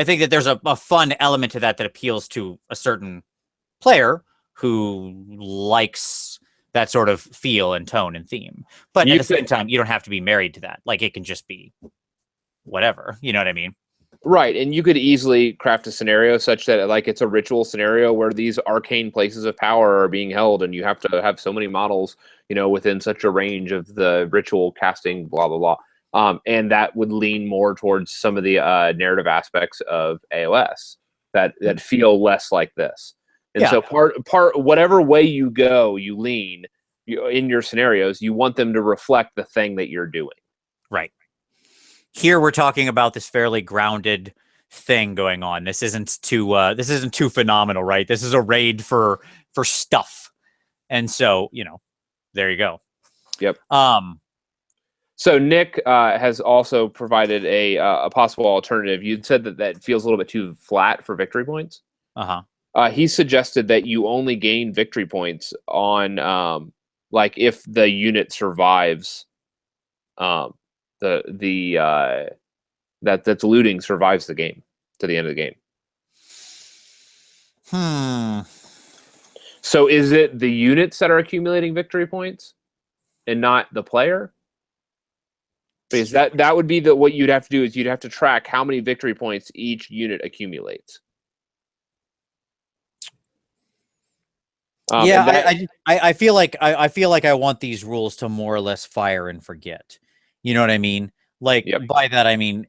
S1: think that there's a fun element to that appeals to a certain player who likes that sort of feel and tone and theme. But at the same time, you don't have to be married to that. Like it can just be whatever, you know what I mean?
S2: Right, and you could easily craft a scenario such that like it's a ritual scenario where these arcane places of power are being held, and you have to have so many models, you know, within such a range of the ritual casting, blah blah blah. And that would lean more towards some of the narrative aspects of AOS that feel less like this. And so part whatever way you go, you lean in your scenarios, you want them to reflect the thing that you're doing.
S1: Right. Here we're talking about this fairly grounded thing going on. This isn't too phenomenal, right? This is a raid for stuff. And so, you know, there you go.
S2: Yep. So Nick has also provided a possible alternative. You'd said that feels a little bit too flat for victory points. He suggested that you only gain victory points on like if the unit survives that's looting survives the game to the end of the game. So is it the units that are accumulating victory points and not the player? Because that would be what you'd have to do is you'd have to track how many victory points each unit accumulates.
S1: I feel like I want these rules to more or less fire and forget. You know what I mean? Like by that I mean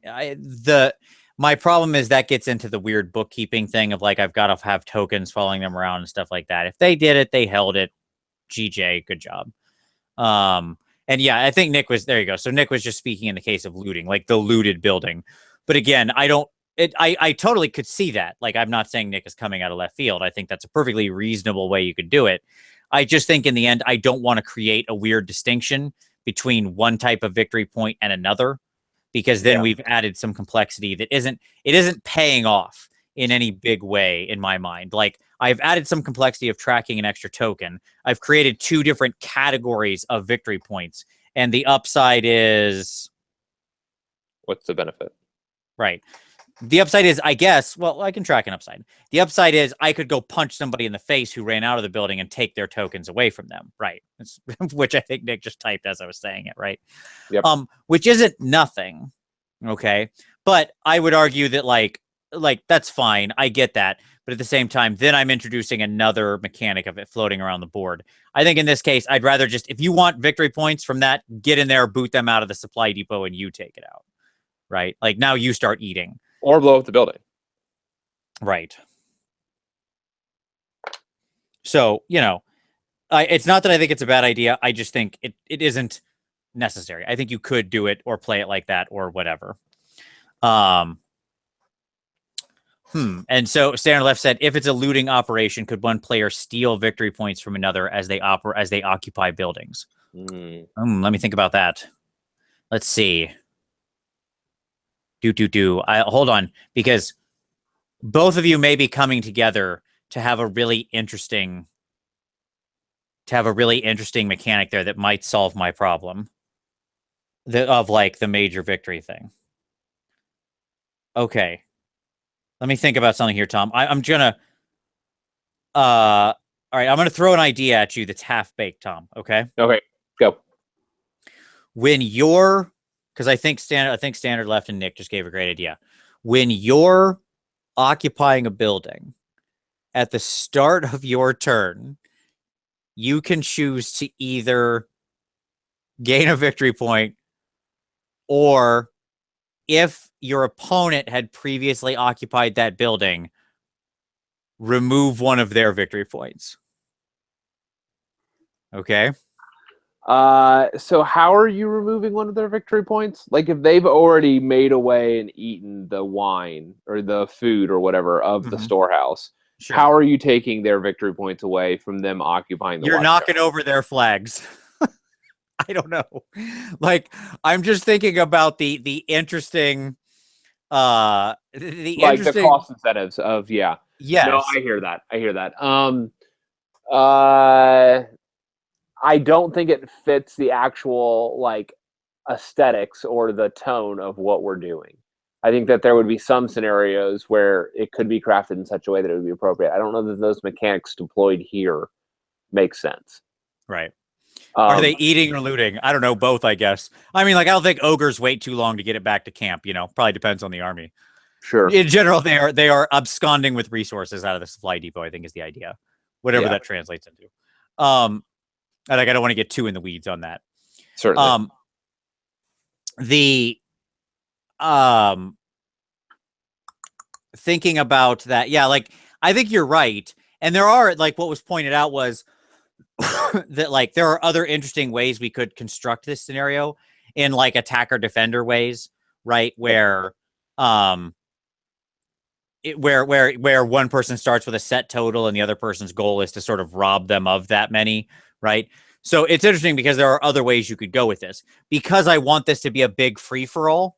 S1: my problem is that gets into the weird bookkeeping thing of like I've got to have tokens following them around and stuff like that. If they did it, they held it. GJ, good job. And yeah, I think Nick was there. You go. So Nick was just speaking in the case of looting, like the looted building. But again, I totally could see that. Like, I'm not saying Nick is coming out of left field. I think that's a perfectly reasonable way you could do it. I just think in the end, I don't want to create a weird distinction between one type of victory point and another, because then we've added some complexity that isn't paying off in any big way in my mind. Like I've added some complexity of tracking an extra token. I've created 2 different categories of victory points, and the upside is
S2: what's the benefit?
S1: Right. The upside is, I guess, well, I can track an upside. The upside is I could go punch somebody in the face who ran out of the building and take their tokens away from them. Right. Which I think Nick just typed as I was saying it. Right.
S2: Yep.
S1: Which isn't nothing. Okay. But I would argue that like that's fine. I get that. But at the same time, then I'm introducing another mechanic of it floating around the board. I think in this case, I'd rather just, if you want victory points from that, get in there, boot them out of the supply depot, and you take it out. Right. Like now you start eating.
S2: Or blow up the building.
S1: Right. So, you know, it's not that I think it's a bad idea. I just think it isn't necessary. I think you could do it or play it like that or whatever. And so Standard Left said, if it's a looting operation, could one player steal victory points from another as they occupy buildings? Let me think about that. Let's see. Hold on, because both of you may be coming together to have a really interesting mechanic there that might solve my problem. of like the major victory thing. Okay. Let me think about something here, Tom. I'm gonna all right, I'm gonna throw an idea at you that's half baked, Tom. Okay.
S2: Okay, go.
S1: When you're because Standard Left and Nick just gave a great idea. When you're occupying a building at the start of your turn, you can choose to either gain a victory point, or if your opponent had previously occupied that building, remove one of their victory points. Okay.
S2: So how are you removing one of their victory points? Like if they've already made away and eaten the wine or the food or whatever of the storehouse,
S1: Sure.
S2: how are you taking their victory points away from them occupying the
S1: You're
S2: watchtower?
S1: knocking over their flags. I don't know. Like, I'm just thinking about the interesting the
S2: like
S1: interesting
S2: the cost incentives of
S1: yes.
S2: No, I hear that. Uh I don't think it fits the actual like aesthetics or the tone of what we're doing. I think that there would be some scenarios where it could be crafted in such a way that it would be appropriate. I don't know that those mechanics deployed here make sense.
S1: Right. Are they
S2: Um,
S1: eating or looting? I don't know, both, I guess. I mean, like, I don't think ogres wait too long to get it back to camp, probably depends on the army.
S2: sure.
S1: In general, they are absconding with resources out of the supply depot, I think is the idea. Whatever that translates into. I don't want to get too in the weeds on that.
S2: Certainly.
S1: Thinking about that, yeah, like I think you're right. And there are, like, what was pointed out was that, like, there are other interesting ways we could construct this scenario in like attacker defender ways, right? Where where one person starts with a set total and the other person's goal is to sort of rob them of that many, right? So it's interesting because there are other ways you could go with this. Because I want this to be a big free for all.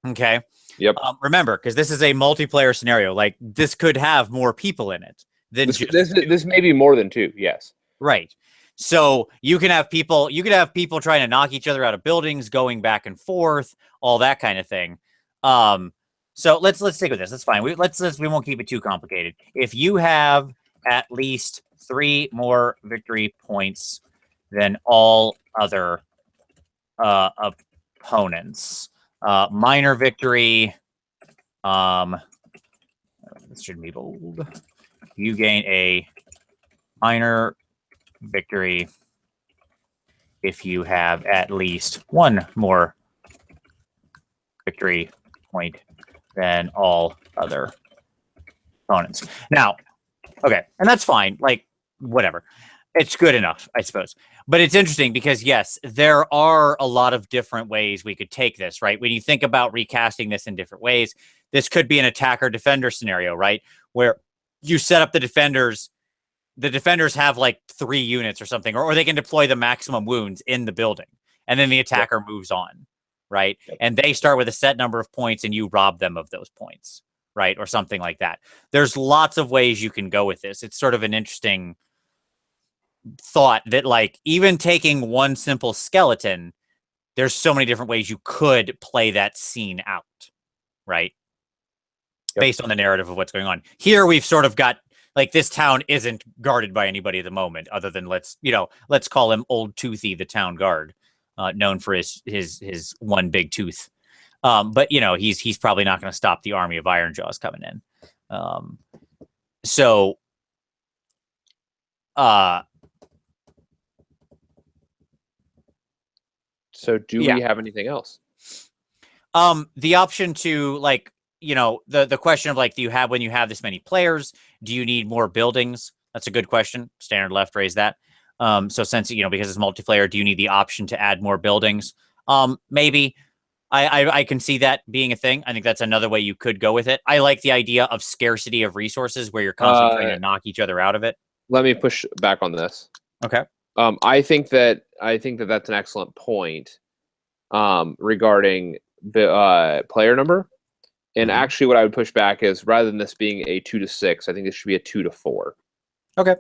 S1: Okay.
S2: Yep.
S1: Remember, because this is a multiplayer scenario, like this could have more people in it than
S2: this may be more than two. Yes.
S1: Right. So you can have people trying to knock each other out of buildings, going back and forth, all that kind of thing. So let's stick with this. That's fine. We won't keep it too complicated. If you have at least 3 more victory points than all other opponents, minor victory. This should be bold. You gain a minor victory if you have at least 1 more victory point than all other opponents. Now, okay, and that's fine. Like, whatever. It's good enough, I suppose. But it's interesting because, yes, there are a lot of different ways we could take this, right? When you think about recasting this in different ways, this could be an attacker-defender scenario, right? Where you set up the defenders have like 3 units or something, or they can deploy the maximum wounds in the building, and then the attacker moves on, right? And they start with a set number of points and you rob them of those points, right? Or something like that. There's lots of ways you can go with this. It's sort of an interesting thought that, like, even taking one simple skeleton, there's so many different ways you could play that scene out, right? Based on the narrative of what's going on. Here we've sort of got, like, this town isn't guarded by anybody at the moment, other than let's call him Old Toothy, the town guard, known for his one big tooth. But he's probably not going to stop the army of Ironjaws coming in. So
S2: do we have anything else?
S1: The option to, like, the question of, like, when you have this many players, do you need more buildings? That's a good question. Standard Left raised that. So since, because it's multiplayer, do you need the option to add more buildings? Maybe. I can see that being a thing. I think that's another way you could go with it. I like the idea of scarcity of resources where you're constantly trying to knock each other out of it.
S2: Let me push back on this.
S1: Okay.
S2: I think that that's an excellent point regarding the player number. And actually, what I would push back is, rather than this being a 2 to 6, I think this should be a 2 to 4.
S1: Okay.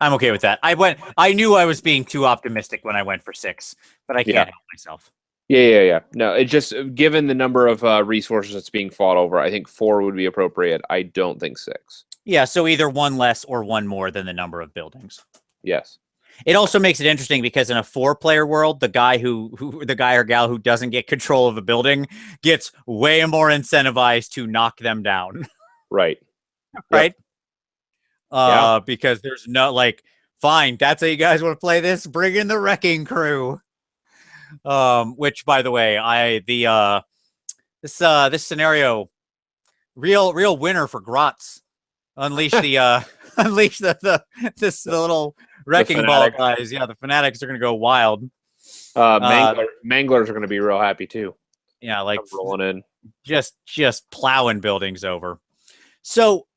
S1: I'm okay with that. I knew I was being too optimistic when I went for 6, but I can't help myself.
S2: Yeah. No, it just given the number of resources that's being fought over, I think 4 would be appropriate. I don't think 6.
S1: Yeah, so either 1 less or 1 more than the number of buildings.
S2: Yes.
S1: It also makes it interesting because in a 4-player world, the guy the guy or gal who doesn't get control of a building gets way more incentivized to knock them down.
S2: Right.
S1: Right?
S2: Yep.
S1: Because there's no like, fine, that's how you guys want to play this? Bring in the wrecking crew. Which by the way, this scenario, real winner for Grotz. Unleash the unleash the little wrecking ball guys. Yeah, the fanatics are gonna go wild.
S2: Manglers are gonna be real happy too.
S1: Yeah, like
S2: rolling in,
S1: just plowing buildings over. So,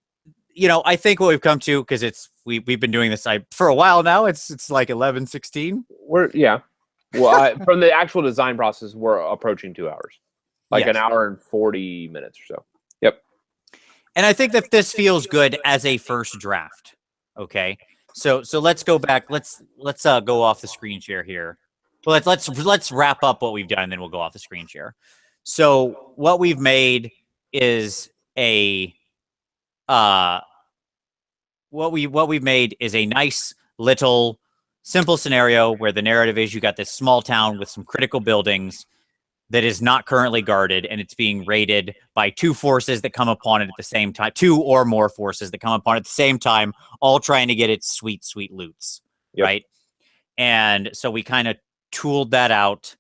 S1: I think what we've come to, because we've been doing this for a while now. It's like 11:16.
S2: Well, from the actual design process, we're approaching 2 hours, like
S1: Yes.
S2: an hour and 40 minutes or so. Yep.
S1: And I think that this feels good as a first draft. Okay. So let's go back. Let's go off the screen share here. Well, let's wrap up what we've done, and then we'll go off the screen share. So what we've made is a what we've made is a nice little simple scenario where the narrative is you got this small town with some critical buildings that is not currently guarded, and it's being raided by 2 forces that come upon it at the same time, 2 or more forces that come upon it at the same time, all trying to get its sweet loots. Yep. Right? And so we kind of tooled that out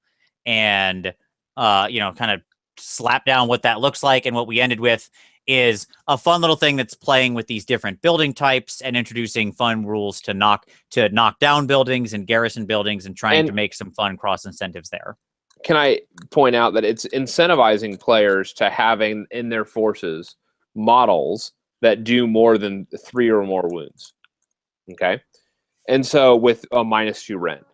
S1: and kind of slapped down what that looks like, and what we ended with is a fun little thing that's playing with these different building types and introducing fun rules to knock down buildings and garrison buildings and trying to make some fun cross incentives there.
S2: Can I point out that it's incentivizing players to having in their forces models that do more than 3 or more wounds? Okay. And so with a -2 rend.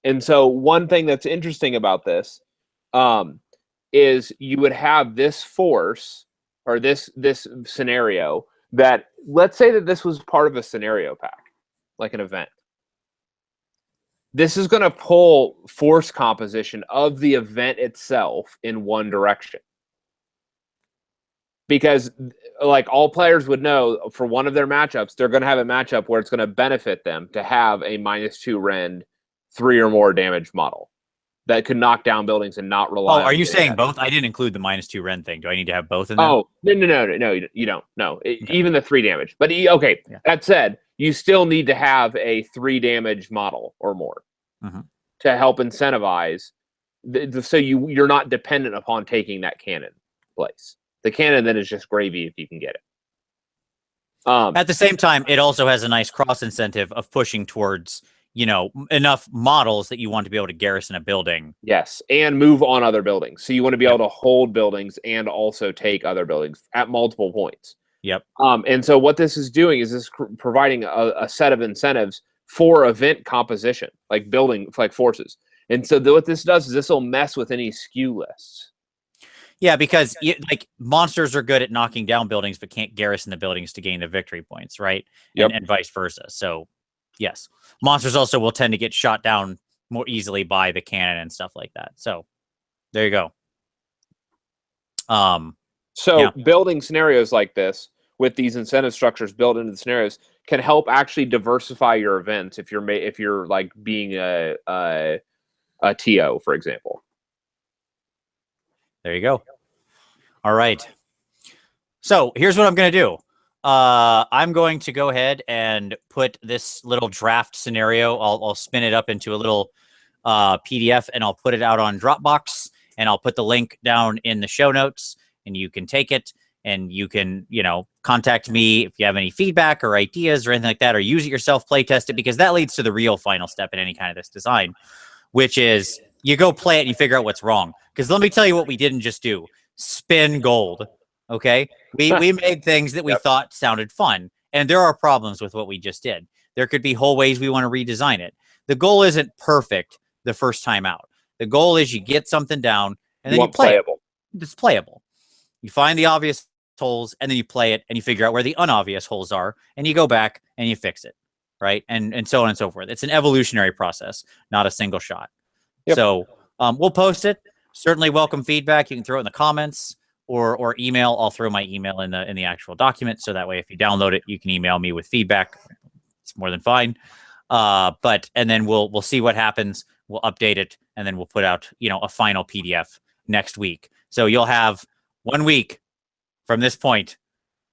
S2: And so one thing that's interesting about this is you would have this force or this scenario that, let's say that this was part of a scenario pack, like an event. This is going to pull force composition of the event itself in one direction. Because, like, all players would know for one of their matchups, they're going to have a matchup where it's going to benefit them to have a -2 rend, 3 or more damage model that could knock down buildings and not rely on.
S1: Are you saying both? I didn't include the -2 rend thing. Do I need to have both in there?
S2: Oh, no, you don't. No, okay. Even the 3 damage. But, okay, yeah. That said, you still need to have a 3 damage model or more. Mm-hmm. To help incentivize, so you're not dependent upon taking that cannon place. The cannon then is just gravy if you can get it.
S1: At the same time, it also has a nice cross incentive of pushing towards enough models that you want to be able to garrison a building.
S2: Yes, and move on other buildings. So you want to be able to hold buildings and also take other buildings at multiple points.
S1: Yep.
S2: And so what this is doing is this providing a set of incentives for event composition, like building, like forces. And so what this does is this will mess with any skew lists.
S1: Yeah, because monsters are good at knocking down buildings, but can't garrison the buildings to gain the victory points, right? Yep. And vice versa. So, yes, monsters also will tend to get shot down more easily by the cannon and stuff like that. So, there you go.
S2: Building scenarios like this with these incentive structures built into the scenarios can help actually diversify your events if you're like being a TO, for example.
S1: There you go. All right. So here's what I'm going to do. I'm going to go ahead and put this little draft scenario. I'll spin it up into a little PDF, and I'll put it out on Dropbox, and I'll put the link down in the show notes, and you can take it. And you can, contact me if you have any feedback or ideas or anything like that, or use it yourself, play test it, because that leads to the real final step in any kind of this design, which is you go play it and you figure out what's wrong. Because let me tell you what we didn't just do. Spin gold. Okay? We made things that we thought sounded fun. And there are problems with what we just did. There could be whole ways we want to redesign it. The goal isn't perfect the first time out. The goal is you get something down and then you play it. It's playable. You find the obvious holes, and then you play it and you figure out where the unobvious holes are, and you go back and you fix it. right? And so on and so forth. It's an evolutionary process, not a single shot.
S2: Yep.
S1: So we'll post it. Certainly welcome feedback. You can throw it in the comments or email. I'll throw my email in the actual document, so that way if you download it, you can email me with feedback. It's more than fine. And then we'll see what happens. We'll update it, and then we'll put out, a final PDF next week. So you'll have 1 week from this point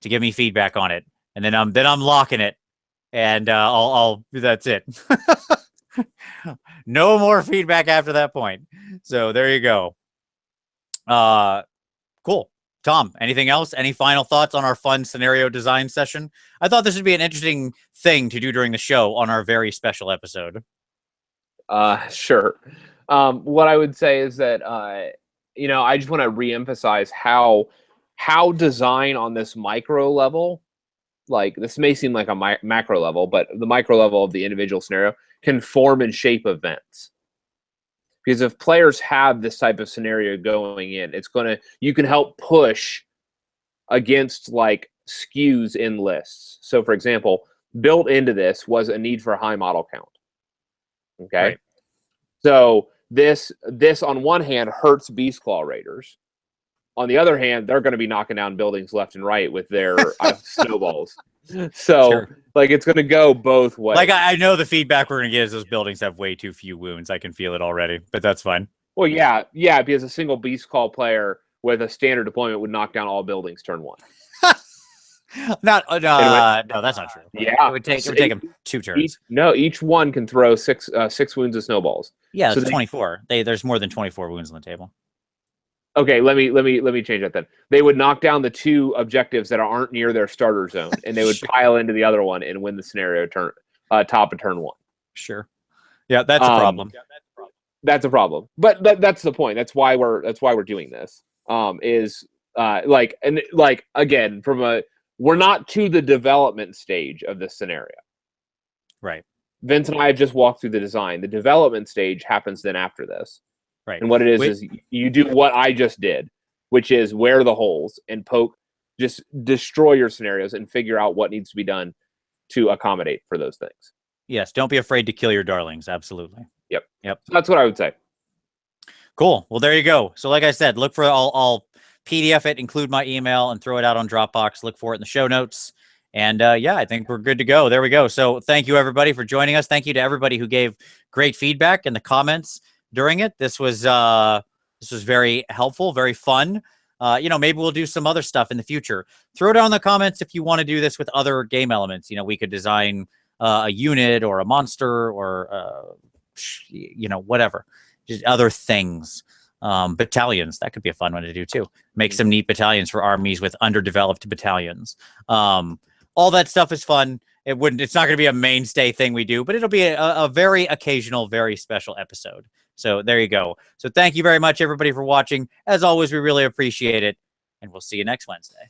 S1: to give me feedback on it, and then I'm locking it, and I'll that's it. No more feedback after that point. So there you go. Cool. Tom, anything else? Any final thoughts on our fun scenario design session? I thought this would be an interesting thing to do during the show on our very special episode.
S2: Sure. What I would say is that, I just want to reemphasize how design on this micro level, like this may seem like a macro level, but the micro level of the individual scenario can form and shape events. Because if players have this type of scenario going in, you can help push against like skews in lists. So for example, built into this was a need for a high model count. Okay. Right. So this on one hand hurts Beast Claw Raiders. On the other hand, they're going to be knocking down buildings left and right with their snowballs. So, sure. Like, it's going to go both ways.
S1: Like, I know the feedback we're going to get is those buildings have way too few wounds. I can feel it already, but that's fine.
S2: Well, yeah, because a single Beast Claw player with a standard deployment would knock down all buildings turn one.
S1: No, that's not true.
S2: Yeah,
S1: it would take them 2 turns.
S2: Each one can throw six wounds of snowballs.
S1: Yeah, so 24. There's more than 24 wounds on the table.
S2: Okay, let me change that then. They would knock down the 2 objectives that aren't near their starter zone, and they would pile into the other one and win the scenario top of turn 1.
S1: Sure. Yeah, that's a problem.
S2: That's a problem. But that's the point. That's why we're doing this. Again, we're not to the development stage of this scenario.
S1: Right.
S2: Vince and I have just walked through the design. The development stage happens then after this.
S1: Right.
S2: And what it is you do what I just did, which is wear the holes and poke, just destroy your scenarios and figure out what needs to be done to accommodate for those things.
S1: Yes. Don't be afraid to kill your darlings. Absolutely.
S2: Yep.
S1: So
S2: that's what I would say.
S1: Cool. Well, there you go. So like I said, look for I'll PDF it, include my email, and throw it out on Dropbox. Look for it in the show notes. And I think we're good to go. There we go. So thank you, everybody, for joining us. Thank you to everybody who gave great feedback in the comments during it. This was very helpful, very fun. Maybe we'll do some other stuff in the future. Throw down in the comments if you want to do this with other game elements. We could design a unit or a monster or whatever, just other things. Battalions, that could be a fun one to do too. Make some neat battalions for armies with underdeveloped battalions. All that stuff is fun. It's not going to be a mainstay thing we do, but it'll be a very occasional, very special episode. So there you go. So thank you very much, everybody, for watching. As always, we really appreciate it, and we'll see you next Wednesday.